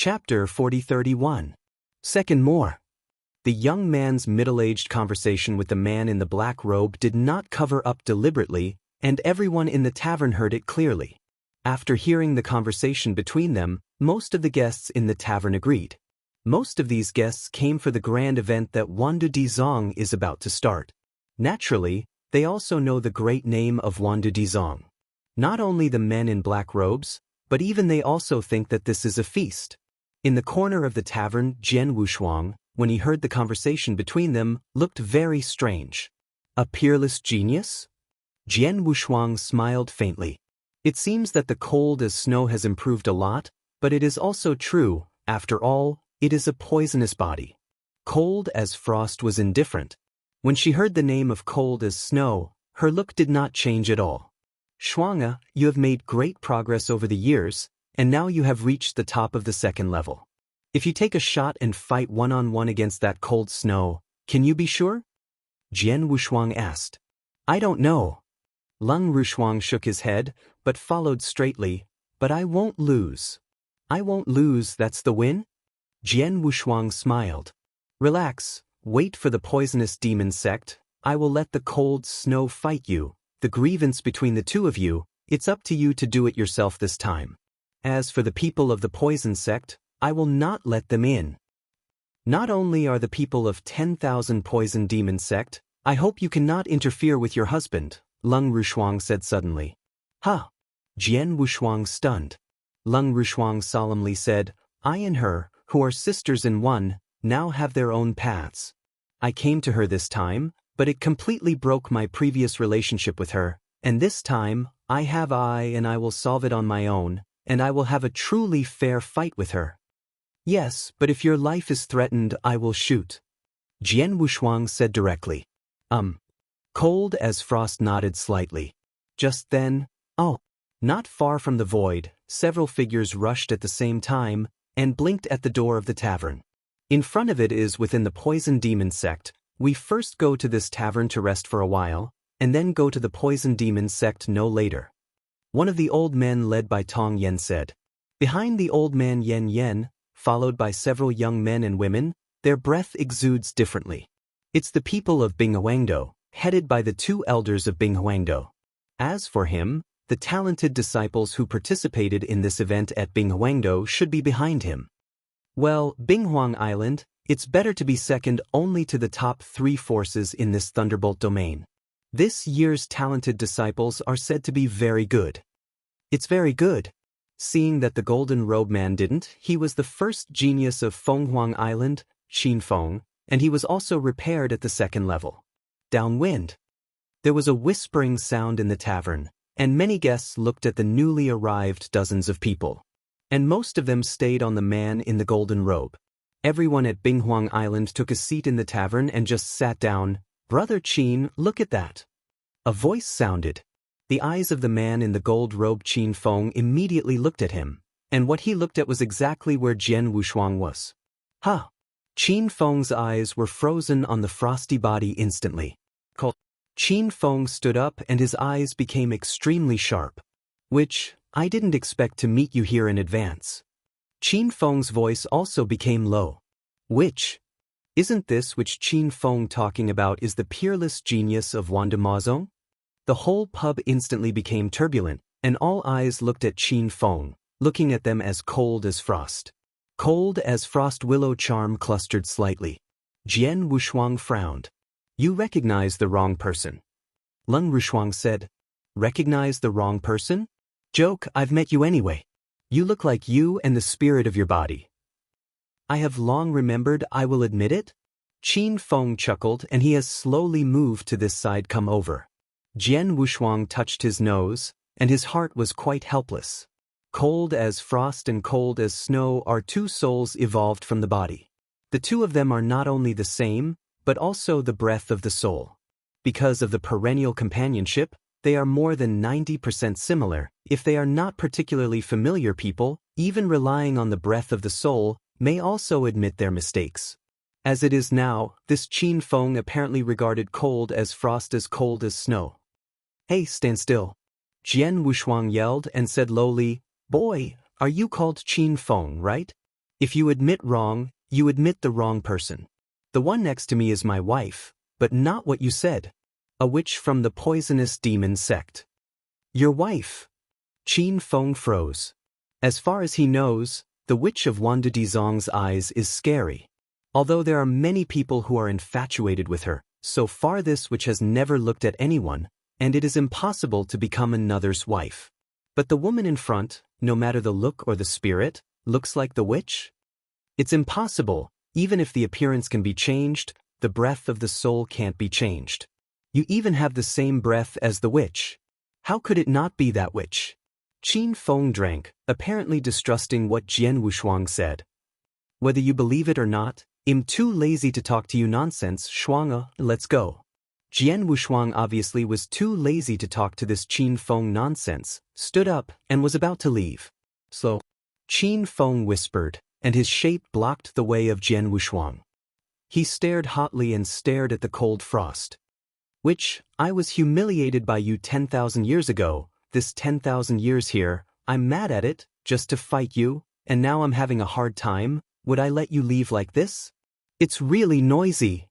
Chapter 40-31. Second more. The young man's middle-aged conversation with the man in the black robe did not cover up deliberately, and everyone in the tavern heard it clearly. After hearing the conversation between them, most of the guests in the tavern agreed. Most of these guests came for the grand event that Wandu Dizong is about to start. Naturally, they also know the great name of Wandu Dizong. Not only the men in black robes, but even they also think that this is a feast. In the corner of the tavern, Jian Wushuang, when he heard the conversation between them, looked very strange. A peerless genius? Jian Wushuang smiled faintly. It seems that the cold as snow has improved a lot, but it is also true, after all, it is a poisonous body. Cold as frost was indifferent. When she heard the name of cold as snow, her look did not change at all. Shuanga, you have made great progress over the years, and now you have reached the top of the second level. If you take a shot and fight one-on-one against that cold snow, can you be sure? Jian Wushuang asked. I don't know. Lung Rushuang shook his head, but followed straightly, but I won't lose. I won't lose, that's the win? Jian Wushuang smiled. Relax, wait for the poisonous demon sect, I will let the cold snow fight you. The grievance between the two of you, it's up to you to do it yourself this time. As for the people of the poison sect, I will not let them in. Not only are the people of 10,000 poison demon sect, I hope you cannot interfere with your husband, Lung Rushuang said suddenly. Huh? Jian Wushuang stunned. Lung Rushuang solemnly said, I and her, who are sisters in one, now have their own paths. I came to her this time, but it completely broke my previous relationship with her, and this time, and I will solve it on my own, and I will have a truly fair fight with her. Yes, but if your life is threatened, I will shoot. Jian Wushuang said directly. Cold as frost nodded slightly. Just then, not far from the void, several figures rushed at the same time, and blinked at the door of the tavern. In front of it is within the poison demon sect. We first go to this tavern to rest for a while, and then go to the poison demon sect no later. One of the old men led by Tong Yen said. Behind the old man Yen, followed by several young men and women, their breath exudes differently. It's the people of Binghuangdo, headed by the two elders of Binghuangdo. As for him, the talented disciples who participated in this event at Binghuangdo should be behind him. Well, Binghuang Island, it's better to be second only to the top 3 forces in this Thunderbolt domain. This year's talented disciples are said to be very good. It's very good. Seeing that the Golden Robe Man didn't, he was the first genius of Fenghuang Island, Xinfeng, and he was also repaired at the second level. Downwind. There was a whispering sound in the tavern, and many guests looked at the newly arrived dozens of people. And most of them stayed on the man in the golden robe. Everyone at Binghuang Island took a seat in the tavern and just sat down. Brother Qin, look at that. A voice sounded. The eyes of the man in the gold robe Qin Feng immediately looked at him, and what he looked at was exactly where Jian Wushuang was. Huh. Qin Feng's eyes were frozen on the frosty body instantly. Qin Feng stood up and his eyes became extremely sharp. Which, I didn't expect to meet you here in advance. Qin Feng's voice also became low. Which? Isn't this which Qin Feng talking about is the peerless genius of Wanda Mazong? The whole pub instantly became turbulent, and all eyes looked at Qin Feng, looking at them as cold as frost. Cold as frost willow charm clustered slightly. Jian Wushuang frowned. You recognize the wrong person. Lung Rushuang said. Recognize the wrong person? Joke, I've met you anyway. You look like you and the spirit of your body. I have long remembered, I will admit it. Qin Feng chuckled and he has slowly moved to this side come over. Jian Wushuang touched his nose, and his heart was quite helpless. Cold as frost and cold as snow are two souls evolved from the body. The two of them are not only the same, but also the breath of the soul. Because of the perennial companionship, they are more than 90% similar. If they are not particularly familiar people, even relying on the breath of the soul, may also admit their mistakes. As it is now, this Qin Feng apparently regarded cold as frost as cold as snow. Hey, stand still. Jian Wushuang yelled and said lowly, Boy, are you called Qin Feng, right? If you admit wrong, you admit the wrong person. The one next to me is my wife, but not what you said. A witch from the poisonous demon sect. Your wife. Qin Feng froze. As far as he knows, the witch of Wanda Dizong's eyes is scary. Although there are many people who are infatuated with her, so far this witch has never looked at anyone, and it is impossible to become another's wife. But the woman in front, no matter the look or the spirit, looks like the witch? It's impossible. Even if the appearance can be changed, the breath of the soul can't be changed. You even have the same breath as the witch. How could it not be that witch? Qin Feng drank, apparently distrusting what Jian Wushuang said. Whether you believe it or not, I'm too lazy to talk to you nonsense, Shuang, let's go. Jian Wushuang obviously was too lazy to talk to this Qin Feng nonsense, stood up, and was about to leave. So, Qin Feng whispered, and his shape blocked the way of Jian Wushuang. He stared hotly and stared at the cold frost. Which, I was humiliated by you 10,000 years ago, this 10,000 years here, I'm mad at it, just to fight you, and now I'm having a hard time, would I let you leave like this? It's really noisy.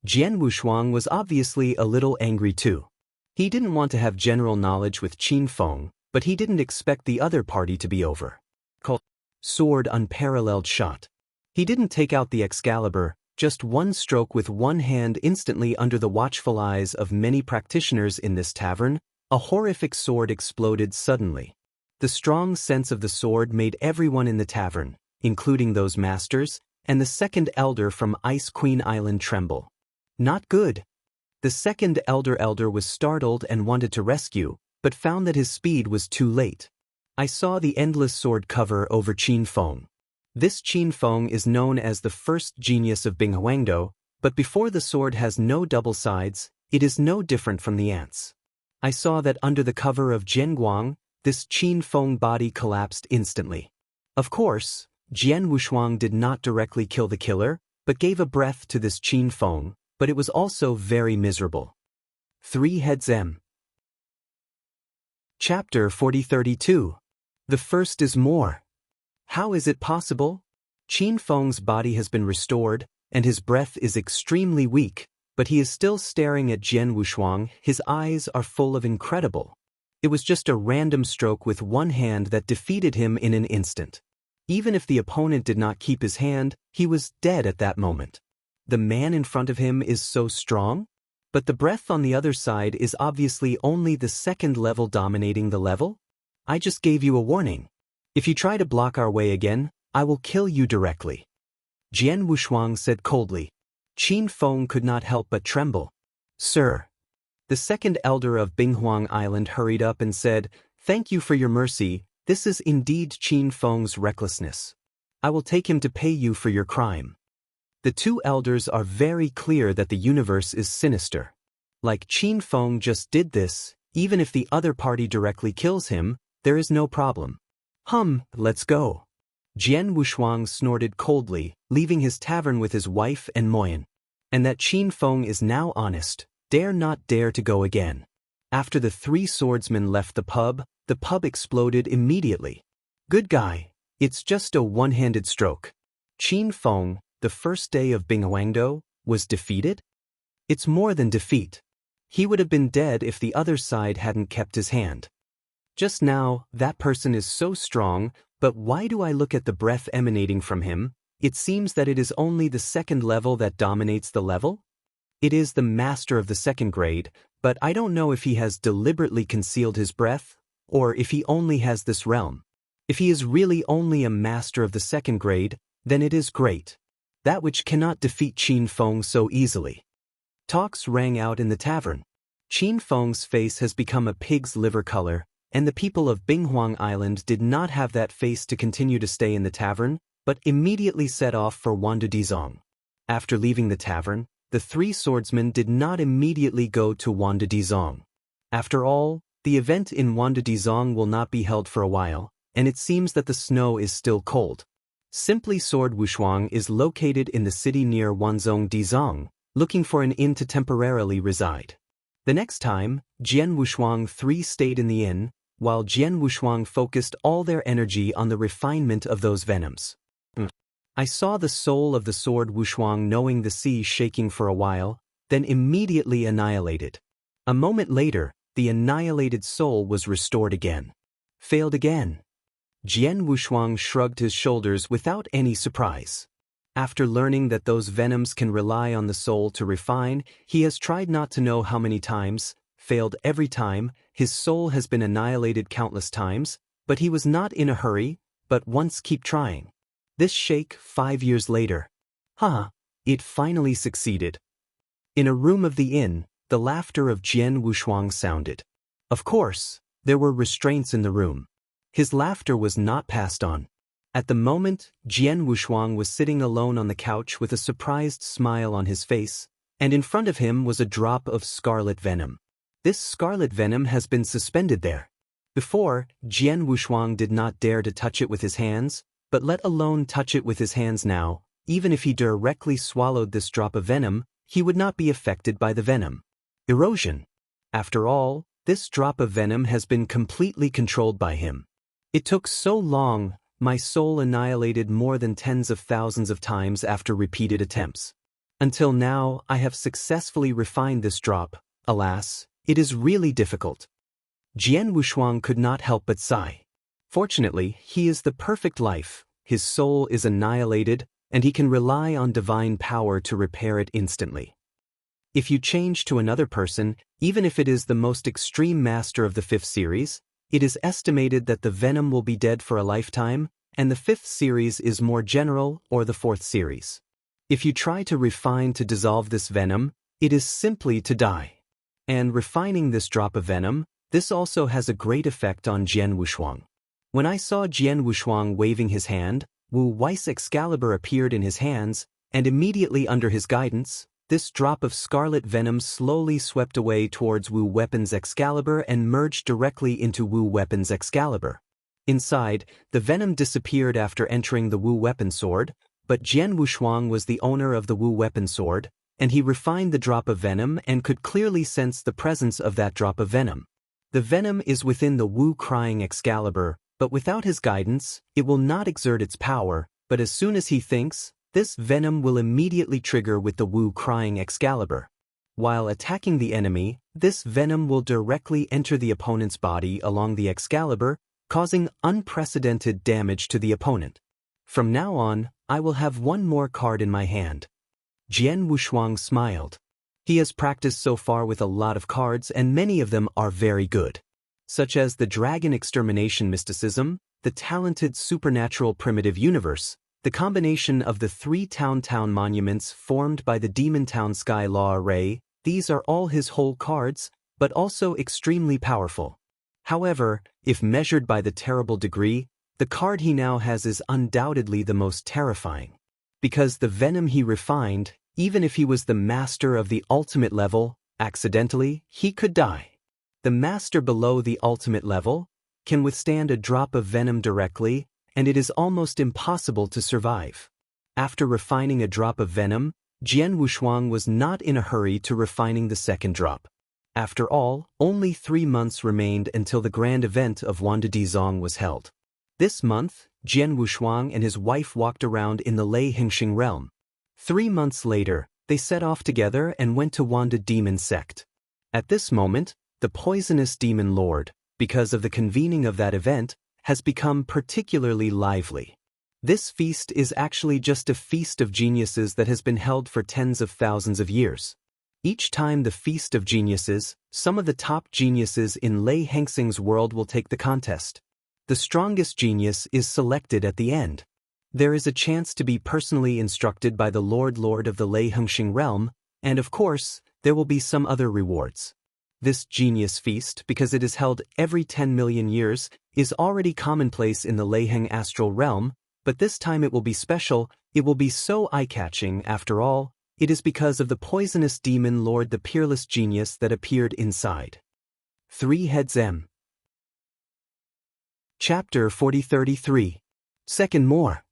Jian Wushuang was obviously a little angry too. He didn't want to have general knowledge with Qin Feng, but he didn't expect the other party to be over. Sword unparalleled shot. He didn't take out the Excalibur, just one stroke with one hand instantly under the watchful eyes of many practitioners in this tavern, a horrific sword exploded suddenly. The strong sense of the sword made everyone in the tavern, including those masters, and the second elder from Ice Queen Island tremble. Not good. The second elder was startled and wanted to rescue, but found that his speed was too late. I saw the endless sword cover over Qin Feng. This Qin Feng is known as the first genius of Binghuangdo, but before the sword has no double sides, it is no different from the ants. I saw that under the cover of Jianguang, this Qin Feng body collapsed instantly. Of course, Jian Wushuang did not directly kill the killer, but gave a breath to this Qin Feng, but it was also very miserable. 3 Heads M. Chapter 4032. The first is more. How is it possible? Qin Feng's body has been restored, and his breath is extremely weak, but he is still staring at Jian Wushuang. His eyes are full of incredible. It was just a random stroke with one hand that defeated him in an instant. Even if the opponent did not keep his hand, he was dead at that moment. The man in front of him is so strong? But the breath on the other side is obviously only the second level dominating the level? I just gave you a warning. If you try to block our way again, I will kill you directly. Jian Wushuang said coldly. Qin Feng could not help but tremble. Sir. The second elder of Binghuang Island hurried up and said, Thank you for your mercy, this is indeed Qin Feng's recklessness. I will take him to pay you for your crime. The two elders are very clear that the universe is sinister. Like Qin Feng just did this, even if the other party directly kills him, there is no problem. Let's go. Jian Wushuang snorted coldly, leaving his tavern with his wife and Moyan. And that Qin Feng is now honest, dare not dare to go again. After the 3 swordsmen left the pub exploded immediately. Good guy, it's just a one-handed stroke. Qin Feng, the first day of Binghuangdo, was defeated? It's more than defeat. He would have been dead if the other side hadn't kept his hand. Just now, that person is so strong, but why do I look at the breath emanating from him? It seems that it is only the second level that dominates the level? It is the master of the second grade, but I don't know if he has deliberately concealed his breath, or if he only has this realm. If he is really only a master of the second grade, then it is great. That which cannot defeat Qin Feng so easily. Talks rang out in the tavern. Qin Feng's face has become a pig's liver color, and the people of Binghuang Island did not have that face to continue to stay in the tavern, but immediately set off for Wanda Dizong. After leaving the tavern, the 3 swordsmen did not immediately go to Wanda Dizong. After all, the event in Wanda Dizong will not be held for a while, and it seems that the snow is still cold. Simply Sword Wushuang is located in the city near Wanzhong Dizong, looking for an inn to temporarily reside. The next time, Jian Wushuang 3 stayed in the inn, while Jian Wushuang focused all their energy on the refinement of those venoms. I saw the soul of the sword Wushuang knowing the sea shaking for a while, then immediately annihilated. A moment later, the annihilated soul was restored again. Failed again. Jian Wushuang shrugged his shoulders without any surprise. After learning that those venoms can rely on the soul to refine, he has tried not to know how many times, failed every time, his soul has been annihilated countless times, but he was not in a hurry, but once keep trying. This shake 5 years later. It finally succeeded. In a room of the inn, the laughter of Jian Wushuang sounded. Of course, there were restraints in the room. His laughter was not passed on. At the moment, Jian Wushuang was sitting alone on the couch with a surprised smile on his face, and in front of him was a drop of scarlet venom. This scarlet venom has been suspended there. Before, Jian Wushuang did not dare to touch it with his hands, but let alone touch it with his hands now. Even if he directly swallowed this drop of venom, he would not be affected by the venom. Erosion. After all, this drop of venom has been completely controlled by him. It took so long, my soul annihilated more than tens of thousands of times after repeated attempts. Until now, I have successfully refined this drop. Alas, it is really difficult. Jian Wushuang could not help but sigh. Fortunately, he is the perfect life, his soul is annihilated, and he can rely on divine power to repair it instantly. If you change to another person, even if it is the most extreme master of the 5th series, it is estimated that the venom will be dead for a lifetime, and the 5th series is more general, or the 4th series. If you try to refine to dissolve this venom, it is simply to die. And refining this drop of venom, this also has a great effect on Jian Wushuang. When I saw Jian Wushuang waving his hand, Wu Wei's Excalibur appeared in his hands, and immediately under his guidance, this drop of scarlet venom slowly swept away towards Wu Weapon's Excalibur and merged directly into Wu Weapon's Excalibur. Inside, the venom disappeared after entering the Wu Weapon sword, but Jian Wushuang was the owner of the Wu Weapon sword, and he refined the drop of venom and could clearly sense the presence of that drop of venom. The venom is within the Wu Crying Excalibur, but without his guidance, it will not exert its power, but as soon as he thinks, this venom will immediately trigger with the Wu Crying Excalibur. While attacking the enemy, this venom will directly enter the opponent's body along the Excalibur, causing unprecedented damage to the opponent. From now on, I will have one more card in my hand. Jian Wushuang smiled. He has practiced so far with a lot of cards and many of them are very good. Such as the Dragon Extermination Mysticism, the Talented Supernatural Primitive Universe, the combination of the 3 Town monuments formed by the Demon Town Sky Law Array. These are all his whole cards, but also extremely powerful. However, if measured by the terrible degree, the card he now has is undoubtedly the most terrifying. Because the venom he refined, even if he was the master of the ultimate level, accidentally, he could die. The master below the ultimate level can withstand a drop of venom directly, and it is almost impossible to survive. After refining a drop of venom, Jian Wushuang was not in a hurry to refining the second drop. After all, only 3 months remained until the grand event of Wanda Dizong was held. This month, Jian Wushuang and his wife walked around in the Lei Hengxing realm. 3 months later, they set off together and went to Wanda Demon Sect. At this moment, the poisonous demon lord, because of the convening of that event, has become particularly lively. This feast is actually just a feast of geniuses that has been held for tens of thousands of years. Each time the Feast of Geniuses, some of the top geniuses in Lei Hengxing's world will take the contest. The strongest genius is selected at the end. There is a chance to be personally instructed by the Lord of the Lei Hengxing realm, and of course, there will be some other rewards. This genius feast, because it is held every 10 million years, is already commonplace in the Lei Heng astral realm, but this time it will be special. It will be so eye-catching. After all, it is because of the poisonous demon lord, the peerless genius that appeared inside. 3 Heads M. Chapter 4033. Second More.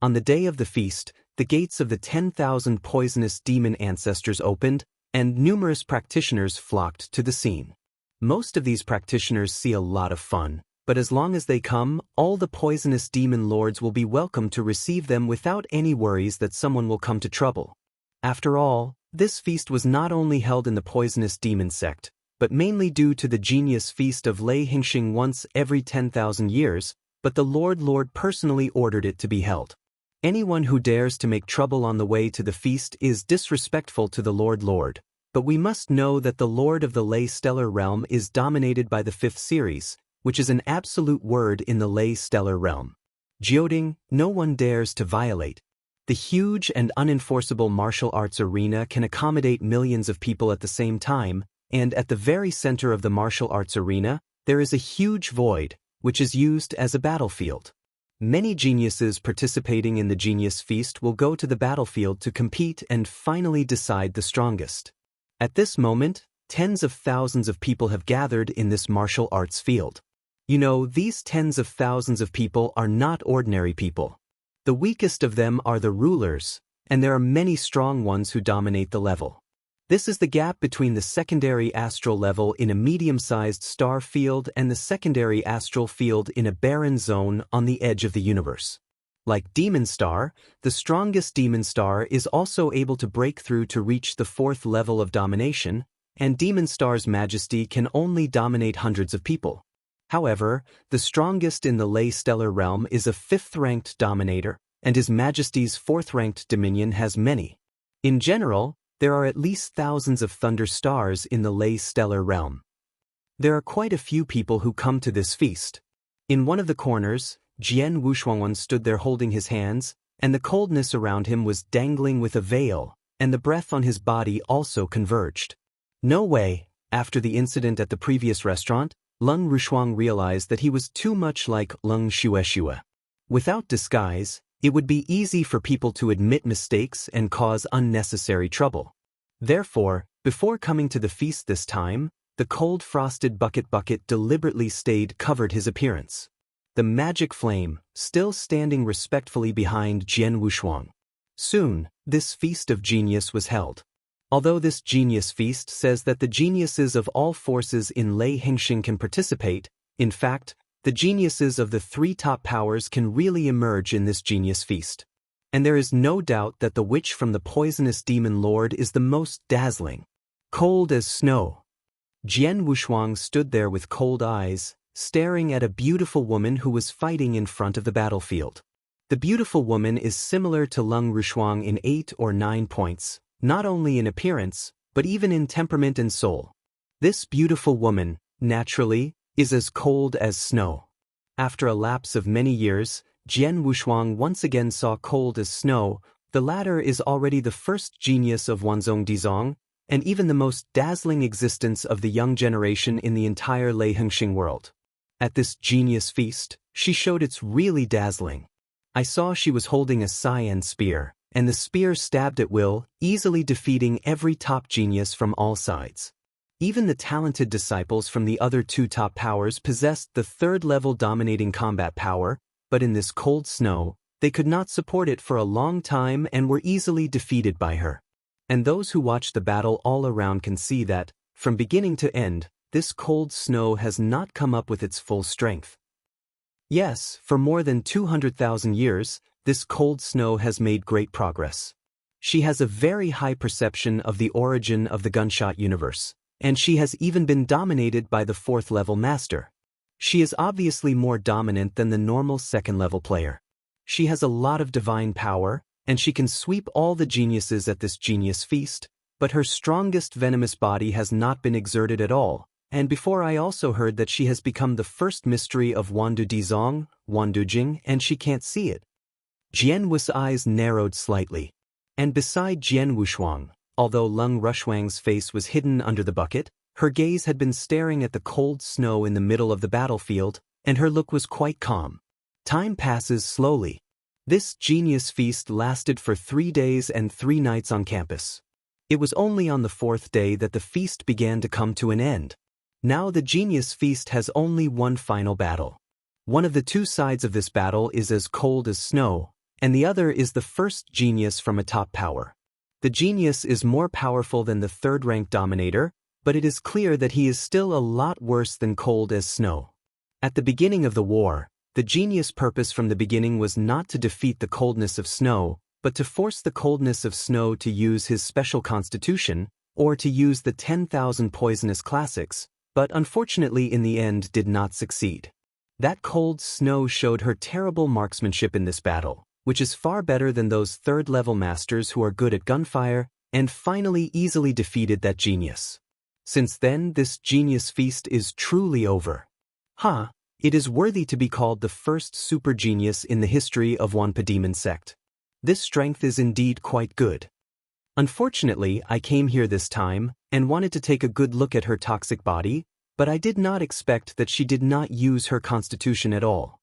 On the day of the feast, the gates of the 10,000 poisonous demon ancestors opened, and numerous practitioners flocked to the scene. Most of these practitioners see a lot of fun, but as long as they come, all the poisonous demon lords will be welcome to receive them without any worries that someone will come to trouble. After all, this feast was not only held in the poisonous demon sect, but mainly due to the genius feast of Lei Hingxing once every 10,000 years, but the Lord personally ordered it to be held. Anyone who dares to make trouble on the way to the feast is disrespectful to the Lord, but we must know that the Lord of the Lei Stellar Realm is dominated by the 5th series, which is an absolute word in the Lei Stellar Realm. Jioding, no one dares to violate. The huge and unenforceable martial arts arena can accommodate millions of people at the same time, and at the very center of the martial arts arena, there is a huge void, which is used as a battlefield. Many geniuses participating in the Genius Feast will go to the battlefield to compete and finally decide the strongest. At this moment, tens of thousands of people have gathered in this martial arts field. You know, these tens of thousands of people are not ordinary people. The weakest of them are the rulers, and there are many strong ones who dominate the level. This is the gap between the secondary astral level in a medium-sized star field and the secondary astral field in a barren zone on the edge of the universe. Like Demon Star, the strongest Demon Star is also able to break through to reach the 4th level of domination, and Demon Star's majesty can only dominate hundreds of people. However, the strongest in the Lei Stellar Realm is a 5th-ranked dominator, and His Majesty's 4th-ranked dominion has many. In general, there are at least thousands of thunder stars in the Lei Stellar Realm. There are quite a few people who come to this feast. In one of the corners, Jian Wushuangwan stood there holding his hands, and the coldness around him was dangling with a veil, and the breath on his body also converged. No way, after the incident at the previous restaurant, Leng Rushuang realized that he was too much like Leng Shueshue. Without disguise, it would be easy for people to admit mistakes and cause unnecessary trouble. Therefore, before coming to the feast this time, the cold frosted bucket deliberately stayed covered his appearance. The magic flame, still standing respectfully behind Jian Wushuang. Soon, this feast of genius was held. Although this genius feast says that the geniuses of all forces in Lei Hingxing can participate, in fact, the geniuses of the 3 top powers can really emerge in this genius feast. And there is no doubt that the witch from the poisonous demon lord is the most dazzling. Cold as snow. Jian Wushuang stood there with cold eyes, staring at a beautiful woman who was fighting in front of the battlefield. The beautiful woman is similar to Leng Rushuang in 8 or 9 points. Not only in appearance, but even in temperament and soul. This beautiful woman, naturally, is as cold as snow. After a lapse of many years, Jian Wushuang once again saw cold as snow. The latter is already the first genius of Wanzhong Dizong, and even the most dazzling existence of the young generation in the entire Lei Hingxing world. At this genius feast, she showed its really dazzling. I saw she was holding a cyan spear, and the spear stabbed at will, easily defeating every top genius from all sides. Even the talented disciples from the other 2 top powers possessed the 3rd-level dominating combat power, but in this cold snow, they could not support it for a long time and were easily defeated by her. And those who watch the battle all around can see that, from beginning to end, this cold snow has not come up with its full strength. Yes, for more than 200,000 years, this cold snow has made great progress. She has a very high perception of the origin of the gunshot universe, and she has even been dominated by the 4th-level master. She is obviously more dominant than the normal 2nd-level player. She has a lot of divine power, and she can sweep all the geniuses at this genius feast, but her strongest venomous body has not been exerted at all, and before I also heard that she has become the first mystery of Wandu Dizong, Wandujing, and she can't see it. Jian Wu's eyes narrowed slightly. And beside Jian Wushuang, although Leng Rushuang's face was hidden under the bucket, her gaze had been staring at the cold snow in the middle of the battlefield, and her look was quite calm. Time passes slowly. This genius feast lasted for 3 days and 3 nights on campus. It was only on the 4th day that the feast began to come to an end. Now the genius feast has only one final battle. One of the 2 sides of this battle is as cold as snow, and the other is the first genius from a top power. The genius is more powerful than the 3rd-ranked dominator, but it is clear that he is still a lot worse than cold as snow. At the beginning of the war, the genius' purpose from the beginning was not to defeat the coldness of snow, but to force the coldness of snow to use his special constitution, or to use the 10,000 poisonous classics, but unfortunately in the end did not succeed. That cold snow showed her terrible marksmanship in this battle, which is far better than those third-level masters who are good at gunfire, and finally easily defeated that genius. Since then, this genius feast is truly over. It is worthy to be called the first super genius in the history of Wanpa Demon sect. This strength is indeed quite good. Unfortunately, I came here this time, and wanted to take a good look at her toxic body, but I did not expect that she did not use her constitution at all.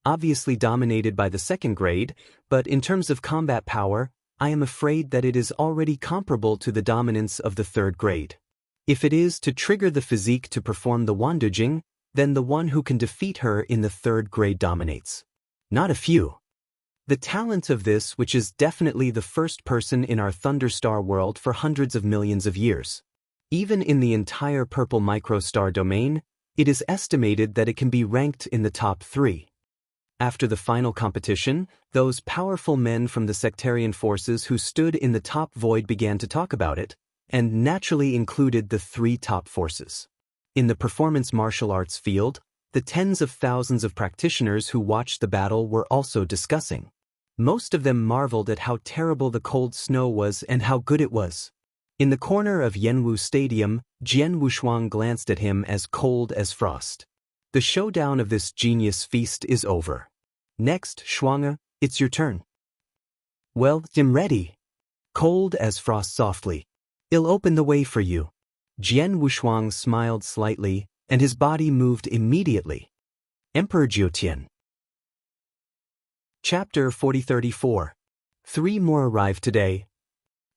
Obviously dominated by the second grade, but in terms of combat power, I am afraid that it is already comparable to the dominance of the third grade. If it is to trigger the physique to perform the Wandujing, then the one who can defeat her in the third grade dominates. Not a few. The talent of this, which is definitely the first person in our Thunderstar world for hundreds of millions of years. Even in the entire purple microstar domain, it is estimated that it can be ranked in the top 3. After the final competition, those powerful men from the sectarian forces who stood in the top void began to talk about it, and naturally included the 3 top forces. In the performance martial arts field, the tens of thousands of practitioners who watched the battle were also discussing. Most of them marveled at how terrible the cold snow was and how good it was. In the corner of Yanwu Stadium, Jian Wushuang glanced at him as cold as frost. The showdown of this genius feast is over. Next, Shuanga, it's your turn. Well, I'm ready. Cold as frost softly. I'll open the way for you. Jian Wushuang smiled slightly, and his body moved immediately. Emperor Jiutian. Chapter 4034. 3 more arrive today.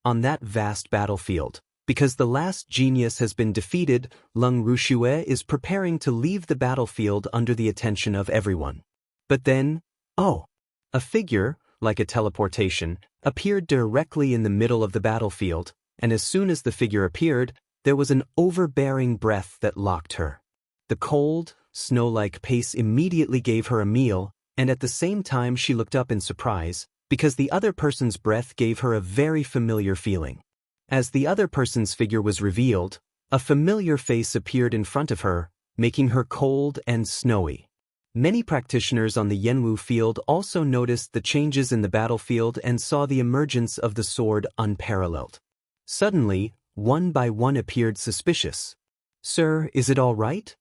On that vast battlefield, because the last genius has been defeated, Leng Rushue is preparing to leave the battlefield under the attention of everyone. But then, a figure, like a teleportation, appeared directly in the middle of the battlefield, and as soon as the figure appeared, there was an overbearing breath that locked her. The cold, snow-like pace immediately gave her a meal, and at the same time she looked up in surprise, because the other person's breath gave her a very familiar feeling. As the other person's figure was revealed, a familiar face appeared in front of her, making her cold and snowy. Many practitioners on the Yanwu field also noticed the changes in the battlefield and saw the emergence of the sword unparalleled. Suddenly, one by one appeared suspicious. Sir, is it all right?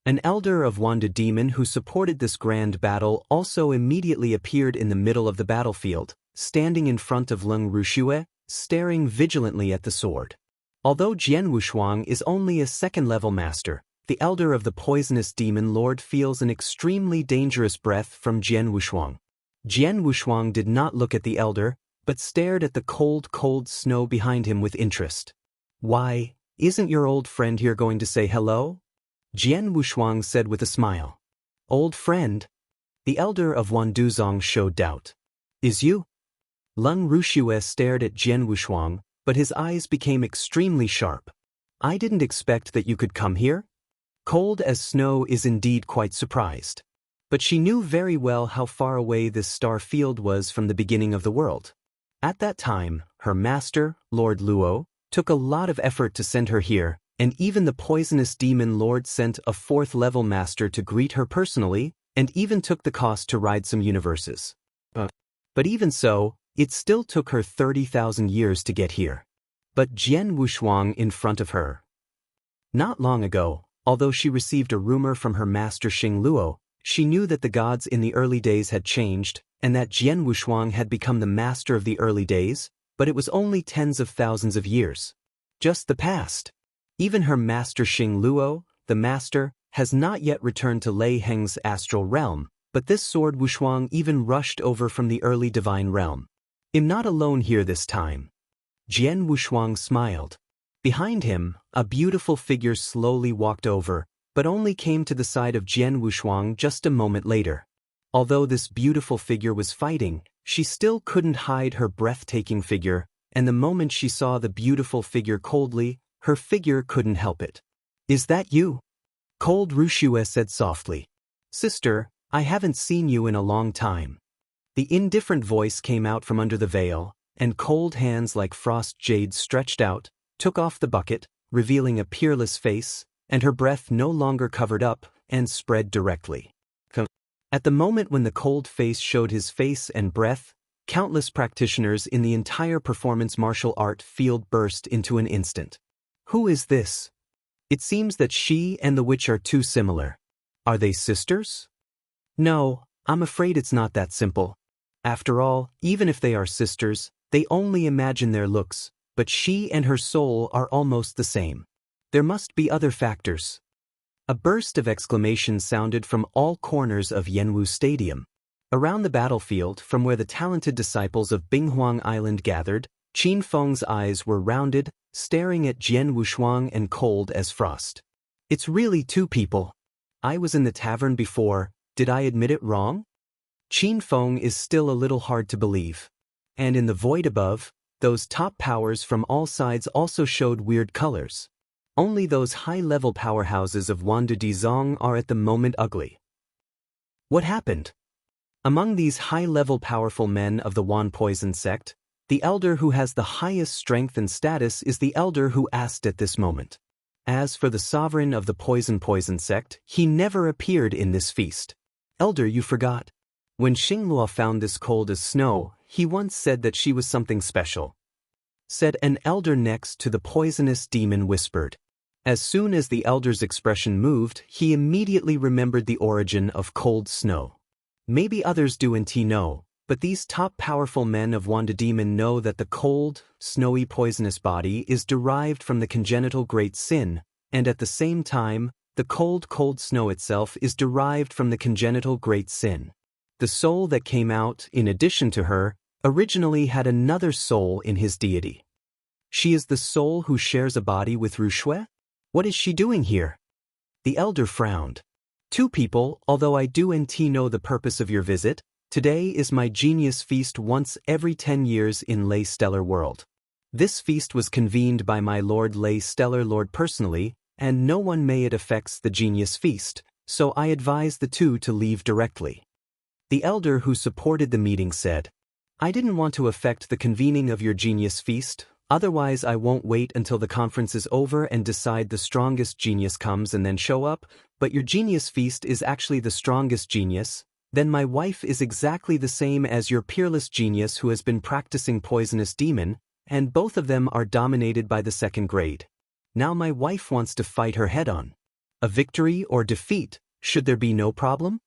An elder of Wanda Demon who supported this grand battle also immediately appeared in the middle of the battlefield, standing in front of Leng Rushue, staring vigilantly at the sword. Although Jian Wushuang is only a second-level master, the elder of the poisonous demon lord feels an extremely dangerous breath from Jian Wushuang. Jian Wushuang did not look at the elder, but stared at the cold snow behind him with interest. Why, isn't your old friend here going to say hello? Jian Wushuang said with a smile. Old friend? The elder of Wanduzong showed doubt. Is you? Leng Rushue stared at Jian Wushuang, but his eyes became extremely sharp. I didn't expect that you could come here? Cold as snow is indeed quite surprised. But she knew very well how far away this star field was from the beginning of the world. At that time, her master, Lord Luo, took a lot of effort to send her here, and even the poisonous demon lord sent a 4th-level master to greet her personally, and even took the cost to ride some universes. But even so, it still took her 30,000 years to get here. But Jian Wushuang in front of her. Not long ago, although she received a rumor from her master Xing Luo, she knew that the gods in the early days had changed, and that Jian Wushuang had become the master of the early days, but it was only tens of thousands of years. Just the past. Even her master Xing Luo, the master, has not yet returned to Lei Heng's astral realm, but this sword Wushuang even rushed over from the early divine realm. I'm not alone here this time. Jian Wushuang smiled. Behind him, a beautiful figure slowly walked over, but only came to the side of Jian Wushuang just a moment later. Although this beautiful figure was fighting, she still couldn't hide her breathtaking figure, and the moment she saw the beautiful figure coldly, her figure couldn't help it. Is that you? Cold Rushue said softly. Sister, I haven't seen you in a long time. The indifferent voice came out from under the veil, and cold hands like frost jade stretched out, took off the bucket, revealing a peerless face, and her breath no longer covered up, and spread directly. At the moment when the cold face showed his face and breath, countless practitioners in the entire performance martial art field burst into an instant. Who is this? It seems that she and the witch are too similar. Are they sisters? No, I'm afraid it's not that simple. After all, even if they are sisters, they only imagine their looks, but she and her soul are almost the same. There must be other factors. A burst of exclamations sounded from all corners of Yanwu Stadium. Around the battlefield, from where the talented disciples of Binghuang Island gathered, Qin Feng's eyes were rounded, staring at Jian Wushuang and cold as frost. It's really two people. I was in the tavern before, did I admit it wrong? Qin Feng is still a little hard to believe. And in the void above, those top powers from all sides also showed weird colors. Only those high-level powerhouses of Wanda Dizong are at the moment ugly. What happened? Among these high-level powerful men of the Wan Poison sect, the elder who has the highest strength and status is the elder who asked at this moment. As for the sovereign of the Poison sect, he never appeared in this feast. Elder, you forgot. When Xingluo found this cold as snow, he once said that she was something special. Said an elder next to the poisonous demon whispered. As soon as the elder's expression moved, he immediately remembered the origin of cold snow. Maybe others do and know, but these top powerful men of Wanda Demon know that the cold, snowy poisonous body is derived from the congenital great sin, and at the same time, the cold snow itself is derived from the congenital great sin. The soul that came out, in addition to her, originally had another soul in his deity. She is the soul who shares a body with Rushui? What is she doing here? The elder frowned. Two people, although I do and know the purpose of your visit, today is my genius feast once every 10 years in Lei Stellar World. This feast was convened by my Lord Lei Stellar Lord personally, and no one may it affects the genius feast, so I advise the two to leave directly. The elder who supported the meeting said, I didn't want to affect the convening of your genius feast, otherwise I won't wait until the conference is over and decide the strongest genius comes and then show up, but your genius feast is actually the strongest genius, then my wife is exactly the same as your peerless genius who has been practicing poisonous demon, and both of them are dominated by the second grade. Now my wife wants to fight her head-on. A victory or defeat, should there be no problem?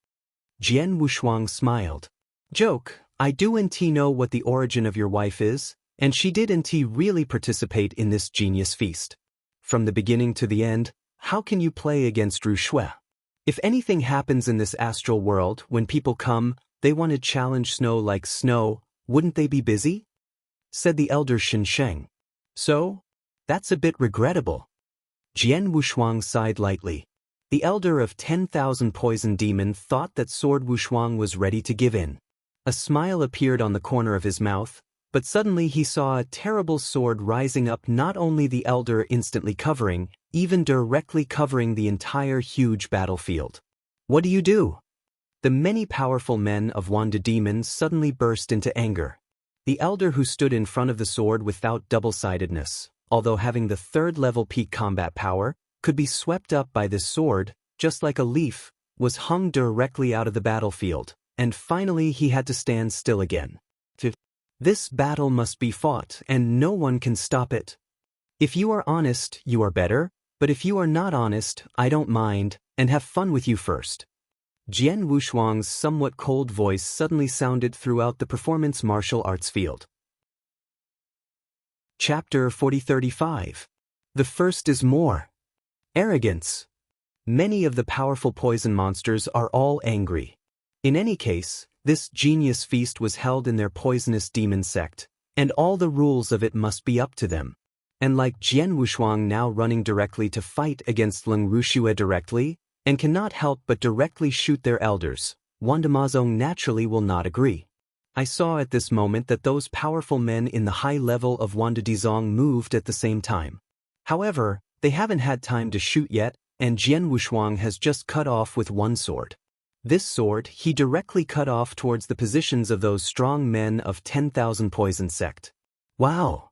Jian Wushuang smiled. Joke, I do and know what the origin of your wife is, and she did and really participate in this genius feast. From the beginning to the end, how can you play against Rushui? If anything happens in this astral world, when people come, they want to challenge snow like snow, wouldn't they be busy? Said the elder Shinsheng. So? That's a bit regrettable. Jian Wushuang sighed lightly. The elder of 10,000 poison demon thought that Sword Wushuang was ready to give in. A smile appeared on the corner of his mouth, but suddenly he saw a terrible sword rising up, not only the elder instantly covering, even directly covering the entire huge battlefield. What do you do? The many powerful men of Wanda Demon suddenly burst into anger. The elder who stood in front of the sword without double-sidedness, although having the third-level peak combat power, could be swept up by this sword, just like a leaf, was hung directly out of the battlefield, and finally he had to stand still again. This battle must be fought, and no one can stop it. If you are honest, you are better, but if you are not honest, I don't mind, and have fun with you first. Jian Wushuang's somewhat cold voice suddenly sounded throughout the performance martial arts field. Chapter 4035. The first is more. Arrogance. Many of the powerful poison monsters are all angry. In any case, this genius feast was held in their poisonous demon sect, and all the rules of it must be up to them. And like Jian Wushuang now running directly to fight against Leng Rushui directly, and cannot help but directly shoot their elders, Wanda Mazong naturally will not agree. I saw at this moment that those powerful men in the high level of Wanda Dizong moved at the same time. However, they haven't had time to shoot yet, and Jian Wushuang has just cut off with one sword. This sword he directly cut off towards the positions of those strong men of 10,000 poison sect. Wow!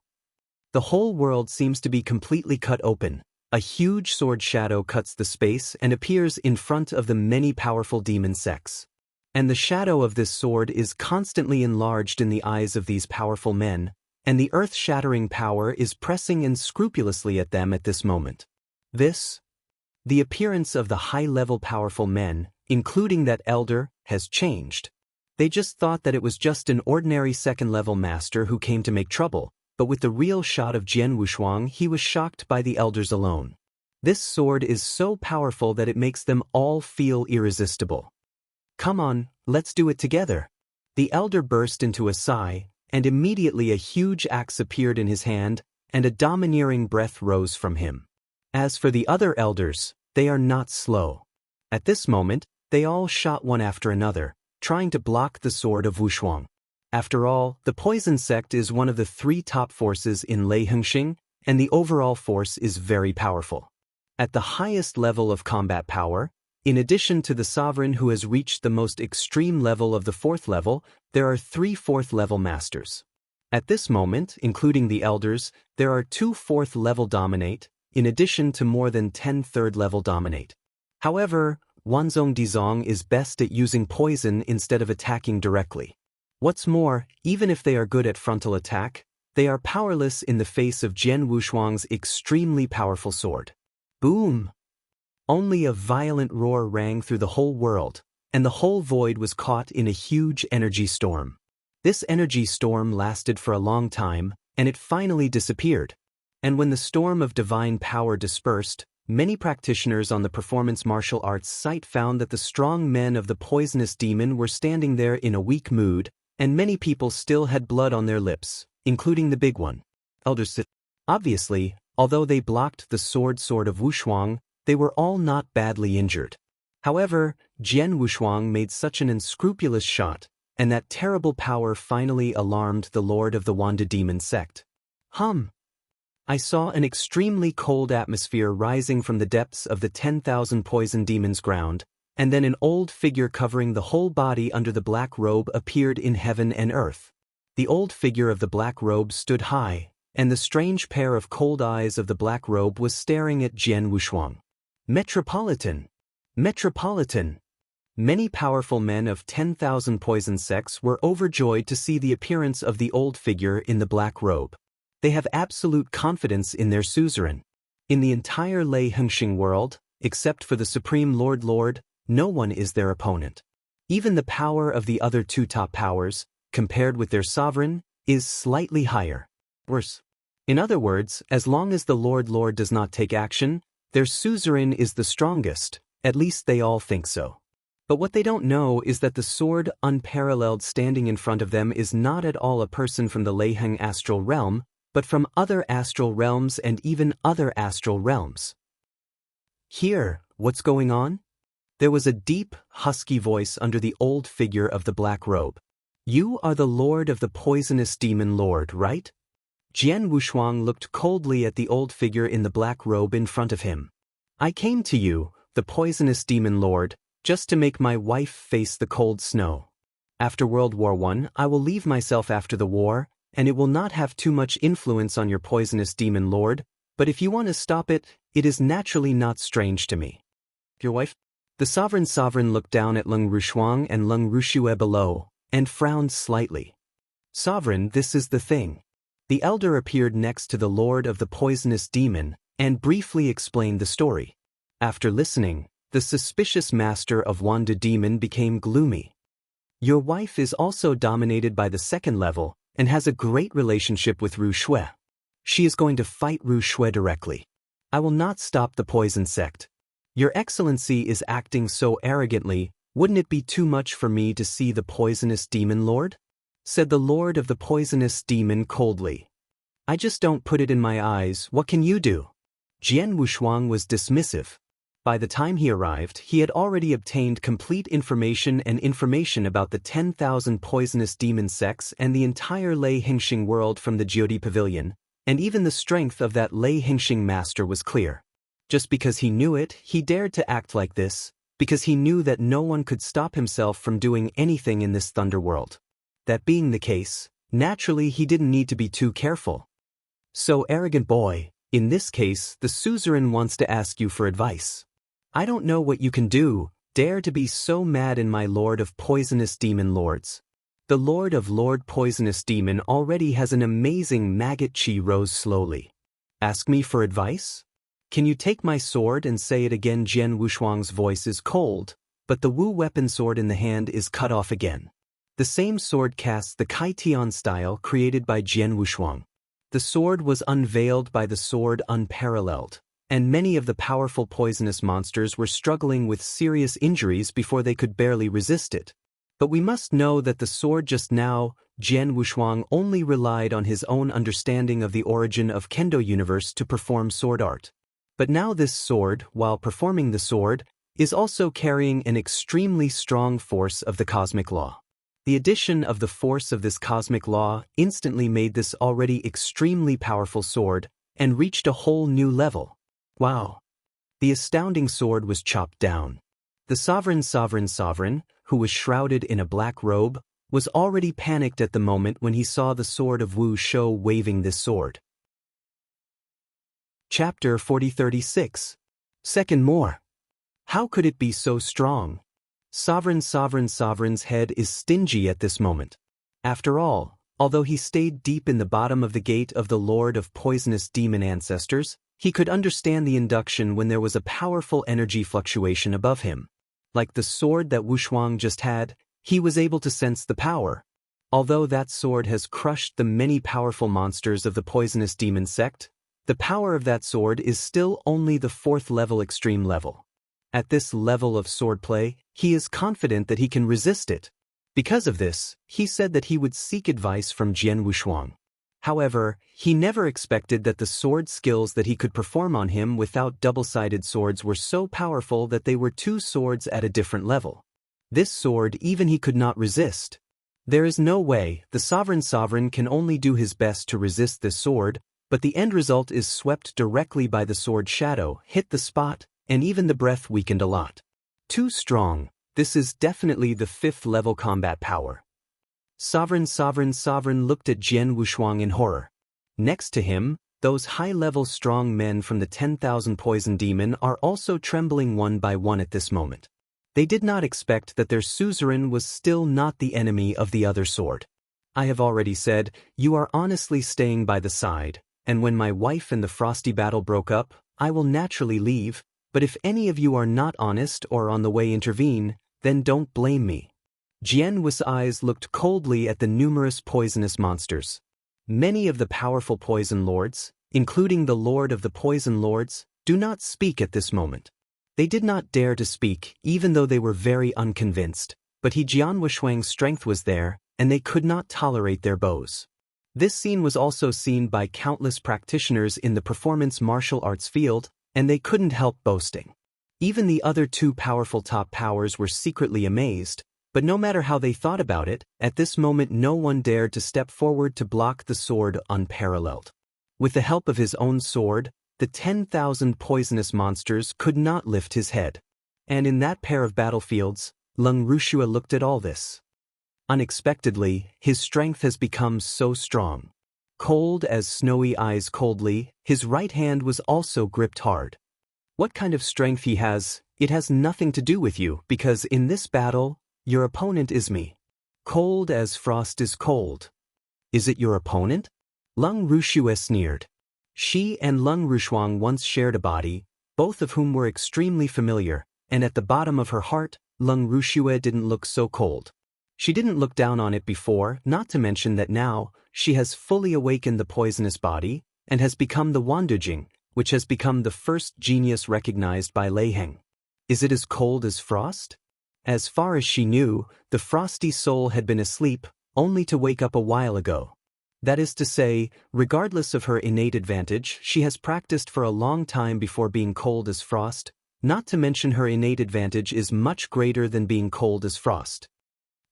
The whole world seems to be completely cut open. A huge sword shadow cuts the space and appears in front of the many powerful demon sects. And the shadow of this sword is constantly enlarged in the eyes of these powerful men, and the earth-shattering power is pressing unscrupulously at them at this moment. The appearance of the high-level powerful men, including that elder, has changed. They just thought that it was just an ordinary second-level master who came to make trouble, but with the real shot of Jian Wushuang he was shocked by the elders alone. This sword is so powerful that it makes them all feel irresistible. Come on, let's do it together. The elder burst into a sigh, and immediately a huge axe appeared in his hand, and a domineering breath rose from him. As for the other elders, they are not slow. At this moment, they all shot one after another, trying to block the sword of Wushuang. After all, the poison sect is one of the 3 top forces in Lei Hengxing, and the overall force is very powerful. At the highest level of combat power, in addition to the sovereign who has reached the most extreme level of the 4th level, there are 3 4th-level masters. At this moment, including the elders, there are 2 4th-level dominate, in addition to more than 10 3rd-level dominate. However, Wanzong Dizong is best at using poison instead of attacking directly. What's more, even if they are good at frontal attack, they are powerless in the face of Jian Wushuang's extremely powerful sword. Boom! Only a violent roar rang through the whole world, and the whole void was caught in a huge energy storm. This energy storm lasted for a long time, and it finally disappeared. And when the storm of divine power dispersed, many practitioners on the performance martial arts site found that the strong men of the poisonous demon were standing there in a weak mood, and many people still had blood on their lips, including the big one. Obviously, although they blocked the sword of Wushuang, they were all not badly injured. However, Jian Wushuang made such an unscrupulous shot, and that terrible power finally alarmed the lord of the Wanda demon sect. I saw an extremely cold atmosphere rising from the depths of the 10,000 poison demons' ground, and then an old figure covering the whole body under the black robe appeared in heaven and earth. The old figure of the black robe stood high, and the strange pair of cold eyes of the black robe was staring at Jian Wushuang. Metropolitan! Metropolitan! Many powerful men of 10,000 poison sects were overjoyed to see the appearance of the old figure in the black robe. They have absolute confidence in their suzerain. In the entire Lei Hengxing world, except for the Supreme Lord, no one is their opponent. Even the power of the other 2 top powers, compared with their sovereign, is slightly higher. Worse. In other words, as long as the Lord does not take action, their suzerain is the strongest, at least they all think so. But what they don't know is that the sword unparalleled standing in front of them is not at all a person from the Lei Heng astral realm, but from other astral realms and even other astral realms. Here, what's going on? There was a deep, husky voice under the old figure of the black robe. You are the lord of the poisonous demon lord, right? Jian Wushuang looked coldly at the old figure in the black robe in front of him. I came to you, the poisonous demon lord, just to make my wife face the cold snow. After World War I, I will leave myself after the war, and it will not have too much influence on your poisonous demon lord, but if you want to stop it, it is naturally not strange to me. Your wife? The sovereign looked down at Leng Rushuang and Leng Rushue below, and frowned slightly. Sovereign, this is the thing. The elder appeared next to the lord of the poisonous demon, and briefly explained the story. After listening, the suspicious master of Wanda demon became gloomy. Your wife is also dominated by the 2nd level, and has a great relationship with Ru Shui. She is going to fight Ru Shui directly. I will not stop the poison sect. Your Excellency is acting so arrogantly, wouldn't it be too much for me to see the poisonous demon lord? Said the lord of the poisonous demon coldly. I just don't put it in my eyes, what can you do? Jian Wushuang was dismissive. By the time he arrived, he had already obtained complete information about the 10,000 poisonous demon sects and the entire Lei Hengxing world from the Jiodi Pavilion, and even the strength of that Lei Hengxing master was clear. Just because he knew it, he dared to act like this, because he knew that no one could stop himself from doing anything in this thunderworld. That being the case, naturally he didn't need to be too careful. So arrogant boy, in this case the suzerain wants to ask you for advice. I don't know what you can do, dare to be so mad in my lord of poisonous demon lords. The lord of lord poisonous demon already has an amazing maggot. Chi rose slowly. Ask me for advice? Can you take my sword and say it again? Jian Wushuang's voice is cold, but the Wu weapon sword in the hand is cut off again. The same sword casts the Kai Tian style created by Jian Wushuang. The sword was unveiled by the sword unparalleled, and many of the powerful poisonous monsters were struggling with serious injuries before they could barely resist it. But we must know that the sword just now, Jian Wushuang only relied on his own understanding of the origin of Kendo universe to perform sword art. But now this sword, while performing the sword, is also carrying an extremely strong force of the cosmic law. The addition of the force of this cosmic law instantly made this already extremely powerful sword and reached a whole new level. Wow! The astounding sword was chopped down. The sovereign, who was shrouded in a black robe, was already panicked at the moment when he saw the sword of Wu Shou waving this sword. Chapter 4036. Second more. How could it be so strong? Sovereign's head is stingy at this moment. After all, although he stayed deep in the bottom of the gate of the Lord of Poisonous Demon Ancestors, he could understand the induction when there was a powerful energy fluctuation above him. Like the sword that Wushuang just had, he was able to sense the power. Although that sword has crushed the many powerful monsters of the poisonous demon sect, the power of that sword is still only the 4th level extreme level. At this level of swordplay, he is confident that he can resist it. Because of this, he said that he would seek advice from Jian Wushuang. However, he never expected that the sword skills that he could perform on him without double-sided swords were so powerful that they were 2 swords at a different level. This sword even he could not resist. There is no way. The sovereign can only do his best to resist this sword, but the end result is swept directly by the sword shadow, hit the spot, and even the breath weakened a lot. Too strong. This is definitely the 5th level combat power. Sovereign looked at Jian Wushuang in horror. Next to him, those high-level strong men from the 10,000 poison demon are also trembling one by one at this moment. They did not expect that their suzerain was still not the enemy of the other sword. I have already said, you are honestly staying by the side, and when my wife and the frosty battle broke up, I will naturally leave, but if any of you are not honest or on the way intervene, then don't blame me. Jian Wu's eyes looked coldly at the numerous poisonous monsters. Many of the powerful poison lords, including the Lord of the Poison Lords, do not speak at this moment. They did not dare to speak, even though they were very unconvinced, but Jian Wushuang's strength was there, and they could not tolerate their bows. This scene was also seen by countless practitioners in the performance martial arts field, and they couldn't help boasting. Even the other 2 powerful top powers were secretly amazed, but no matter how they thought about it, at this moment no one dared to step forward to block the sword unparalleled. With the help of his own sword, the 10,000 poisonous monsters could not lift his head. And in that pair of battlefields, Lung Rushua looked at all this. Unexpectedly, his strength has become so strong. Cold as snowy eyes coldly, his right hand was also gripped hard. What kind of strength he has, it has nothing to do with you, because in this battle, your opponent is me. Cold as frost is cold. Is it your opponent? Lung Rushua sneered. She and Lung Rushuang once shared a body, both of whom were extremely familiar, and at the bottom of her heart, Lung Rushua didn't look so cold. She didn't look down on it before, not to mention that now, she has fully awakened the poisonous body, and has become the Wandujing, which has become the first genius recognized by Lei Heng. Is it as cold as frost? As far as she knew, the frosty soul had been asleep, only to wake up a while ago. That is to say, regardless of her innate advantage, she has practiced for a long time before being cold as frost, not to mention her innate advantage is much greater than being cold as frost.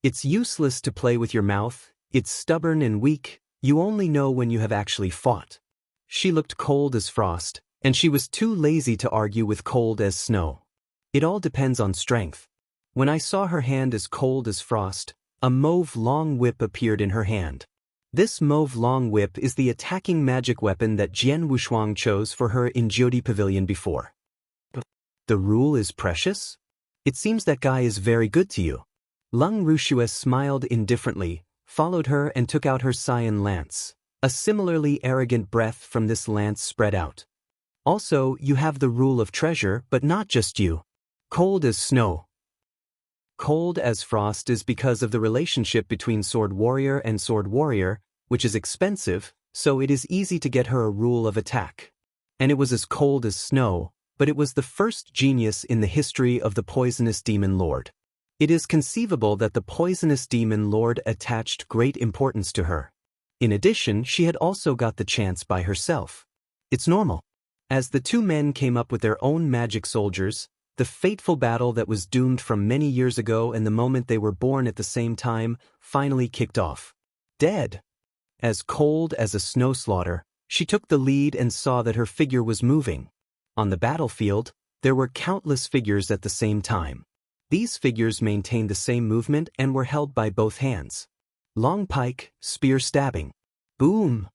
It's useless to play with your mouth, it's stubborn and weak, you only know when you have actually fought. She looked cold as frost, and she was too lazy to argue with cold as snow. It all depends on strength. When I saw her hand as cold as frost, a mauve long whip appeared in her hand. This mauve long whip is the attacking magic weapon that Jian Wushuang chose for her in Jiodi Pavilion before. The rule is precious? It seems that guy is very good to you. Lung Rushue smiled indifferently, followed her and took out her cyan lance. A similarly arrogant breath from this lance spread out. Also, you have the rule of treasure, but not just you. Cold as snow. Cold as frost is because of the relationship between sword warrior and sword warrior, which is expensive, so it is easy to get her a rule of attack. And it was as cold as snow, but it was the first genius in the history of the poisonous demon lord. It is conceivable that the poisonous demon lord attached great importance to her. In addition, she had also got the chance by herself. It's normal. As the two men came up with their own magic soldiers, the fateful battle that was doomed from many years ago and the moment they were born at the same time finally kicked off. Dead. As cold as a snow slaughter, she took the lead and saw that her figure was moving. On the battlefield, there were countless figures at the same time. These figures maintained the same movement and were held by both hands. Long pike, spear stabbing. Boom!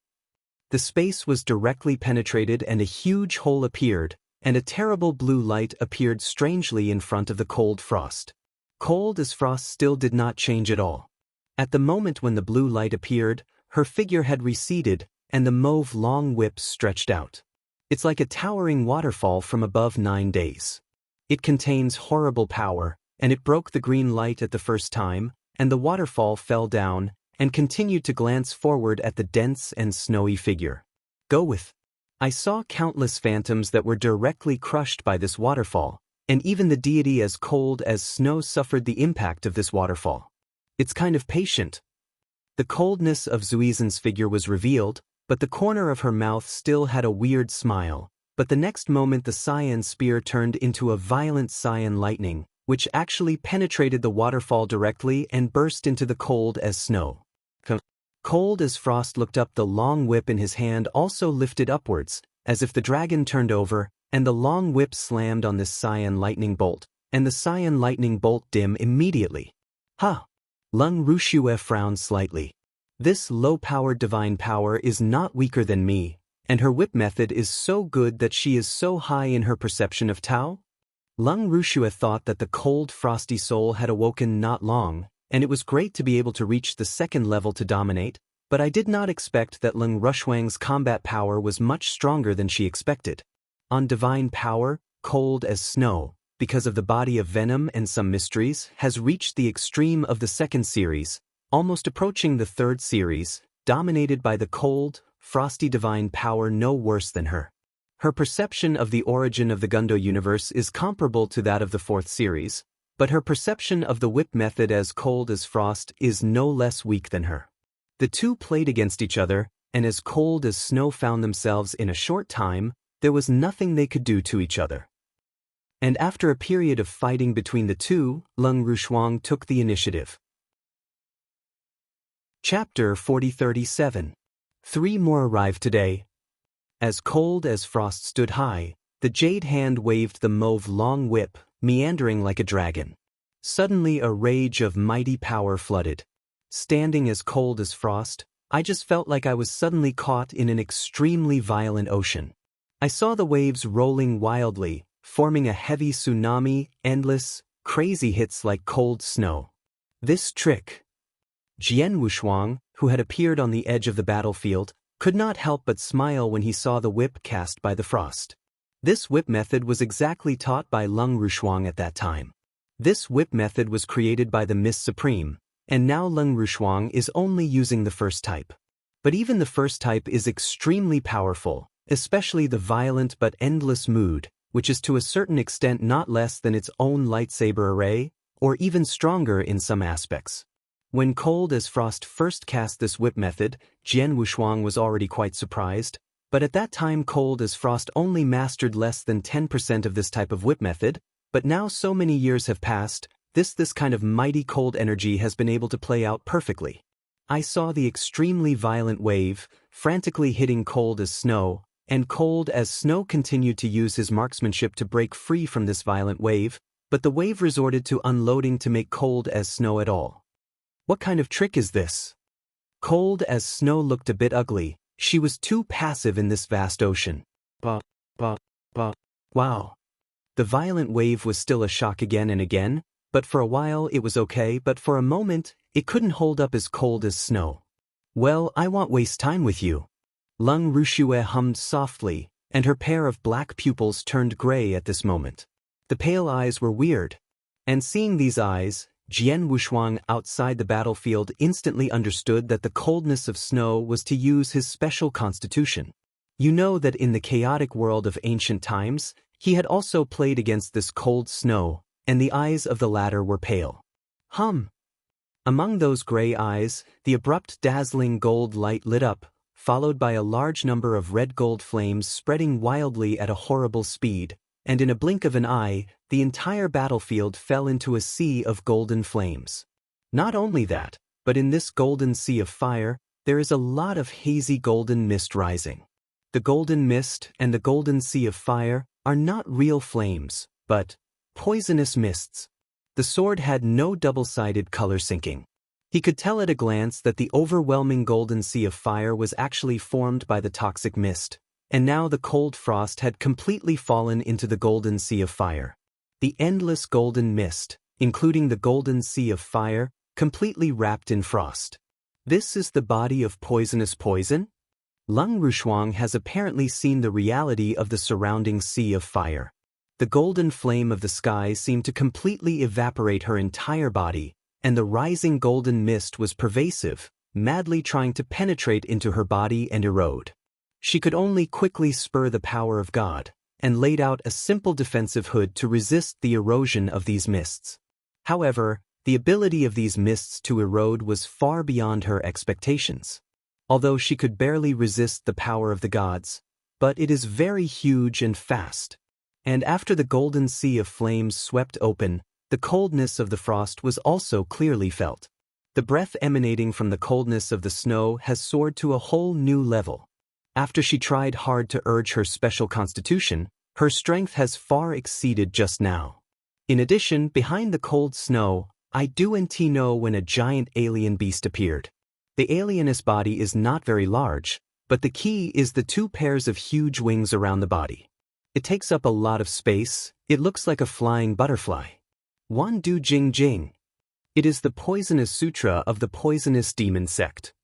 The space was directly penetrated and a huge hole appeared, and a terrible blue light appeared strangely in front of the cold frost. Cold as frost still did not change at all. At the moment when the blue light appeared, her figure had receded, and the mauve long whip stretched out. It's like a towering waterfall from above 9 days. It contains horrible power, and it broke the green light at the first time, and the waterfall fell down, and continued to glance forward at the dense and snowy figure. Go with. I saw countless phantoms that were directly crushed by this waterfall, and even the deity as cold as snow suffered the impact of this waterfall. It's kind of patient. The coldness of Zuizen's figure was revealed, but the corner of her mouth still had a weird smile, but the next moment the cyan spear turned into a violent cyan lightning, which actually penetrated the waterfall directly and burst into the cold as snow. Cold as frost looked up. The long whip in his hand also lifted upwards, as if the dragon turned over, and the long whip slammed on this cyan lightning bolt, and the cyan lightning bolt dim immediately. Ha! Lung Rushue frowned slightly. This low-powered divine power is not weaker than me, and her whip method is so good that she is so high in her perception of Tao? Lung Rushue thought that the cold frosty soul had awoken not long, and it was great to be able to reach the second level to dominate, but I did not expect that Lung Rushwang's combat power was much stronger than she expected. On divine power, cold as snow, because of the body of venom and some mysteries, has reached the extreme of the second series, almost approaching the third series, dominated by the cold, frosty divine power no worse than her. Her perception of the origin of the Gundo universe is comparable to that of the fourth series, but her perception of the whip method as cold as frost is no less weak than her. The two played against each other, and as cold as snow found themselves in a short time, there was nothing they could do to each other. And after a period of fighting between the two, Lung Rushuang took the initiative. Chapter 4037. 3 more arrived today. As cold as frost stood high, the jade hand waved the mauve long whip, meandering like a dragon. Suddenly a rage of mighty power flooded. Standing as cold as frost, I just felt like I was suddenly caught in an extremely violent ocean. I saw the waves rolling wildly, forming a heavy tsunami, endless, crazy hits like cold snow. This trick. Jian Wushuang, who had appeared on the edge of the battlefield, could not help but smile when he saw the whip cast by the frost. This whip method was exactly taught by Lung Rushuang at that time. This whip method was created by the Miss Supreme, and now Lung Rushuang is only using the first type. But even the first type is extremely powerful, especially the violent but endless mood, which is to a certain extent not less than its own lightsaber array, or even stronger in some aspects. When Cold as Frost first cast this whip method, Jian Wushuang was already quite surprised, but at that time Cold as Frost only mastered less than 10% of this type of whip method, but now so many years have passed, this kind of mighty cold energy has been able to play out perfectly. I saw the extremely violent wave, frantically hitting Cold as Snow, and Cold as Snow continued to use his marksmanship to break free from this violent wave, but the wave resorted to unloading to make Cold as Snow at all. What kind of trick is this? Cold as Snow looked a bit ugly. She was too passive in this vast ocean. Wow. The violent wave was still a shock again and again, but for a while it was okay, but for a moment, it couldn't hold up as Cold as Snow. Well, I won't waste time with you. Lung Rushue hummed softly, and her pair of black pupils turned gray at this moment. The pale eyes were weird. And seeing these eyes, Jian Wushuang outside the battlefield instantly understood that the coldness of Snow was to use his special constitution. You know that in the chaotic world of ancient times, he had also played against this cold Snow, and the eyes of the latter were pale. Among those gray eyes, the abrupt dazzling gold light lit up, followed by a large number of red gold flames spreading wildly at a horrible speed, and in a blink of an eye, the entire battlefield fell into a sea of golden flames. Not only that, but in this golden sea of fire, there is a lot of hazy golden mist rising. The golden mist and the golden sea of fire are not real flames, but poisonous mists. The sword had no double-sided color syncing. He could tell at a glance that the overwhelming golden sea of fire was actually formed by the toxic mist, and now the cold frost had completely fallen into the golden sea of fire. The endless golden mist, including the golden sea of fire, completely wrapped in frost. This is the body of poisonous poison? Lung Rushuang has apparently seen the reality of the surrounding sea of fire. The golden flame of the sky seemed to completely evaporate her entire body, and the rising golden mist was pervasive, madly trying to penetrate into her body and erode. She could only quickly spur the power of God, and laid out a simple defensive hood to resist the erosion of these mists. However, the ability of these mists to erode was far beyond her expectations. Although she could barely resist the power of the gods, but it is very huge and fast. And after the golden sea of flames swept open, the coldness of the frost was also clearly felt. The breath emanating from the coldness of the snow has soared to a whole new level. After she tried hard to urge her special constitution, her strength has far exceeded just now. In addition, behind the cold snow, I do know when a giant alien beast appeared. The alienous body is not very large, but the key is the two pairs of huge wings around the body. It takes up a lot of space. It looks like a flying butterfly. Wan Du Jing Jing. It is the poisonous sutra of the poisonous demon sect.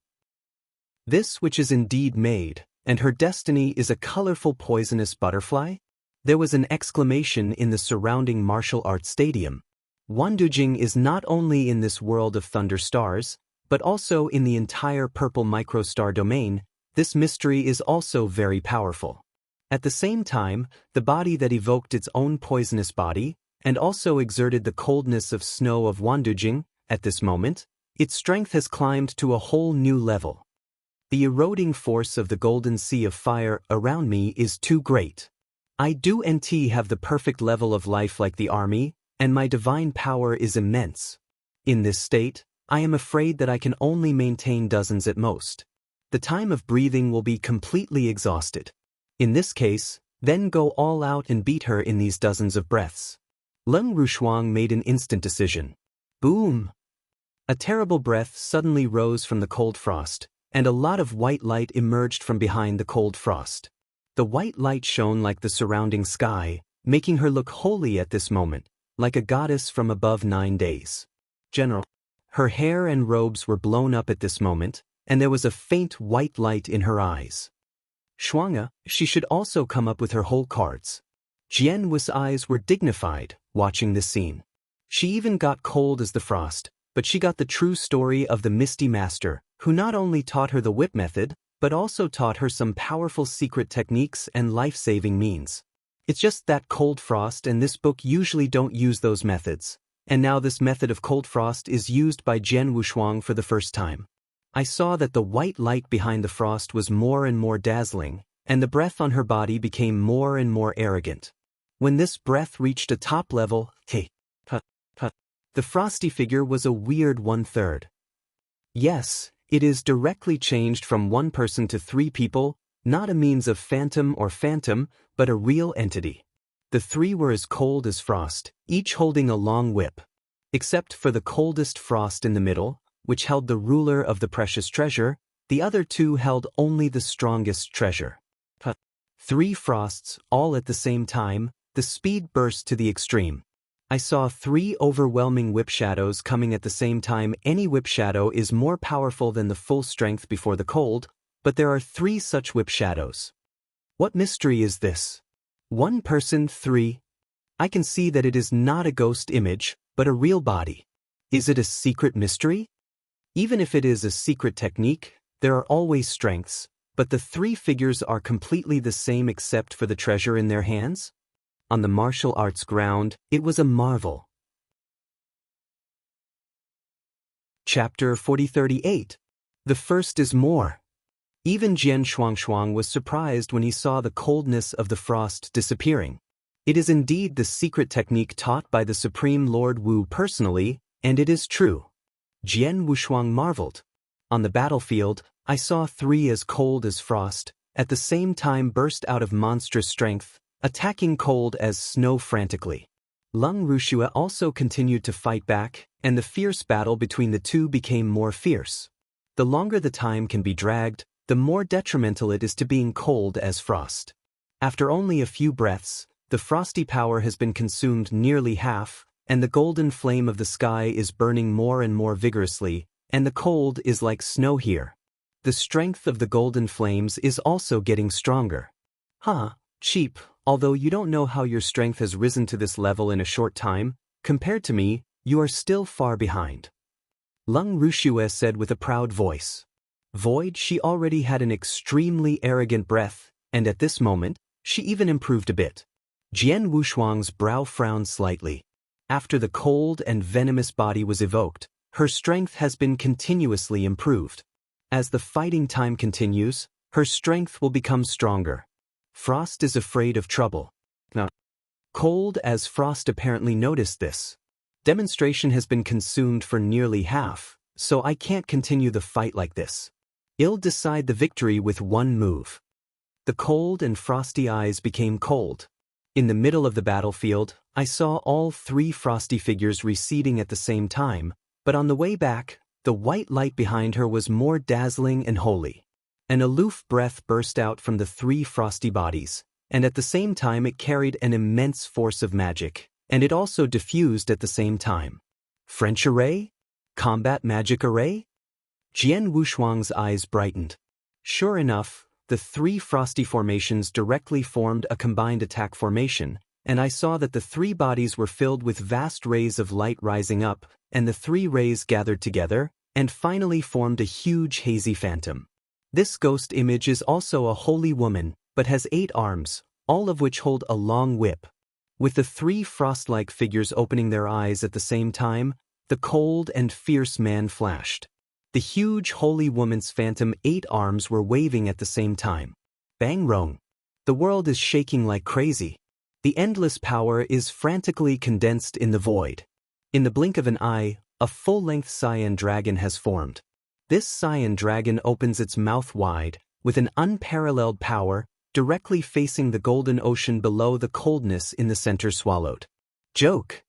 This which is indeed made, and her destiny is a colorful poisonous butterfly? There was an exclamation in the surrounding martial arts stadium. Wan Du Jing is not only in this world of thunder stars, but also in the entire purple microstar domain. This mystery is also very powerful. At the same time, the body that evoked its own poisonous body, and also exerted the coldness of snow of Wandujing, at this moment, its strength has climbed to a whole new level. The eroding force of the golden sea of fire around me is too great. I do have the perfect level of life like the army, and my divine power is immense. In this state, I am afraid that I can only maintain dozens at most. The time of breathing will be completely exhausted. In this case, then go all out and beat her in these dozens of breaths. Lung Rushuang made an instant decision. Boom! A terrible breath suddenly rose from the cold frost, and a lot of white light emerged from behind the cold frost. The white light shone like the surrounding sky, making her look holy at this moment, like a goddess from above 9 days. General. Her hair and robes were blown up at this moment, and there was a faint white light in her eyes. Shuanga, she should also come up with her whole cards. Jian Wu's eyes were dignified, watching this scene. She even got cold as the frost, but she got the true story of the Misty Master, who not only taught her the whip method, but also taught her some powerful secret techniques and life-saving means. It's just that cold frost and this book usually don't use those methods, and now this method of cold frost is used by Jian Wushuang for the first time. I saw that the white light behind the frost was more and more dazzling, and the breath on her body became more and more arrogant. When this breath reached a top level, the frosty figure was a weird 1/3. Yes, it is directly changed from one person to 3 people, Not a means of phantom or phantom, but a real entity. The three were as cold as frost, each holding a long whip. Except for the coldest frost in the middle, which held the ruler of the precious treasure, the other two held only the strongest treasure. Three frosts, all at the same time, the speed burst to the extreme. I saw three overwhelming whip shadows coming at the same time. Any whip shadow is more powerful than the full strength before the cold, but there are three such whip shadows. What mystery is this? One person, three. I can see that it is not a ghost image, but a real body. Is it a secret mystery? Even if it is a secret technique, there are always strengths, but the three figures are completely the same except for the treasure in their hands? On the martial arts ground, it was a marvel. Chapter 4038. The first is more. Even Jian Shuangshuang was surprised when he saw the coldness of the frost disappearing. It is indeed the secret technique taught by the Supreme Lord Wu personally, and it is true. Jian Wushuang marveled. On the battlefield, I saw three as cold as frost, at the same time burst out of monstrous strength, attacking cold as snow frantically. Lung Rushua also continued to fight back, and the fierce battle between the two became more fierce. The longer the time can be dragged, the more detrimental it is to being cold as frost. After only a few breaths, the frosty power has been consumed nearly half, and the golden flame of the sky is burning more and more vigorously, and the cold is like snow here. The strength of the golden flames is also getting stronger. Cheap, although you don't know how your strength has risen to this level in a short time, compared to me, you are still far behind. Lung Rushue said with a proud voice. Void, she already had an extremely arrogant breath, and at this moment, she even improved a bit. Jian Wushuang's brow frowned slightly. After the cold and venomous body was evoked, her strength has been continuously improved. As the fighting time continues, her strength will become stronger. Frost is afraid of trouble. Cold as Frost apparently noticed this. Demonstration has been consumed for nearly half, so I can't continue the fight like this. I'll decide the victory with one move. The cold and frosty eyes became cold. In the middle of the battlefield, I saw all three frosty figures receding at the same time, but on the way back, the white light behind her was more dazzling and holy. An aloof breath burst out from the three frosty bodies, and at the same time it carried an immense force of magic, and it also diffused at the same time. French array? Combat magic array? Jian Wushuang's eyes brightened. Sure enough, the three frosty formations directly formed a combined attack formation, and I saw that the three bodies were filled with vast rays of light rising up, and the three rays gathered together, and finally formed a huge hazy phantom. This ghost image is also a holy woman, but has 8 arms, all of which hold a long whip. With the three frost-like figures opening their eyes at the same time, the cold and fierce man flashed. The huge holy woman's phantom 8 arms were waving at the same time. Bang rong. The world is shaking like crazy. The endless power is frantically condensed in the void. In the blink of an eye, a full-length cyan dragon has formed. This cyan dragon opens its mouth wide, with an unparalleled power, directly facing the golden ocean below. The coldness in the center swallowed. Joke!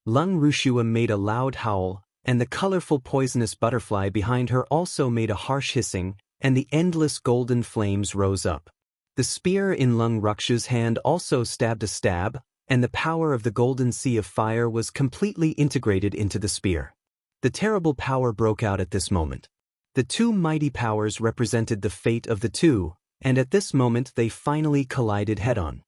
Lung Rushua made a loud howl, and the colorful poisonous butterfly behind her also made a harsh hissing, and the endless golden flames rose up. The spear in Lung Rukshu's hand also stabbed a stab, and the power of the golden sea of fire was completely integrated into the spear. The terrible power broke out at this moment. The two mighty powers represented the fate of the two, and at this moment they finally collided head-on.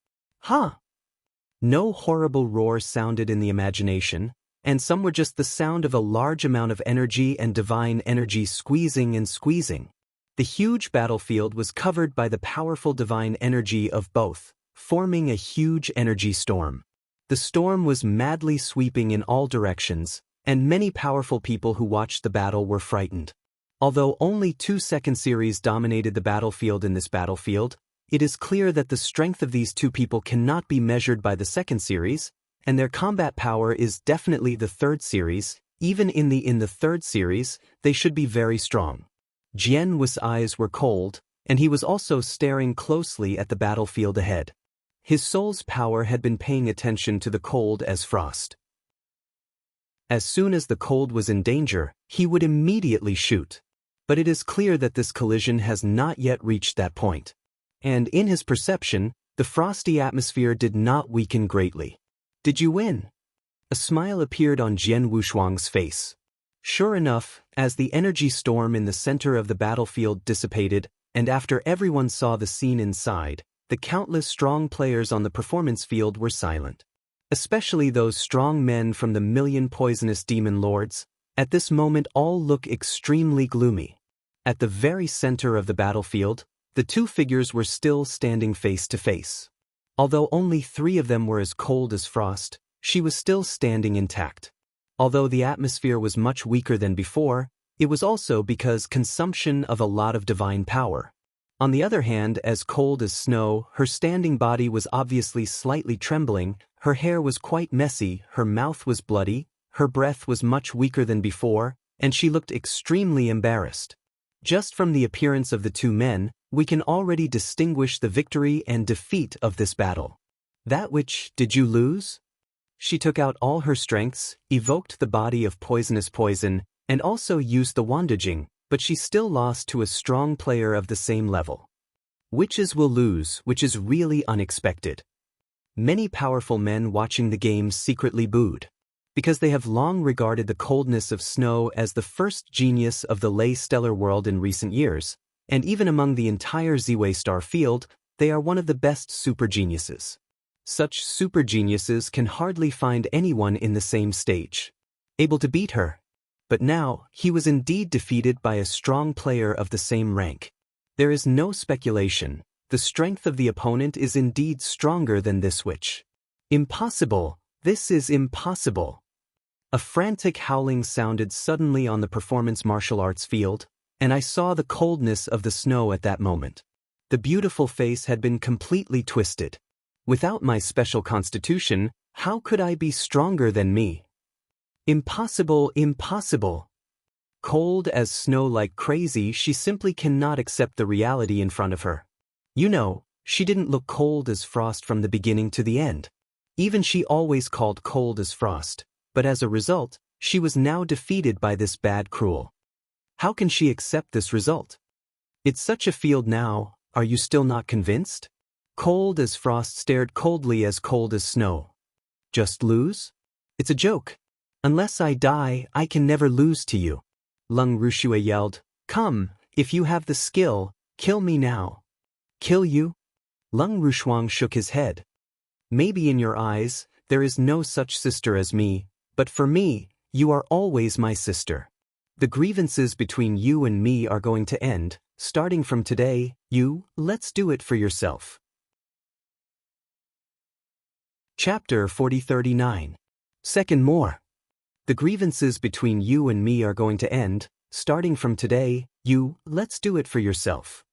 No horrible roar sounded in the imagination, and some were just the sound of a large amount of energy and divine energy squeezing and squeezing. The huge battlefield was covered by the powerful divine energy of both, forming a huge energy storm. The storm was madly sweeping in all directions, and many powerful people who watched the battle were frightened. Although only 2 second series dominated the battlefield in this battlefield, it is clear that the strength of these two people cannot be measured by the second series, and their combat power is definitely the third series. Even in the third series, they should be very strong. Jian Wu's eyes were cold, and he was also staring closely at the battlefield ahead. His soul's power had been paying attention to the cold as frost. As soon as the cold was in danger, he would immediately shoot. But it is clear that this collision has not yet reached that point. And in his perception, the frosty atmosphere did not weaken greatly. Did you win? A smile appeared on Jian Wushuang's face. Sure enough, as the energy storm in the center of the battlefield dissipated, and after everyone saw the scene inside, the countless strong players on the performance field were silent. Especially those strong men from the million poisonous demon lords. At this moment all look extremely gloomy. At the very center of the battlefield, the two figures were still standing face to face. Although only 3 of them were as cold as frost, she was still standing intact. Although the atmosphere was much weaker than before, it was also because consumption of a lot of divine power. On the other hand, as cold as snow, her standing body was obviously slightly trembling, her hair was quite messy, her mouth was bloody, her breath was much weaker than before, and she looked extremely embarrassed. Just from the appearance of the 2 men, we can already distinguish the victory and defeat of this battle. That which, did you lose? She took out all her strengths, evoked the body of poisonous poison, and also used the Wandajing, but she still lost to a strong player of the same level. Witches will lose, which is really unexpected. Many powerful men watching the games secretly booed. Because they have long regarded the coldness of snow as the first genius of the lay stellar world in recent years, and even among the entire Ziwei star field, they are one of the best super geniuses. Such super geniuses can hardly find anyone in the same stage able to beat her. But now, he was indeed defeated by a strong player of the same rank. There is no speculation, the strength of the opponent is indeed stronger than this witch. Impossible, this is impossible. A frantic howling sounded suddenly on the performance martial arts field, and I saw the coldness of the snow at that moment. The beautiful face had been completely twisted. Without my special constitution, how could I be stronger than me? Impossible, impossible. Cold as snow like crazy, she simply cannot accept the reality in front of her. You know, she didn't look cold as frost from the beginning to the end. Even she always called cold as frost, but as a result, she was now defeated by this bad cruel. How can she accept this result? It's such a field now, are you still not convinced? Cold as frost stared coldly as cold as snow. Just lose? It's a joke. Unless I die, I can never lose to you. Lung Rushue yelled, Come, if you have the skill, kill me now. Kill you? Lung Rushuang shook his head. Maybe in your eyes, there is no such sister as me, but for me, you are always my sister. The grievances between you and me are going to end, starting from today, let's do it for yourself. Chapter 4039. Second more. The grievances between you and me are going to end, starting from today, let's do it for yourself.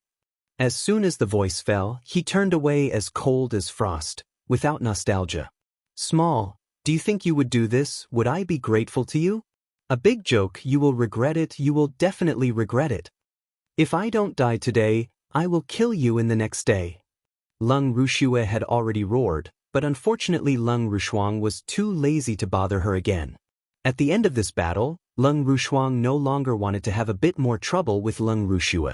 As soon as the voice fell, he turned away as cold as frost, without nostalgia. Small, do you think you would do this? Would I be grateful to you? A big joke, you will regret it, you will definitely regret it. If I don't die today, I will kill you in the next day. Lung Rushue had already roared, but unfortunately Lung Rushuang was too lazy to bother her again. At the end of this battle, Lung Rushuang no longer wanted to have a bit more trouble with Lung Rushue.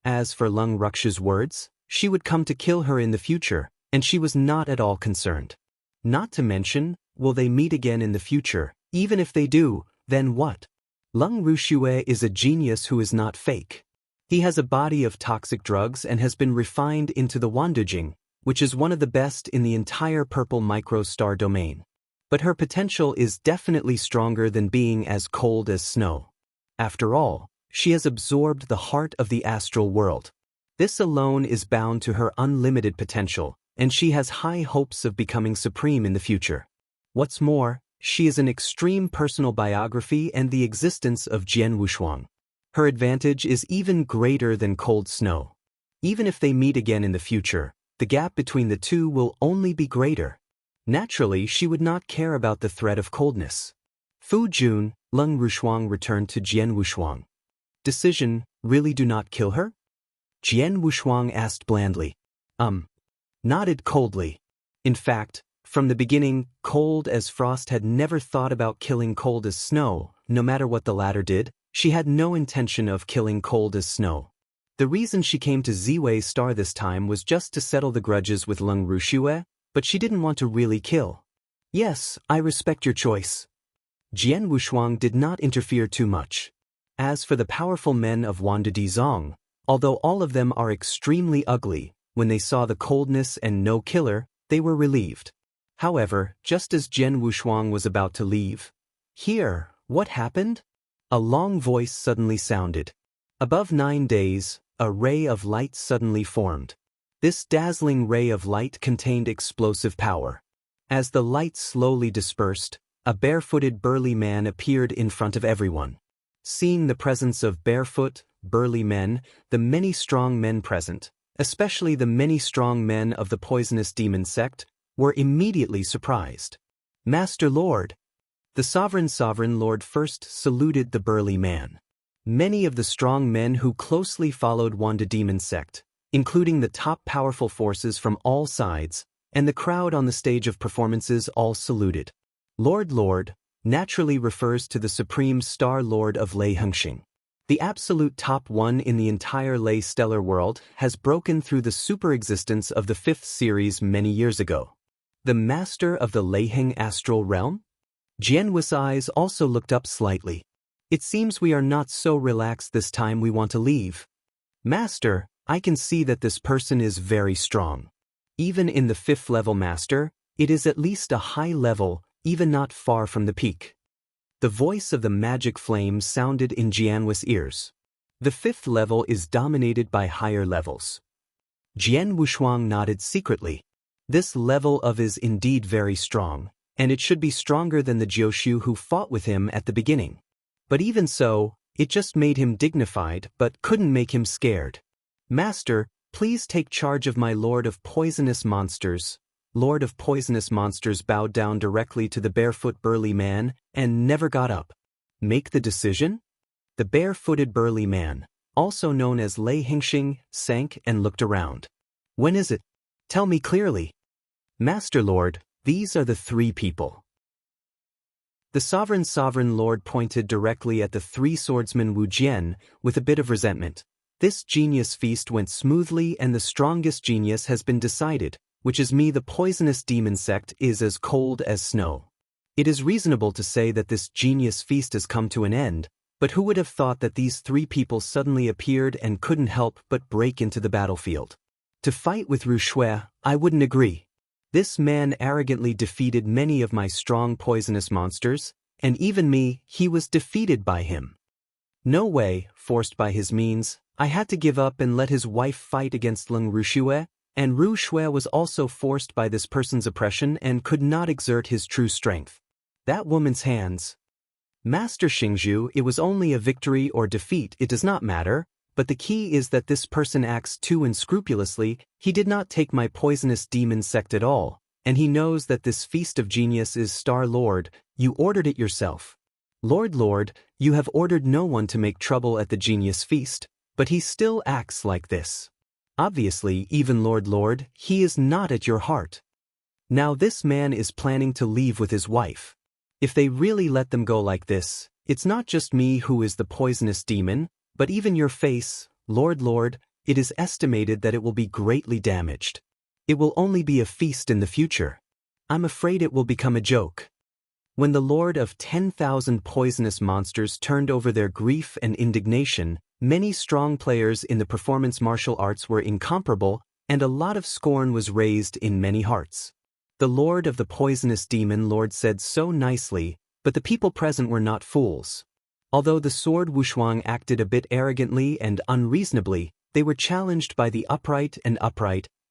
As for Lung Rukshu's words, she would come to kill her in the future, and she was not at all concerned. Not to mention, will they meet again in the future? Even if they do, then what? Lung Rushue is a genius who is not fake. He has a body of toxic drugs and has been refined into the Wandajing, which is one of the best in the entire purple microstar domain. But her potential is definitely stronger than being as cold as snow. After all, she has absorbed the heart of the astral world. This alone is bound to her unlimited potential, and she has high hopes of becoming supreme in the future. What's more, she is an extreme personal biography and the existence of Jian Wushuang. Her advantage is even greater than cold snow. Even if they meet again in the future, the gap between the two will only be greater. Naturally, she would not care about the threat of coldness. Fu Jun, Lung Rushuang returned to Jian Wushuang. Decision, really do not kill her? Jian Wushuang asked blandly. Nodded coldly. In fact, from the beginning, Cold as Frost had never thought about killing Cold as Snow. No matter what the latter did, she had no intention of killing Cold as Snow. The reason she came to Ziwei Star this time was just to settle the grudges with Leng Rushue, but she didn't want to really kill. Yes, I respect your choice. Jian Wushuang did not interfere too much. As for the powerful men of Wanda Dizong, although all of them are extremely ugly, when they saw the coldness and no killer, they were relieved. However, just as Jian Wushuang was about to leave, "Here, what happened?" A long voice suddenly sounded. Above 9 days, a ray of light suddenly formed. This dazzling ray of light contained explosive power. As the light slowly dispersed, a barefooted burly man appeared in front of everyone. Seeing the presence of barefoot, burly men, the many strong men present, especially the many strong men of the poisonous demon sect, were immediately surprised. "Master Lord!" The sovereign Lord first saluted the burly man. Many of the strong men who closely followed Wanda Demon Sect, including the top powerful forces from all sides, and the crowd on the stage of performances all saluted. Lord naturally refers to the Supreme Star Lord of Lei Hengxing. The absolute top one in the entire Lei stellar world has broken through the super-existence of the 5th series many years ago. The Master of the Leiheng Astral Realm? Jian Wu's eyes also looked up slightly. "It seems we are not so relaxed this time we want to leave." "Master, I can see that this person is very strong. Even in the 5th level Master, it is at least a high level, even not far from the peak." The voice of the magic flame sounded in Jian Wu's ears. "The 5th level is dominated by higher levels." Jian Wushuang nodded secretly. This level of is indeed very strong, and it should be stronger than the Jioshu who fought with him at the beginning. But even so, it just made him dignified but couldn't make him scared. "Master, please take charge of my Lord of Poisonous Monsters." Lord of Poisonous Monsters bowed down directly to the barefoot burly man and never got up. "Make the decision?" The barefooted burly man, also known as Lei Hengxing, sank and looked around. "When is it? Tell me clearly." "Master Lord, these are the 3 people." The sovereign Lord pointed directly at the 3 swordsmen Wu Jian with a bit of resentment. "This genius feast went smoothly and the strongest genius has been decided, which is me. The poisonous demon sect is as cold as snow. It is reasonable to say that this genius feast has come to an end, but who would have thought that these 3 people suddenly appeared and couldn't help but break into the battlefield? To fight with Rushue, I wouldn't agree. This man arrogantly defeated many of my strong poisonous monsters, and even me, he was defeated by him. No way, forced by his means, I had to give up and let his wife fight against Leng Rushue, and Rushue was also forced by this person's oppression and could not exert his true strength. That woman's hands. Master Xingzhu, it was only a victory or defeat, it does not matter. But the key is that this person acts too unscrupulously. He did not take my poisonous demon sect at all, and he knows that this feast of genius is Star Lord. You ordered it yourself. Lord, you have ordered no one to make trouble at the genius feast, but he still acts like this. Obviously, even Lord, he is not at your heart. Now this man is planning to leave with his wife. If they really let them go like this, it's not just me who is the poisonous demon, but even your face, Lord, it is estimated that it will be greatly damaged. It will only be a feast in the future. I'm afraid it will become a joke." When the Lord of 10,000 poisonous monsters turned over their grief and indignation, many strong players in the performance martial arts were incomparable, and a lot of scorn was raised in many hearts. The Lord of the Poisonous Demon Lord said so nicely, but the people present were not fools. Although the Sword Wushuang acted a bit arrogantly and unreasonably, they were challenged by the upright,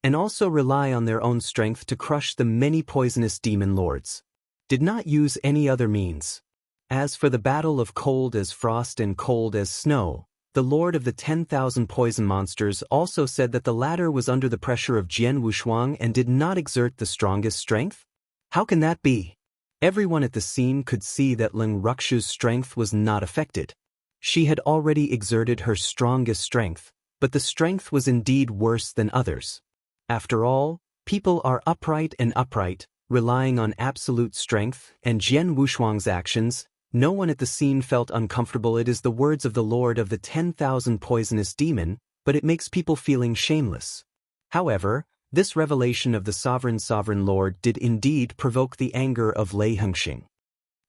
and also rely on their own strength to crush the many poisonous demon lords. Did not use any other means. As for the battle of Cold as Frost and Cold as Snow, the Lord of the 10,000 poison monsters also said that the latter was under the pressure of Jian Wushuang and did not exert the strongest strength? How can that be? Everyone at the scene could see that Leng Ruxu's strength was not affected. She had already exerted her strongest strength, but the strength was indeed worse than others. After all, people are upright and upright, relying on absolute strength, and Jian Wushuang's actions, no one at the scene felt uncomfortable. It is the words of the Lord of the 10,000 poisonous demon, but it makes people feeling shameless. However, this revelation of the sovereign Lord did indeed provoke the anger of Lei Hengxing.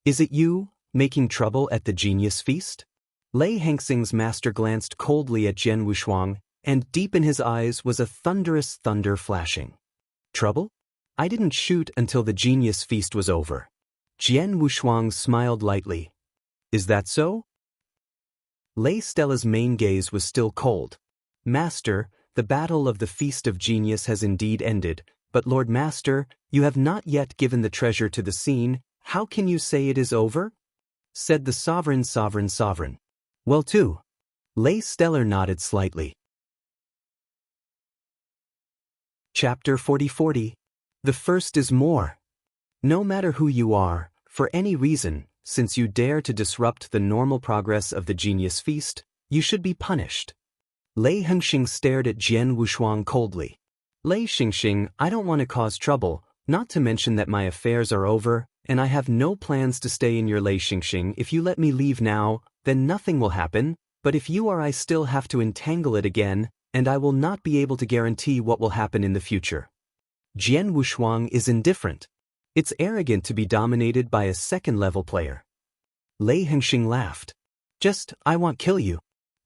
Is it you, making trouble at the genius feast? Lei Hengxing's master glanced coldly at Jian Wushuang, and deep in his eyes was a thunderous thunder flashing. Trouble? I didn't shoot until the genius feast was over. Jian Wushuang smiled lightly. Is that so? Lei Stella's main gaze was still cold. Master, the battle of the Feast of Genius has indeed ended, but Lord Master, you have not yet given the treasure to the scene. How can you say it is over? Said the sovereign. Well too. Lei Stellar nodded slightly. Chapter 40. The first is more. No matter who you are, for any reason, since you dare to disrupt the normal progress of the Genius Feast, you should be punished. Lei Hengxing stared at Jian Wushuang coldly. Lei Xingxing, I don't want to cause trouble, not to mention that my affairs are over, and I have no plans to stay in your Lei Xingxing. If you let me leave now, then nothing will happen, but if you or I still have to entangle it again, and I will not be able to guarantee what will happen in the future. Jian Wushuang is indifferent. It's arrogant to be dominated by a second-level player. Lei Hengxing laughed. I want kill you.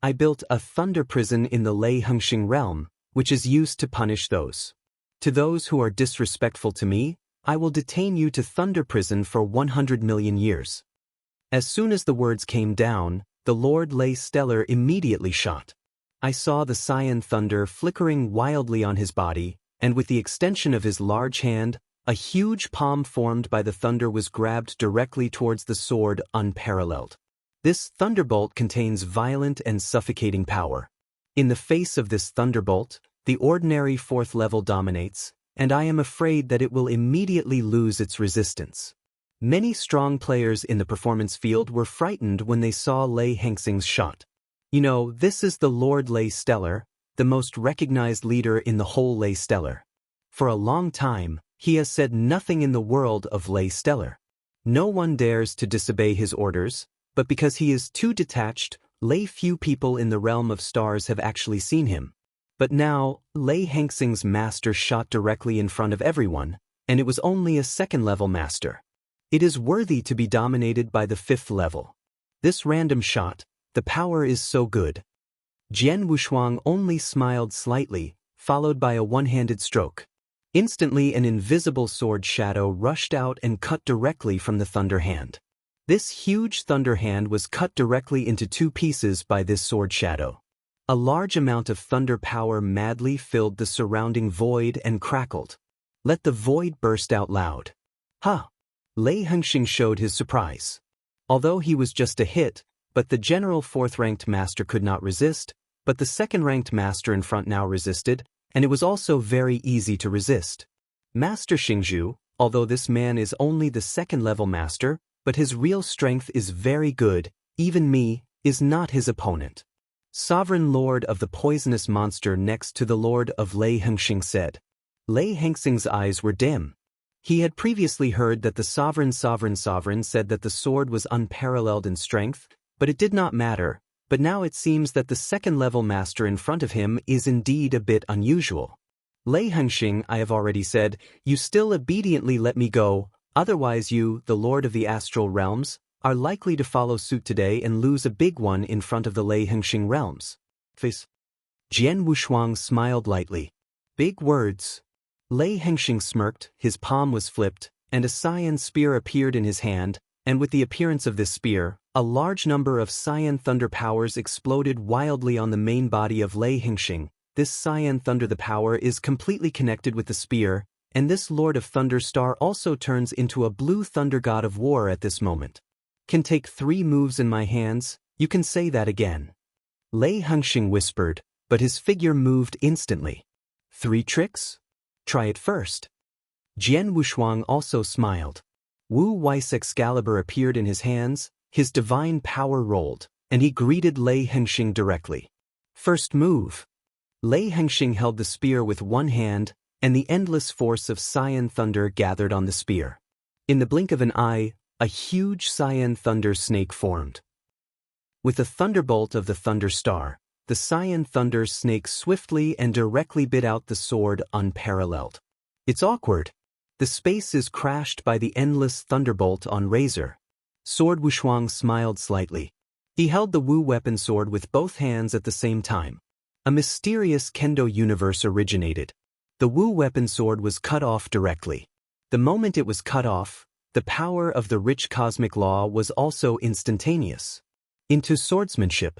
I built a thunder prison in the Lei Hengxing realm, which is used to punish those. To those who are disrespectful to me, I will detain you to thunder prison for 100 million years. As soon as the words came down, the Lord Lei Stellar immediately shot. I saw the cyan thunder flickering wildly on his body, and with the extension of his large hand, a huge palm formed by the thunder was grabbed directly towards the sword unparalleled. This thunderbolt contains violent and suffocating power. In the face of this thunderbolt, the ordinary fourth level dominates, and I am afraid that it will immediately lose its resistance. Many strong players in the performance field were frightened when they saw Lei Hengxing's shot. This is the Lord Lei Stellar, the most recognized leader in the whole Lei Stellar. For a long time, he has said nothing in the world of Lei Stellar. No one dares to disobey his orders, but because he is too detached, few people in the realm of stars have actually seen him. But now, Lei Hengxing's master shot directly in front of everyone, and it was only a second-level master. It is worthy to be dominated by the fifth level. This random shot, the power is so good. Jian Wushuang only smiled slightly, followed by a one-handed stroke. Instantly an invisible sword shadow rushed out and cut directly from the thunder hand. This huge thunder hand was cut directly into two pieces by this sword shadow. A large amount of thunder power madly filled the surrounding void and crackled. Let the void burst out loud. Ha! Lei Hengxing showed his surprise. Although he was just a hit, but the general fourth-ranked master could not resist, but the second-ranked master in front now resisted, and it was also very easy to resist. Master Xingzhu, although this man is only the second-level master, but his real strength is very good, even me, is not his opponent. Sovereign Lord of the poisonous monster next to the Lord of Lei Hengxing said. Lei Hengxing's eyes were dim. He had previously heard that the sovereign said that the sword was unparalleled in strength, but it did not matter, but now it seems that the second-level master in front of him is indeed a bit unusual. Lei Hengxing, I have already said, you still obediently let me go, otherwise you, the Lord of the Astral Realms, are likely to follow suit today and lose a big one in front of the Lei Hengxing realms. Face. Jian Wushuang smiled lightly. Big words. Lei Hengxing smirked, his palm was flipped, and a cyan spear appeared in his hand, and with the appearance of this spear, a large number of cyan thunder powers exploded wildly on the main body of Lei Hengxing. This cyan thunder, the power is completely connected with the spear, and this Lord of Thunder Star also turns into a blue thunder god of war at this moment. Can take 3 moves in my hands, you can say that again. Lei Hengxing whispered, but his figure moved instantly. 3 tricks? Try it first. Jian Wushuang also smiled. Wu Wei's Excalibur appeared in his hands, his divine power rolled, and he greeted Lei Hengxing directly. First move, Lei Hengxing held the spear with one hand, and the endless force of cyan thunder gathered on the spear. In the blink of an eye, a huge cyan thunder snake formed. With a thunderbolt of the thunder star, the cyan thunder snake swiftly and directly bit out the sword unparalleled. It's awkward. The space is crashed by the endless thunderbolt on razor. Sword Wushuang smiled slightly. He held the Wu weapon sword with both hands at the same time. A mysterious kendo universe originated. The Wu weapon sword was cut off directly. The moment it was cut off, the power of the rich cosmic law was also instantaneous. Into swordsmanship.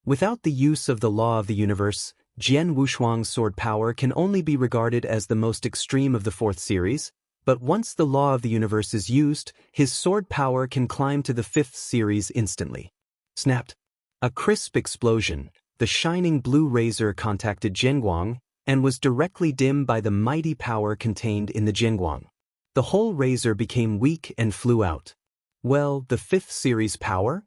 Without the use of the law of the universe, Jian Wushuang's sword power can only be regarded as the most extreme of the fourth series, but once the law of the universe is used, his sword power can climb to the fifth series instantly. Snapped. A crisp explosion, the shining blue razor contacted Jianguang, and was directly dimmed by the mighty power contained in the Jianguang. The whole razor became weak and flew out. Well, the fifth series power?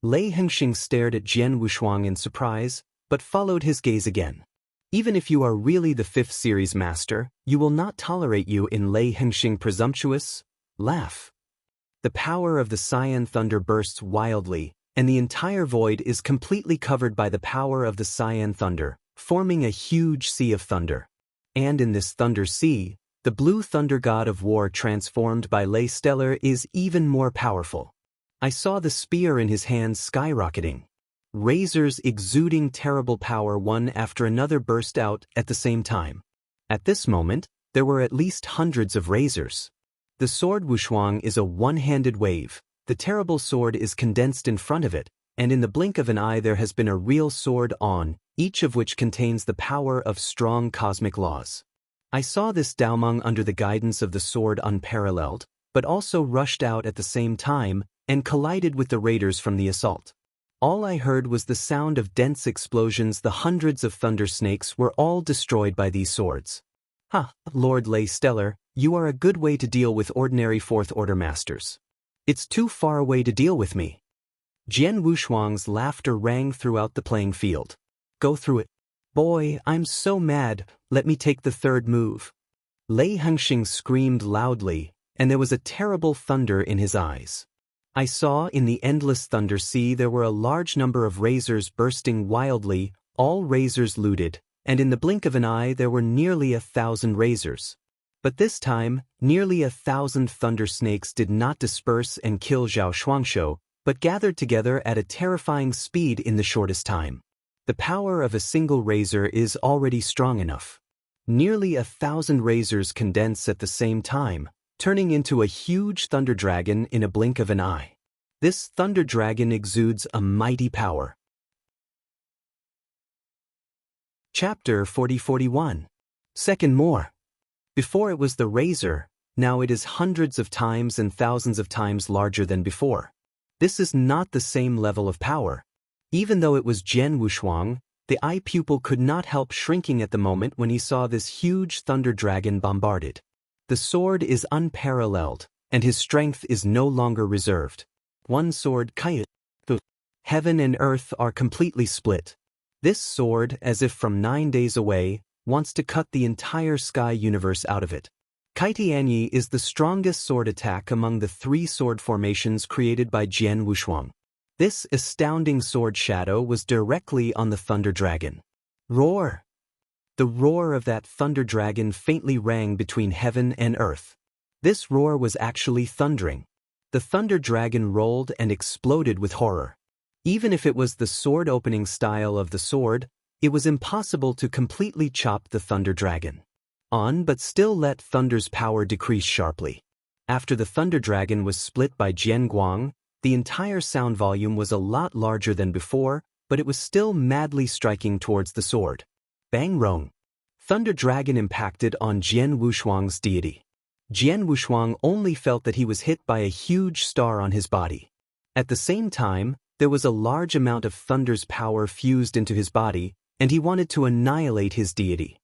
Lei Hengxing stared at Jian Wushuang in surprise, but followed his gaze again. Even if you are really the fifth series master, you will not tolerate you in Lei Hengxing presumptuous laugh. The power of the cyan thunder bursts wildly, and the entire void is completely covered by the power of the cyan thunder, forming a huge sea of thunder. And in this thunder sea, the blue thunder god of war transformed by Lei Stellar is even more powerful. I saw the spear in his hands skyrocketing. Razors exuding terrible power one after another burst out at the same time. At this moment, there were at least hundreds of razors. The sword Wushuang is a one-handed wave. The terrible sword is condensed in front of it, and in the blink of an eye there has been a real sword on, each of which contains the power of strong cosmic laws. I saw this Daomeng under the guidance of the sword unparalleled, but also rushed out at the same time and collided with the raiders from the assault. All I heard was the sound of dense explosions. The hundreds of thunder snakes were all destroyed by these swords. Lord Lei Stellar, you are a good way to deal with ordinary fourth-order masters. It's too far away to deal with me. Jian Wushuang's laughter rang throughout the playing field. Go through it. Boy, I'm so mad, let me take the third move. Lei Hengxing screamed loudly, and there was a terrible thunder in his eyes. I saw in the endless thunder sea there were a large number of razors bursting wildly, all razors looted, and in the blink of an eye there were nearly 1,000 razors. But this time, nearly 1,000 thunder snakes did not disperse and kill Zhao Shuangshou, but gathered together at a terrifying speed in the shortest time. The power of a single razor is already strong enough. Nearly 1,000 razors condense at the same time, turning into a huge thunder dragon in a blink of an eye. This thunder dragon exudes a mighty power. Chapter 40-41. Second more. Before it was the razor, now it is hundreds of times and thousands of times larger than before. This is not the same level of power. Even though it was Jian Wushuang, the eye pupil could not help shrinking at the moment when he saw this huge thunder dragon bombarded. The sword is unparalleled, and his strength is no longer reserved. One sword Kaiut. Heaven and earth are completely split. This sword, as if from 9 days away, wants to cut the entire sky universe out of it. Kaitianyi is the strongest sword attack among the 3 sword formations created by Jian Wushuang. This astounding sword shadow was directly on the thunder dragon. Roar! The roar of that thunder dragon faintly rang between heaven and earth. This roar was actually thundering. The thunder dragon rolled and exploded with horror. Even if it was the sword opening style of the sword, it was impossible to completely chop the thunder dragon. But still let thunder's power decrease sharply. After the thunder dragon was split by Jianguang, the entire sound volume was a lot larger than before, but it was still madly striking towards the sword. Bang rong. Thunder dragon impacted on Jian Wushuang's deity. Jian Wushuang only felt that he was hit by a huge star on his body. At the same time, there was a large amount of thunder's power fused into his body, and he wanted to annihilate his deity.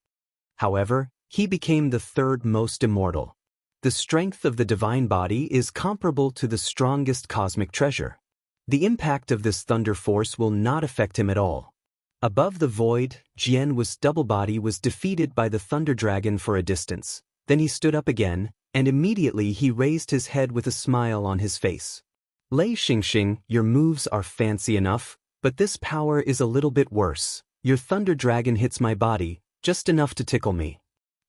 However, he became the third most immortal. The strength of the divine body is comparable to the strongest cosmic treasure. The impact of this thunder force will not affect him at all. Above the void, Jian Wu's double body was defeated by the Thunder Dragon for a distance. Then he stood up again, and immediately he raised his head with a smile on his face. Lei Xingxing, your moves are fancy enough, but this power is a little bit worse. Your Thunder Dragon hits my body, just enough to tickle me.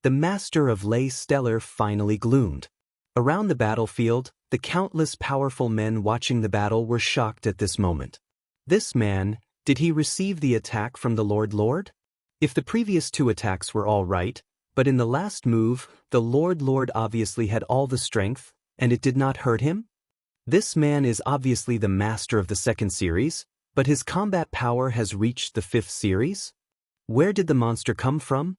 The master of Lei Stellar finally gloomed. Around the battlefield, the countless powerful men watching the battle were shocked at this moment. This man, did he receive the attack from the Lord? If the previous two attacks were all right, but in the last move, the Lord obviously had all the strength, and it did not hurt him? This man is obviously the master of the second series, but his combat power has reached the fifth series? Where did the monster come from?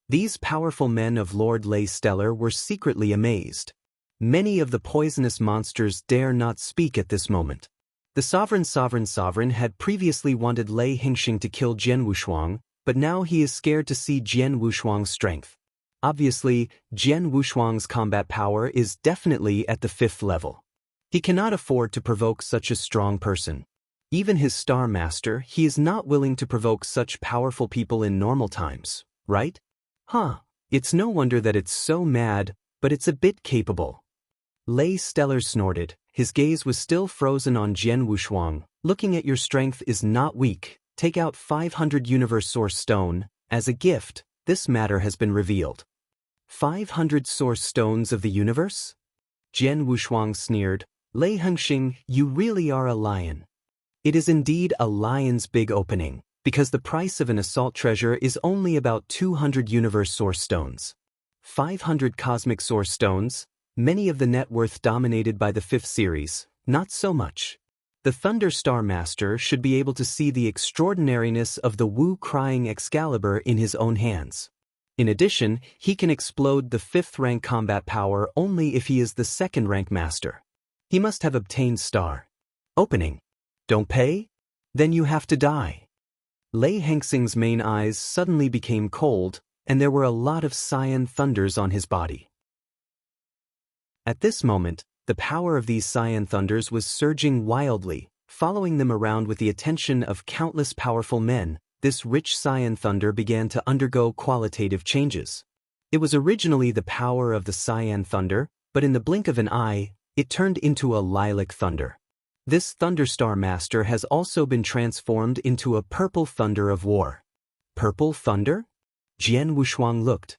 These powerful men of Lord Lei Stellar were secretly amazed. Many of the poisonous monsters dare not speak at this moment. The sovereign had previously wanted Lei Xingxing to kill Jian Wushuang, but now he is scared to see Jian Wushuang's strength. Obviously, Jian Wushuang's combat power is definitely at the 5th level. He cannot afford to provoke such a strong person. Even his Star Master, he is not willing to provoke such powerful people in normal times, right? It's no wonder that it's so mad, but it's a bit capable. Lei Stellar snorted. His gaze was still frozen on Jian Wushuang. Looking at your strength is not weak. Take out 500 Universe Source Stone. As a gift, this matter has been revealed. 500 Source Stones of the Universe? Jian Wushuang sneered. Lei Xingxing, you really are a lion. It is indeed a lion's big opening, because the price of an assault treasure is only about 200 Universe Source Stones. 500 Cosmic Source Stones, many of the net worth dominated by the 5th series, not so much. The Thunder Star Master should be able to see the extraordinariness of the Wu-crying Excalibur in his own hands. In addition, he can explode the 5th rank combat power only if he is the 2nd rank master. He must have obtained Star Opening. Don't pay? Then you have to die. Lei Xingxing's main eyes suddenly became cold, and there were a lot of cyan thunders on his body. At this moment, the power of these cyan thunders was surging wildly, following them around with the attention of countless powerful men. This rich cyan thunder began to undergo qualitative changes. It was originally the power of the cyan thunder, but in the blink of an eye, it turned into a lilac thunder. This Thunderstar Master has also been transformed into a purple thunder of war. Purple thunder? Jian Wushuang looked.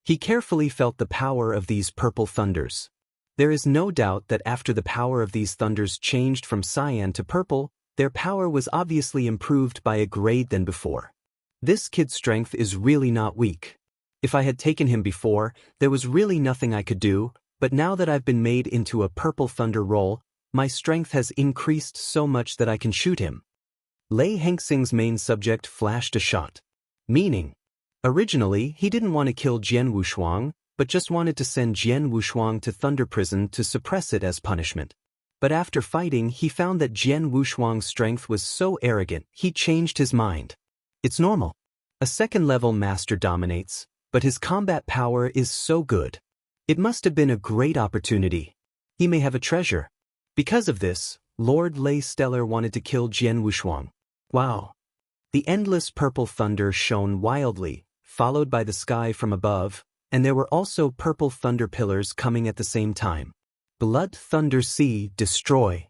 He carefully felt the power of these purple thunders. There is no doubt that after the power of these thunders changed from cyan to purple, their power was obviously improved by a grade than before. This kid's strength is really not weak. If I had taken him before, there was really nothing I could do, but now that I've been made into a purple thunder role, my strength has increased so much that I can shoot him. Lei Xingxing's main subject flashed a shot. Meaning, originally he didn't want to kill Jian Wushuang, but just wanted to send Jian Wushuang to Thunder Prison to suppress it as punishment. But after fighting, he found that Jian Wushuang's strength was so arrogant, he changed his mind. It's normal. A 2nd-level master dominates, but his combat power is so good. It must have been a great opportunity. He may have a treasure. Because of this, Lord Lei Stellar wanted to kill Jian Wushuang. Wow. The endless purple thunder shone wildly, followed by the sky from above, and there were also purple thunder pillars coming at the same time. Blood Thunder Sea, destroy!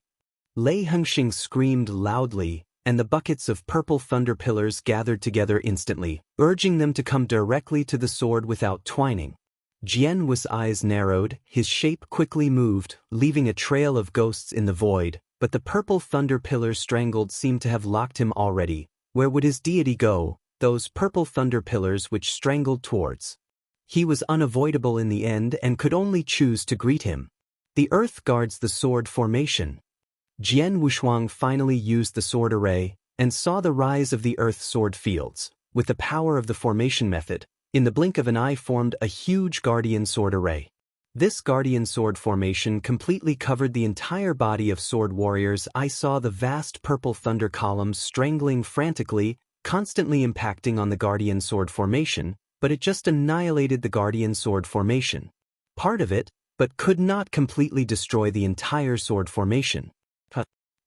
Lei Xingxing screamed loudly, and the buckets of purple thunder pillars gathered together instantly, urging them to come directly to the sword without twining. Jian Wu's eyes narrowed, his shape quickly moved, leaving a trail of ghosts in the void, but the purple thunder pillars strangled seemed to have locked him already. Where would his deity go, those purple thunder pillars which strangled towards? He was unavoidable in the end and could only choose to greet him. The earth guards the sword formation. Jian Wushuang finally used the sword array, and saw the rise of the earth sword fields. With the power of the formation method, in the blink of an eye formed a huge guardian sword array. This guardian sword formation completely covered the entire body of sword warriors. I saw the vast purple thunder columns strangling frantically, constantly impacting on the guardian sword formation, but it just annihilated the guardian sword formation. Part of it, but could not completely destroy the entire sword formation.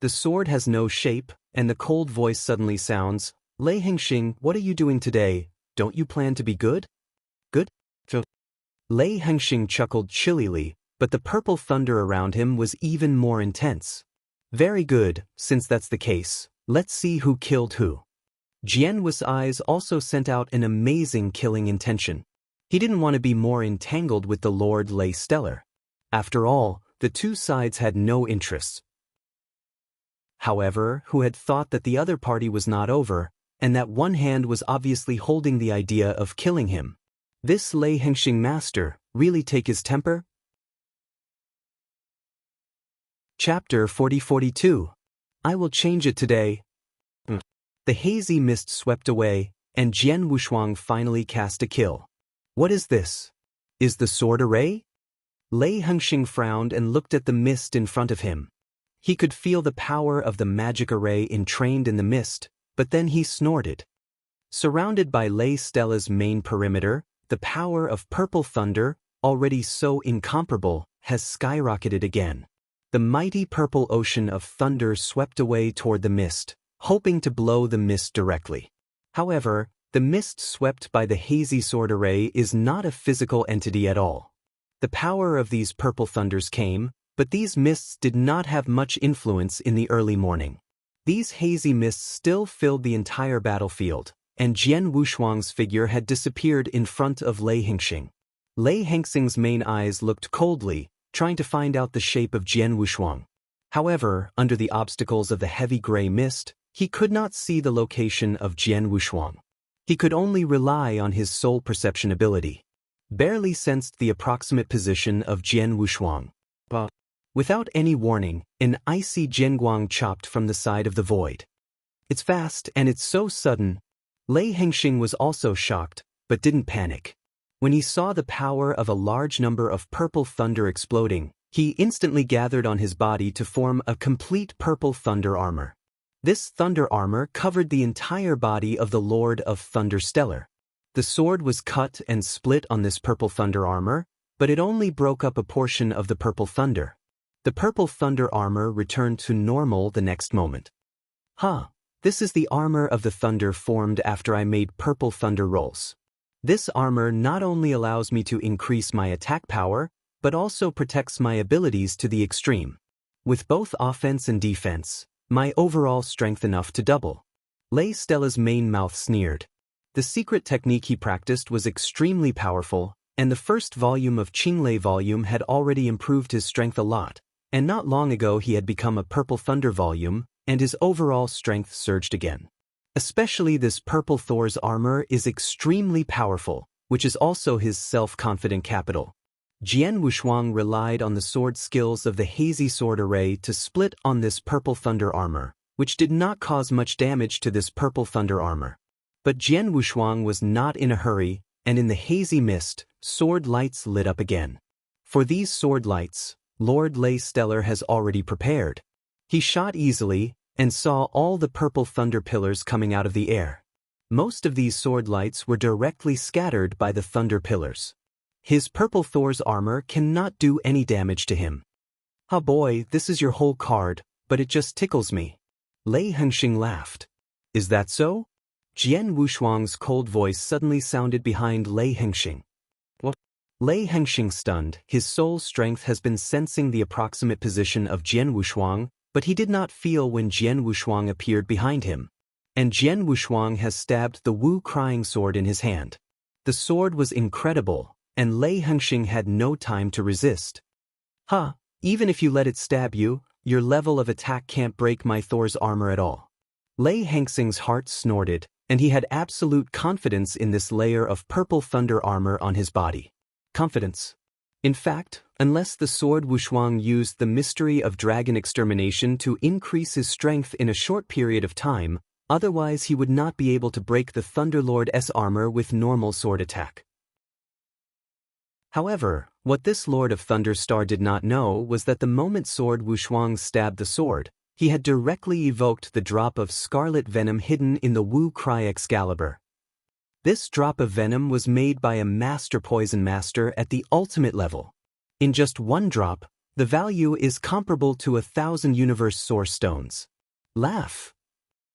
The sword has no shape, and the cold voice suddenly sounds, Lei Hengxing, what are you doing today? Don't you plan to be good? Good? Lei Hengxing chuckled chillily, but the purple thunder around him was even more intense. Very good, since that's the case, let's see who killed who. Jian Wu's eyes also sent out an amazing killing intention. He didn't want to be more entangled with the Lord Lei Stellar. After all, the two sides had no interests. However, who had thought that the other party was not over, and that one hand was obviously holding the idea of killing him. This Lei Hengxing master really take his temper? Chapter 40-42. I will change it today. The hazy mist swept away, and Jian Wushuang finally cast a kill. What is this? Is the sword array? Lei Hengxing frowned and looked at the mist in front of him. He could feel the power of the magic array entrained in the mist, but then he snorted. Surrounded by Lei Stella's main perimeter, the power of purple thunder, already so incomparable, has skyrocketed again. The mighty purple ocean of thunder swept away toward the mist, hoping to blow the mist directly. However, the mist swept by the hazy sword array is not a physical entity at all. The power of these purple thunders came, but these mists did not have much influence in the early morning. These hazy mists still filled the entire battlefield, and Jian Wushuang's figure had disappeared in front of Lei Hengxing. Lei Hengxing's main eyes looked coldly, trying to find out the shape of Jian Wushuang. However, under the obstacles of the heavy gray mist, he could not see the location of Jian Wushuang. He could only rely on his soul perception ability. Barely sensed the approximate position of Jian Wushuang. Without any warning, an icy Jianguang chopped from the side of the void. It's fast and it's so sudden. Lei Hengxing was also shocked, but didn't panic. When he saw the power of a large number of purple thunder exploding, he instantly gathered on his body to form a complete purple thunder armor. This thunder armor covered the entire body of the Lord of Thunder Stellar. The sword was cut and split on this purple thunder armor, but it only broke up a portion of the purple thunder. The purple thunder armor returned to normal the next moment. This is the armor of the thunder formed after I made purple thunder rolls. This armor not only allows me to increase my attack power, but also protects my abilities to the extreme. With both offense and defense, my overall strength enough to double. Lei Stella's main mouth sneered. The secret technique he practiced was extremely powerful, and the first volume of Qinglei volume had already improved his strength a lot, and not long ago he had become a purple thunder volume, and his overall strength surged again. Especially this purple Thor's armor is extremely powerful, which is also his self-confident capital. Jian Wushuang relied on the sword skills of the hazy sword array to split on this purple thunder armor, which did not cause much damage to this purple thunder armor. But Jian Wushuang was not in a hurry, and in the hazy mist, sword lights lit up again. For these sword lights, Lord Lei Stellar has already prepared. He shot easily, and saw all the purple thunder pillars coming out of the air. Most of these sword lights were directly scattered by the thunder pillars. His purple Thor's armor cannot do any damage to him. Ah boy, this is your whole card, but it just tickles me. Lei Hengxing laughed. Is that so? Jian Wushuang's cold voice suddenly sounded behind Lei Hengxing. What? Lei Hengxing stunned. His soul strength has been sensing the approximate position of Jian Wushuang, but he did not feel when Jian Wushuang appeared behind him. And Jian Wushuang has stabbed the Wu Crying Sword in his hand. The sword was incredible, and Lei Hengxing had no time to resist. Even if you let it stab you, your level of attack can't break my Thor's armor at all. Lei Hengxing's heart snorted, and he had absolute confidence in this layer of purple thunder armor on his body. Confidence. In fact, unless the sword Wushuang used the mystery of dragon extermination to increase his strength in a short period of time, otherwise he would not be able to break the Thunderlord's armor with normal sword attack. However, what this Lord of Thunderstar did not know was that the moment sword Wushuang stabbed the sword, he had directly evoked the drop of scarlet venom hidden in the Wu Cry Excalibur. This drop of venom was made by a master poison master at the ultimate level. In just one drop, the value is comparable to 1,000 universe source stones. Laugh.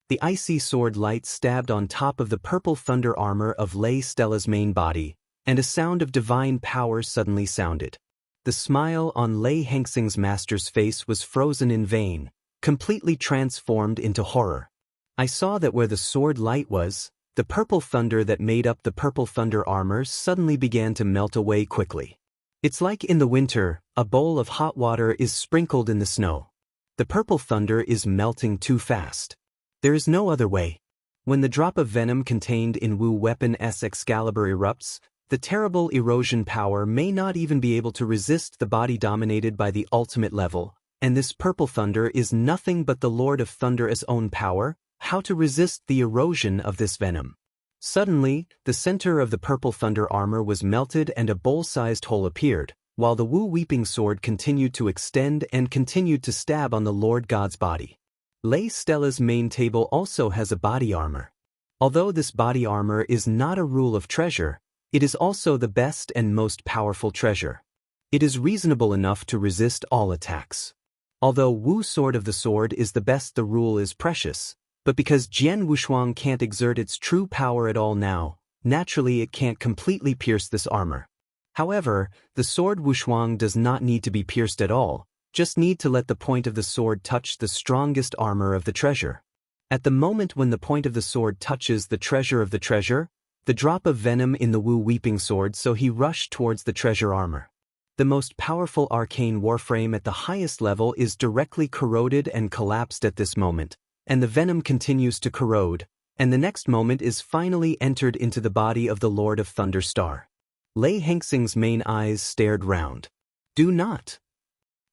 The icy sword light stabbed on top of the purple thunder armor of Lei Stella's main body, and a sound of divine power suddenly sounded. The smile on Lei Hengxing's master's face was frozen in vain, completely transformed into horror. I saw that where the sword light was, the purple thunder that made up the purple thunder armor suddenly began to melt away quickly. It's like in the winter, a bowl of hot water is sprinkled in the snow. The purple thunder is melting too fast. There is no other way. When the drop of venom contained in Wu Weapon-S Excalibur erupts, the terrible erosion power may not even be able to resist the body dominated by the ultimate level, and this purple thunder is nothing but the Lord of Thunder's own power. How to resist the erosion of this venom? Suddenly, the center of the purple thunder armor was melted and a bowl-sized hole appeared, while the Wu Weeping Sword continued to extend and continued to stab on the Lord God's body. Lei Stella's main table also has a body armor. Although this body armor is not a rule of treasure, it is also the best and most powerful treasure. It is reasonable enough to resist all attacks. Although Wu Sword of the Sword is the best, the rule is precious, but because Jian Wushuang can't exert its true power at all now, naturally it can't completely pierce this armor. However, the sword Wushuang does not need to be pierced at all, just need to let the point of the sword touch the strongest armor of the treasure. At the moment when the point of the sword touches the treasure of the treasure, the drop of venom in the Wu Weeping Sword, so he rushed towards the treasure armor. The most powerful arcane warframe at the highest level is directly corroded and collapsed at this moment, and the venom continues to corrode, and the next moment is finally entered into the body of the Lord of Thunder Star. Lei Hengxing's main eyes stared round. Do not!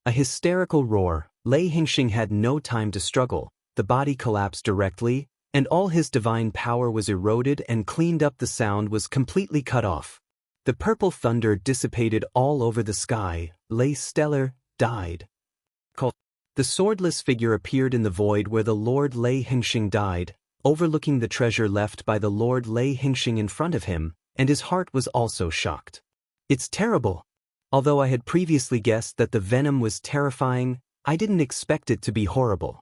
A hysterical roar. Lei Hengxing had no time to struggle, the body collapsed directly, and all his divine power was eroded and cleaned up. The sound was completely cut off. The purple thunder dissipated all over the sky. Lei Stellar died. The swordless figure appeared in the void where the Lord Lei Hengxing died, overlooking the treasure left by the Lord Lei Hengxing in front of him, and his heart was also shocked. It's terrible. Although I had previously guessed that the venom was terrifying, I didn't expect it to be horrible.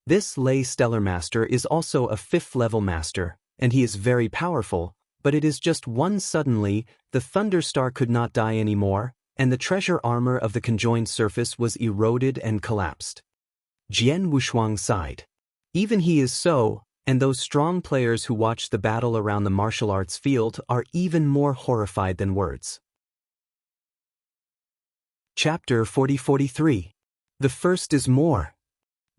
This Lei Stellar Master is also a 5th level master, and he is very powerful, but it is just one suddenly, the Thunder Star could not die anymore, and the treasure armor of the conjoined surface was eroded and collapsed. Jian Wushuang sighed. Even he is so, and those strong players who watch the battle around the martial arts field are even more horrified than words. Chapter 40-43. The first is more.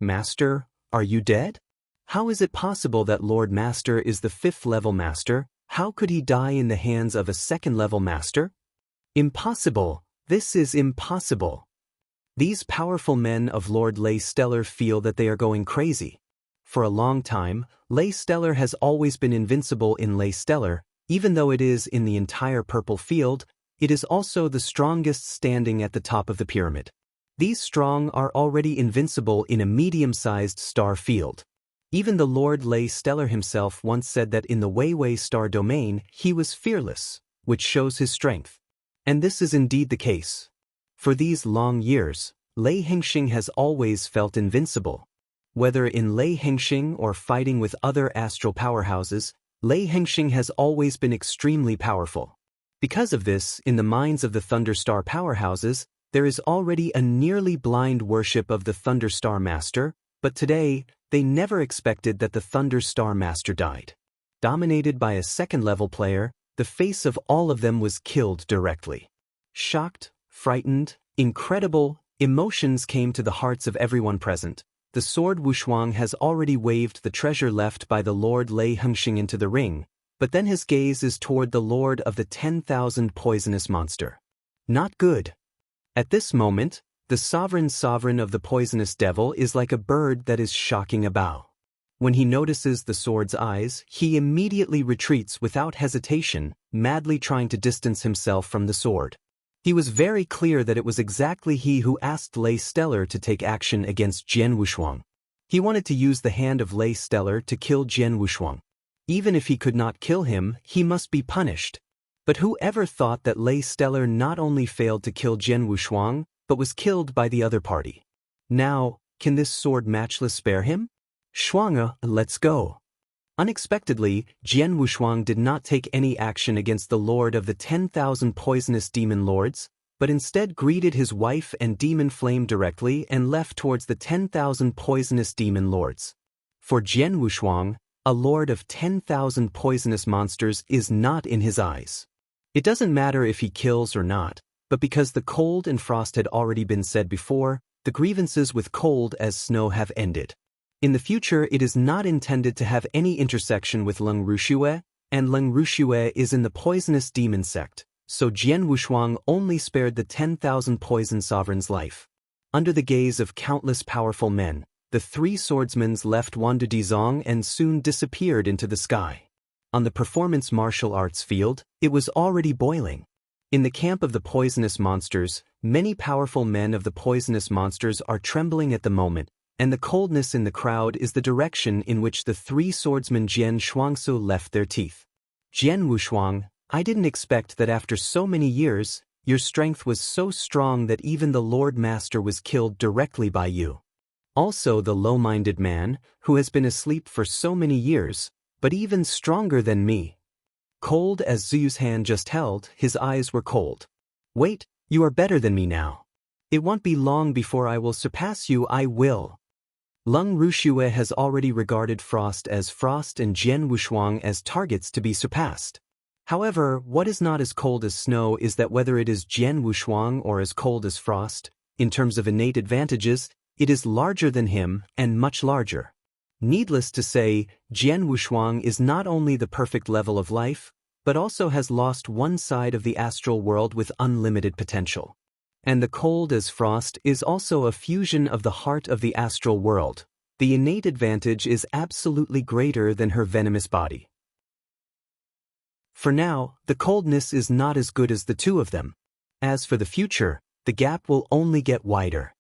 Master, are you dead? How is it possible that Lord Master is the 5th level master? How could he die in the hands of a 2nd level master? Impossible. This is impossible. These powerful men of Lord Lei Stellar feel that they are going crazy. For a long time, Lei Stellar has always been invincible in Lei Stellar, even though it is in the entire purple field, it is also the strongest standing at the top of the pyramid. These strong are already invincible in a medium-sized star field. Even the Lord Lei Stellar himself once said that in the Weiwei star domain he was fearless, which shows his strength. And this is indeed the case. For these long years, Lei Hengxing has always felt invincible. Whether in Lei Hengxing or fighting with other astral powerhouses, Lei Hengxing has always been extremely powerful. Because of this, in the minds of the Thunder Star powerhouses, there is already a nearly blind worship of the Thunder Star Master, but today, they never expected that the Thunder Star Master died. Dominated by a 2nd level player, the face of all of them was killed directly. Shocked, frightened, incredible, emotions came to the hearts of everyone present. The sword Wushuang has already waved the treasure left by the Lord Lei Hengxing into the ring, but then his gaze is toward the Lord of the 10,000 poisonous monster. Not good. At this moment, the sovereign of the poisonous devil is like a bird that is shocking a bough. When he notices the sword's eyes, he immediately retreats without hesitation, madly trying to distance himself from the sword. He was very clear that it was exactly he who asked Lei Stellar to take action against Jian Wushuang. He wanted to use the hand of Lei Stellar to kill Jian Wushuang. Even if he could not kill him, he must be punished. But who ever thought that Lei Stellar not only failed to kill Jian Wushuang, but was killed by the other party? Now, can this sword matchless spare him? Shuang, let's go. Unexpectedly, Jian Wushuang did not take any action against the lord of the 10,000 poisonous demon lords, but instead greeted his wife and demon flame directly and left towards the 10,000 poisonous demon lords. For Jian Wushuang, a lord of 10,000 poisonous monsters is not in his eyes. It doesn't matter if he kills or not, but because the cold and frost had already been said before, the grievances with cold as snow have ended. In the future, it is not intended to have any intersection with Leng Ruxue, and Leng Ruxue is in the poisonous demon sect, so Jian Wushuang only spared the 10,000 poison sovereign's life. Under the gaze of countless powerful men, the three swordsmen left Wanda Dizong and soon disappeared into the sky. On the performance martial arts field, it was already boiling. In the camp of the poisonous monsters, many powerful men of the poisonous monsters are trembling at the moment, and the coldness in the crowd is the direction in which the three swordsmen Jian Shuangsu left their teeth. Jian Wushuang, I didn't expect that after so many years, your strength was so strong that even the Lord Master was killed directly by you. Also the low-minded man, who has been asleep for so many years, but even stronger than me. Cold as Zuyu's hand just held, his eyes were cold. Wait, you are better than me now. It won't be long before I will surpass you, I will. Leng Ruxue has already regarded Frost as Frost and Jian Wushuang as targets to be surpassed. However, what is not as cold as snow is that whether it is Jian Wushuang or as cold as Frost, in terms of innate advantages, it is larger than him and much larger. Needless to say, Jian Wushuang is not only the perfect level of life, but also has lost one side of the astral world with unlimited potential. And the cold as Frost is also a fusion of the heart of the astral world. The innate advantage is absolutely greater than her venomous body. For now, the coldness is not as good as the two of them. As for the future, the gap will only get wider.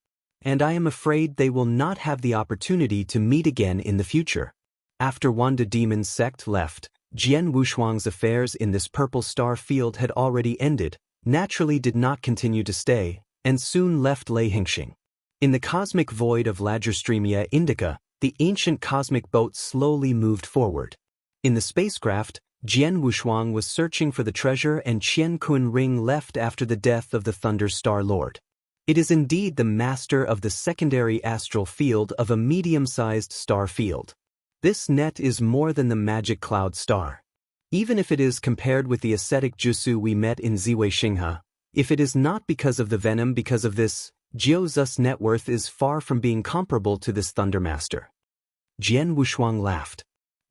And I am afraid they will not have the opportunity to meet again in the future. After Wanda Demon's sect left, Jian Wushuang's affairs in this purple star field had already ended, naturally did not continue to stay, and soon left Lei Hingxing. In the cosmic void of Lagerstreamia Indica, the ancient cosmic boat slowly moved forward. In the spacecraft, Jian Wushuang was searching for the treasure and Qian Kun Ring left after the death of the Thunder Star Lord. It is indeed the master of the secondary astral field of a medium-sized star field. This net is more than the magic cloud star. Even if it is compared with the ascetic Jusu we met in Ziwei Xinghe, if it is not because of the venom because of this, Jiuzu's net worth is far from being comparable to this Thundermaster. Jian Wushuang laughed.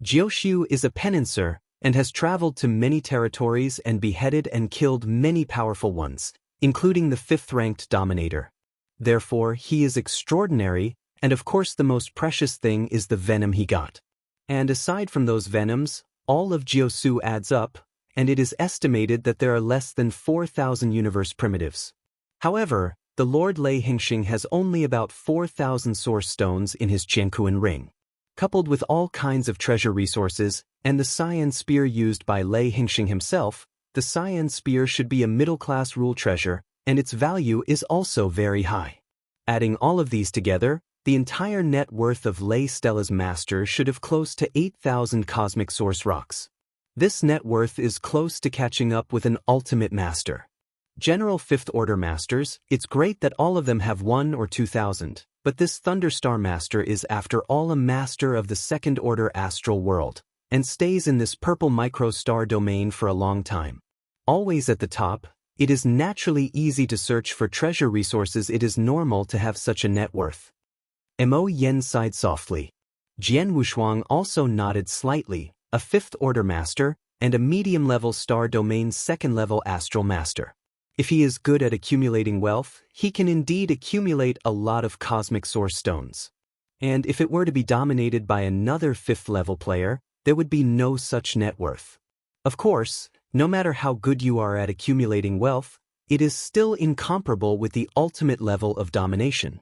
Jiuxiu is a penancer and has traveled to many territories and beheaded and killed many powerful ones, including the 5th-ranked Dominator. Therefore, he is extraordinary, and of course the most precious thing is the venom he got. And aside from those venoms, all of Jiusu adds up, and it is estimated that there are less than 4,000 universe primitives. However, the Lord Lei Hingxing has only about 4,000 source stones in his Qiankuan ring. Coupled with all kinds of treasure resources, and the Cyan Spear used by Lei Hingxing himself, the Cyan Spear should be a middle-class rule treasure, and its value is also very high. Adding all of these together, the entire net worth of Lei Stella's master should have close to 8,000 cosmic source rocks. This net worth is close to catching up with an ultimate master. General 5th Order masters, it's great that all of them have 1 or 2,000, but this Thunderstar master is after all a master of the 2nd Order astral world, and stays in this purple microstar domain for a long time. Always at the top, it is naturally easy to search for treasure resources. It is normal to have such a net worth. Mo Yen sighed softly. Jian Wushuang also nodded slightly, a 5th Order master, and a medium-level star domain 2nd-level astral master. If he is good at accumulating wealth, he can indeed accumulate a lot of cosmic source stones. And if it were to be dominated by another 5th-level player, there would be no such net worth. Of course, no matter how good you are at accumulating wealth, it is still incomparable with the ultimate level of domination.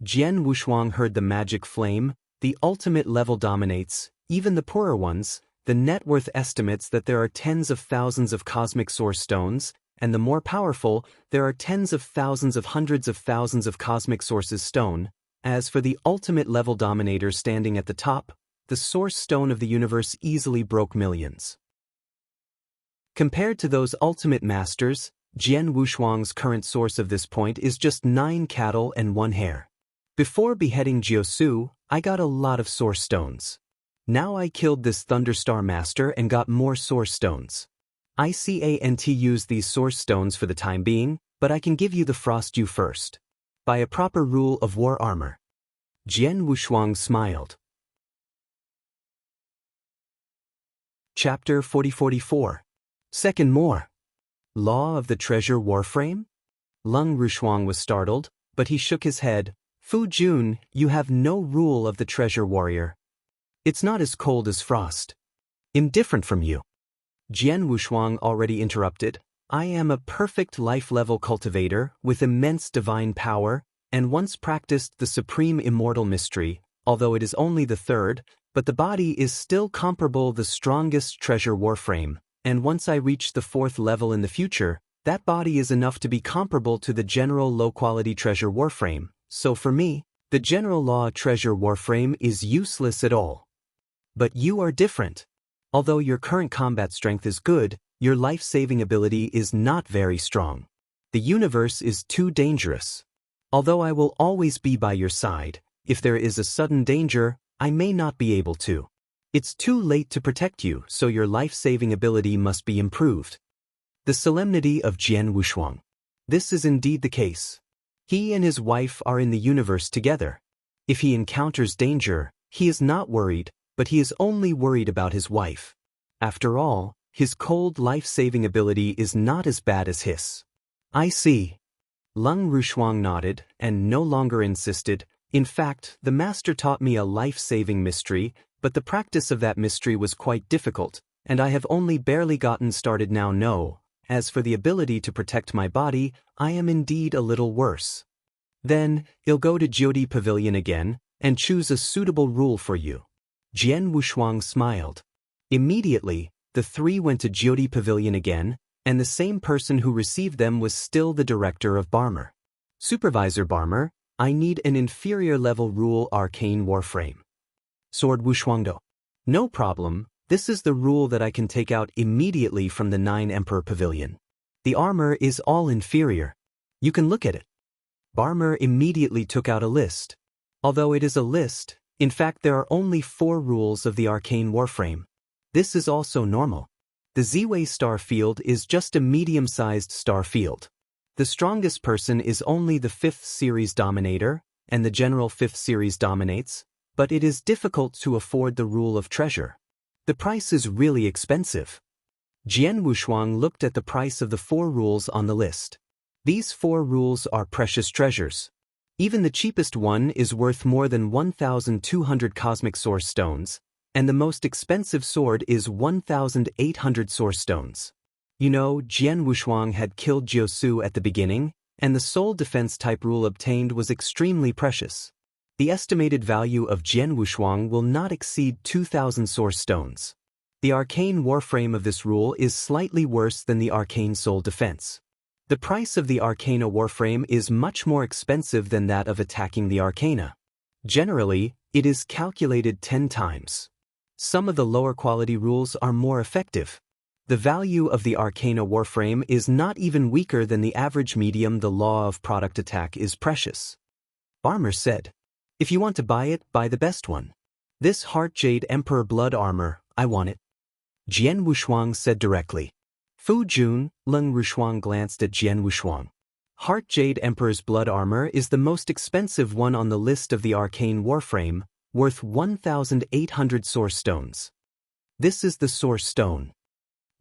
Jian Wushuang heard the magic flame. The ultimate level dominates, even the poorer ones. The net worth estimates that there are tens of thousands of cosmic source stones, and the more powerful, there are tens of thousands of hundreds of thousands of cosmic sources stone, As for the ultimate level dominator standing at the top, the source stone of the universe easily broke millions. Compared to those ultimate masters, Jian Wushuang's current source of this point is just 9 cattle and 1 hare. Before beheading Jiusu, I got a lot of source stones. Now I killed this Thunderstar Master and got more source stones. I can't use these source stones for the time being, but I can give you the Frost Dew first. By a proper rule of war armor. Jian Wushuang smiled. Chapter 4044. Second more. Law of the Treasure Warframe? Lung Rushuang was startled, but he shook his head. Fu Jun, you have no rule of the treasure warrior. It's not as cold as frost. I'm different from you. Jian Wushuang already interrupted. I am a perfect life-level cultivator with immense divine power, and once practiced the supreme immortal mystery, although it is only the third, but the body is still comparable the strongest treasure warframe, and once I reach the 4th level in the future, that body is enough to be comparable to the general low-quality treasure warframe, so for me, the general law treasure warframe is useless at all. But you are different. Although your current combat strength is good, your life-saving ability is not very strong. The universe is too dangerous. Although I will always be by your side, if there is a sudden danger, I may not be able to. It's too late to protect you, so your life-saving ability must be improved. The solemnity of Jian Wushuang. This is indeed the case. He and his wife are in the universe together. If he encounters danger, he is not worried, but he is only worried about his wife. After all, his cold life-saving ability is not as bad as his. I see. Lung Rushuang nodded and no longer insisted. In fact, the master taught me a life-saving mystery, but the practice of that mystery was quite difficult, and I have only barely gotten started now. No, as for the ability to protect my body, I am indeed a little worse. Then, I'll go to Jiodi Pavilion again, and choose a suitable rule for you. Jian Wushuang smiled. Immediately, the three went to Jiodi Pavilion again, and the same person who received them was still the director of Barmer. Supervisor Barmer, I need an inferior level rule arcane warframe. Sword Wushuangdo. No problem, this is the rule that I can take out immediately from the 9 Emperor Pavilion. The armor is all inferior. You can look at it. Barmer immediately took out a list. Although it is a list, in fact there are only 4 rules of the arcane warframe. This is also normal. The Z-Way star field is just a medium-sized star field. The strongest person is only the 5th series dominator, and the general 5th series dominates, but it is difficult to afford the rule of treasure. The price is really expensive. Jian Wushuang looked at the price of the 4 rules on the list. These 4 rules are precious treasures. Even the cheapest one is worth more than 1,200 cosmic source stones, and the most expensive sword is 1,800 source stones. You know, Jian Wushuang had killed Jiusu at the beginning, and the sole defense type rule obtained was extremely precious. The estimated value of Jian Wushuang will not exceed 2,000 source stones. The arcane warframe of this rule is slightly worse than the arcane soul defense. The price of the Arcana warframe is much more expensive than that of attacking the Arcana. Generally, it is calculated 10 times. Some of the lower quality rules are more effective. The value of the Arcana warframe is not even weaker than the average medium. The law of product attack is precious. Barmer said, if you want to buy it, buy the best one. This Heart Jade Emperor Blood Armor, I want it. Jian Wushuang said directly. Fu Jun, Lung Rushuang glanced at Jian Wushuang. Heart Jade Emperor's Blood Armor is the most expensive one on the list of the Arcane Warframe, worth 1,800 source stones. This is the source stone.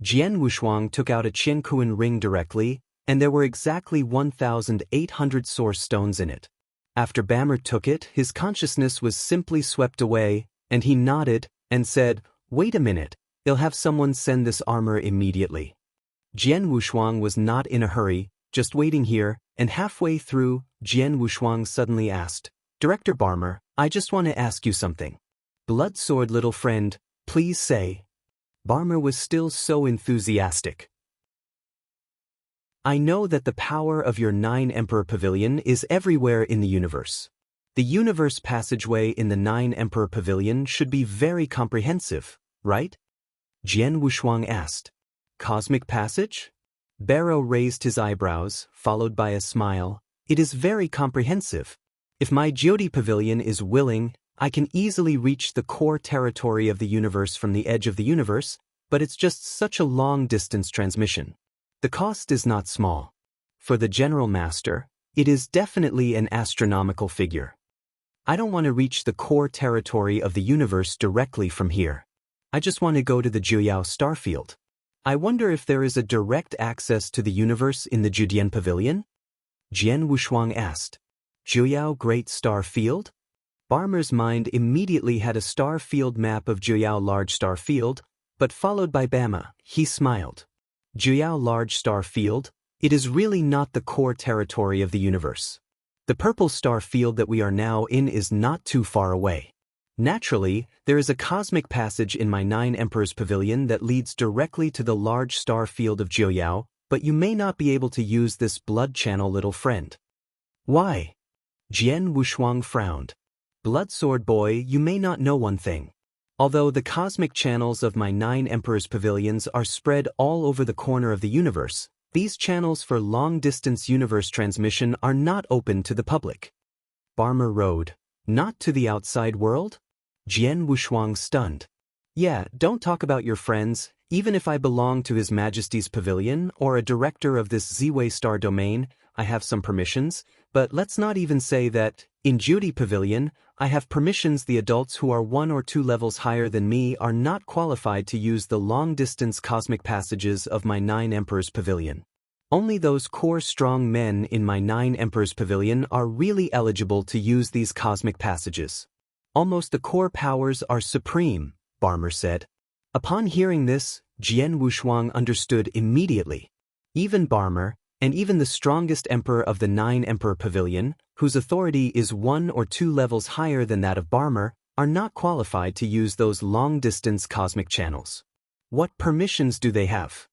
Jian Wushuang took out a Qiankuan ring directly, and there were exactly 1,800 source stones in it. After Bammer took it, his consciousness was simply swept away, and he nodded and said, wait a minute, I'll have someone send this armor immediately. Jian Wushuang was not in a hurry, just waiting here, and halfway through, Jian Wushuang suddenly asked, Director Barmer, I just want to ask you something. Blood Sword little friend, please say. Barmer was still so enthusiastic. I know that the power of your 9 Emperor Pavilion is everywhere in the universe. The universe passageway in the Nine Emperor Pavilion should be very comprehensive, right? Jian Wushuang asked. Cosmic passage? Barrow raised his eyebrows, followed by a smile. It is very comprehensive. If my Jyoti Pavilion is willing, I can easily reach the core territory of the universe from the edge of the universe, but it's just such a long-distance transmission. The cost is not small. For the General Master, it is definitely an astronomical figure. I don't want to reach the core territory of the universe directly from here. I just want to go to the Juyao starfield. I wonder if there is a direct access to the universe in the Judian Pavilion? Jian Wushuang asked. Juyao Great Star Field? Barmer's mind immediately had a star field map of Juyao Large Star Field, but followed by Bama, he smiled. Juyao Large Star Field, it is really not the core territory of the universe. The purple star field that we are now in is not too far away. Naturally, there is a cosmic passage in my Nine Emperors Pavilion that leads directly to the large star field of Juyao, but you may not be able to use this blood channel, little friend. Why? Jian Wushuang frowned. Blood Sword Boy, you may not know one thing. Although the cosmic channels of my Nine Emperors Pavilions are spread all over the corner of the universe, these channels for long-distance universe transmission are not open to the public. Barmer rode. Not to the outside world? Jian Wushuang stunned. Yeah, don't talk about your friends, even if I belong to His Majesty's Pavilion or a director of this Ziwei Star domain, I have some permissions, but let's not even say that, in Judy Pavilion, I have permissions. The adults who are 1 or 2 levels higher than me are not qualified to use the long-distance cosmic passages of my Nine Emperors Pavilion. Only those core strong men in my Nine Emperors Pavilion are really eligible to use these cosmic passages. Almost the core powers are supreme, Barmer said. Upon hearing this, Jian Wushuang understood immediately. Even Barmer, and even the strongest emperor of the Nine Emperor Pavilion, whose authority is 1 or 2 levels higher than that of Barmer, are not qualified to use those long-distance cosmic channels. What permissions do they have?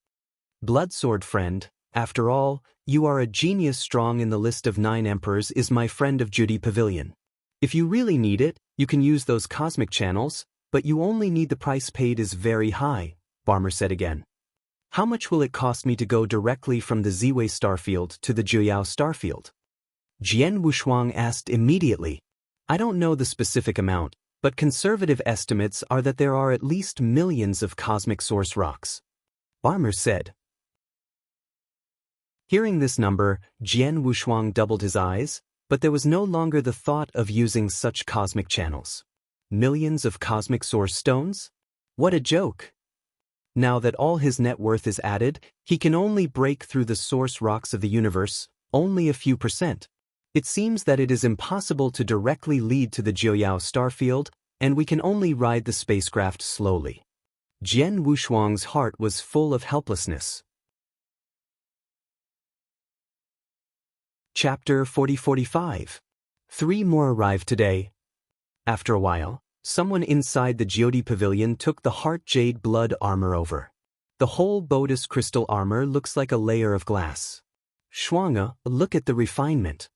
Bloodsword friend, after all, you are a genius. Strong in the list of 9 emperors is my friend of Judy Pavilion. If you really need it, you can use those cosmic channels, but you only need the price paid is very high, Barmer said again. How much will it cost me to go directly from the Ziwei Starfield to the Juyao Starfield? Jian Wushuang asked immediately. I don't know the specific amount, but conservative estimates are that there are at least millions of cosmic source rocks. Barmer said. Hearing this number, Jian Wushuang doubled his eyes, but there was no longer the thought of using such cosmic channels. Millions of cosmic source stones? What a joke! Now that all his net worth is added, he can only break through the source rocks of the universe, only a few %. It seems that it is impossible to directly lead to the Juyao starfield, and we can only ride the spacecraft slowly. Jian Wushuang's heart was full of helplessness. Chapter 40-45. 3 more arrived today. After a while, someone inside the Jyoti Pavilion took the heart jade blood armor over. The whole Bodis crystal armor looks like a layer of glass. Shuanga, look at the refinement.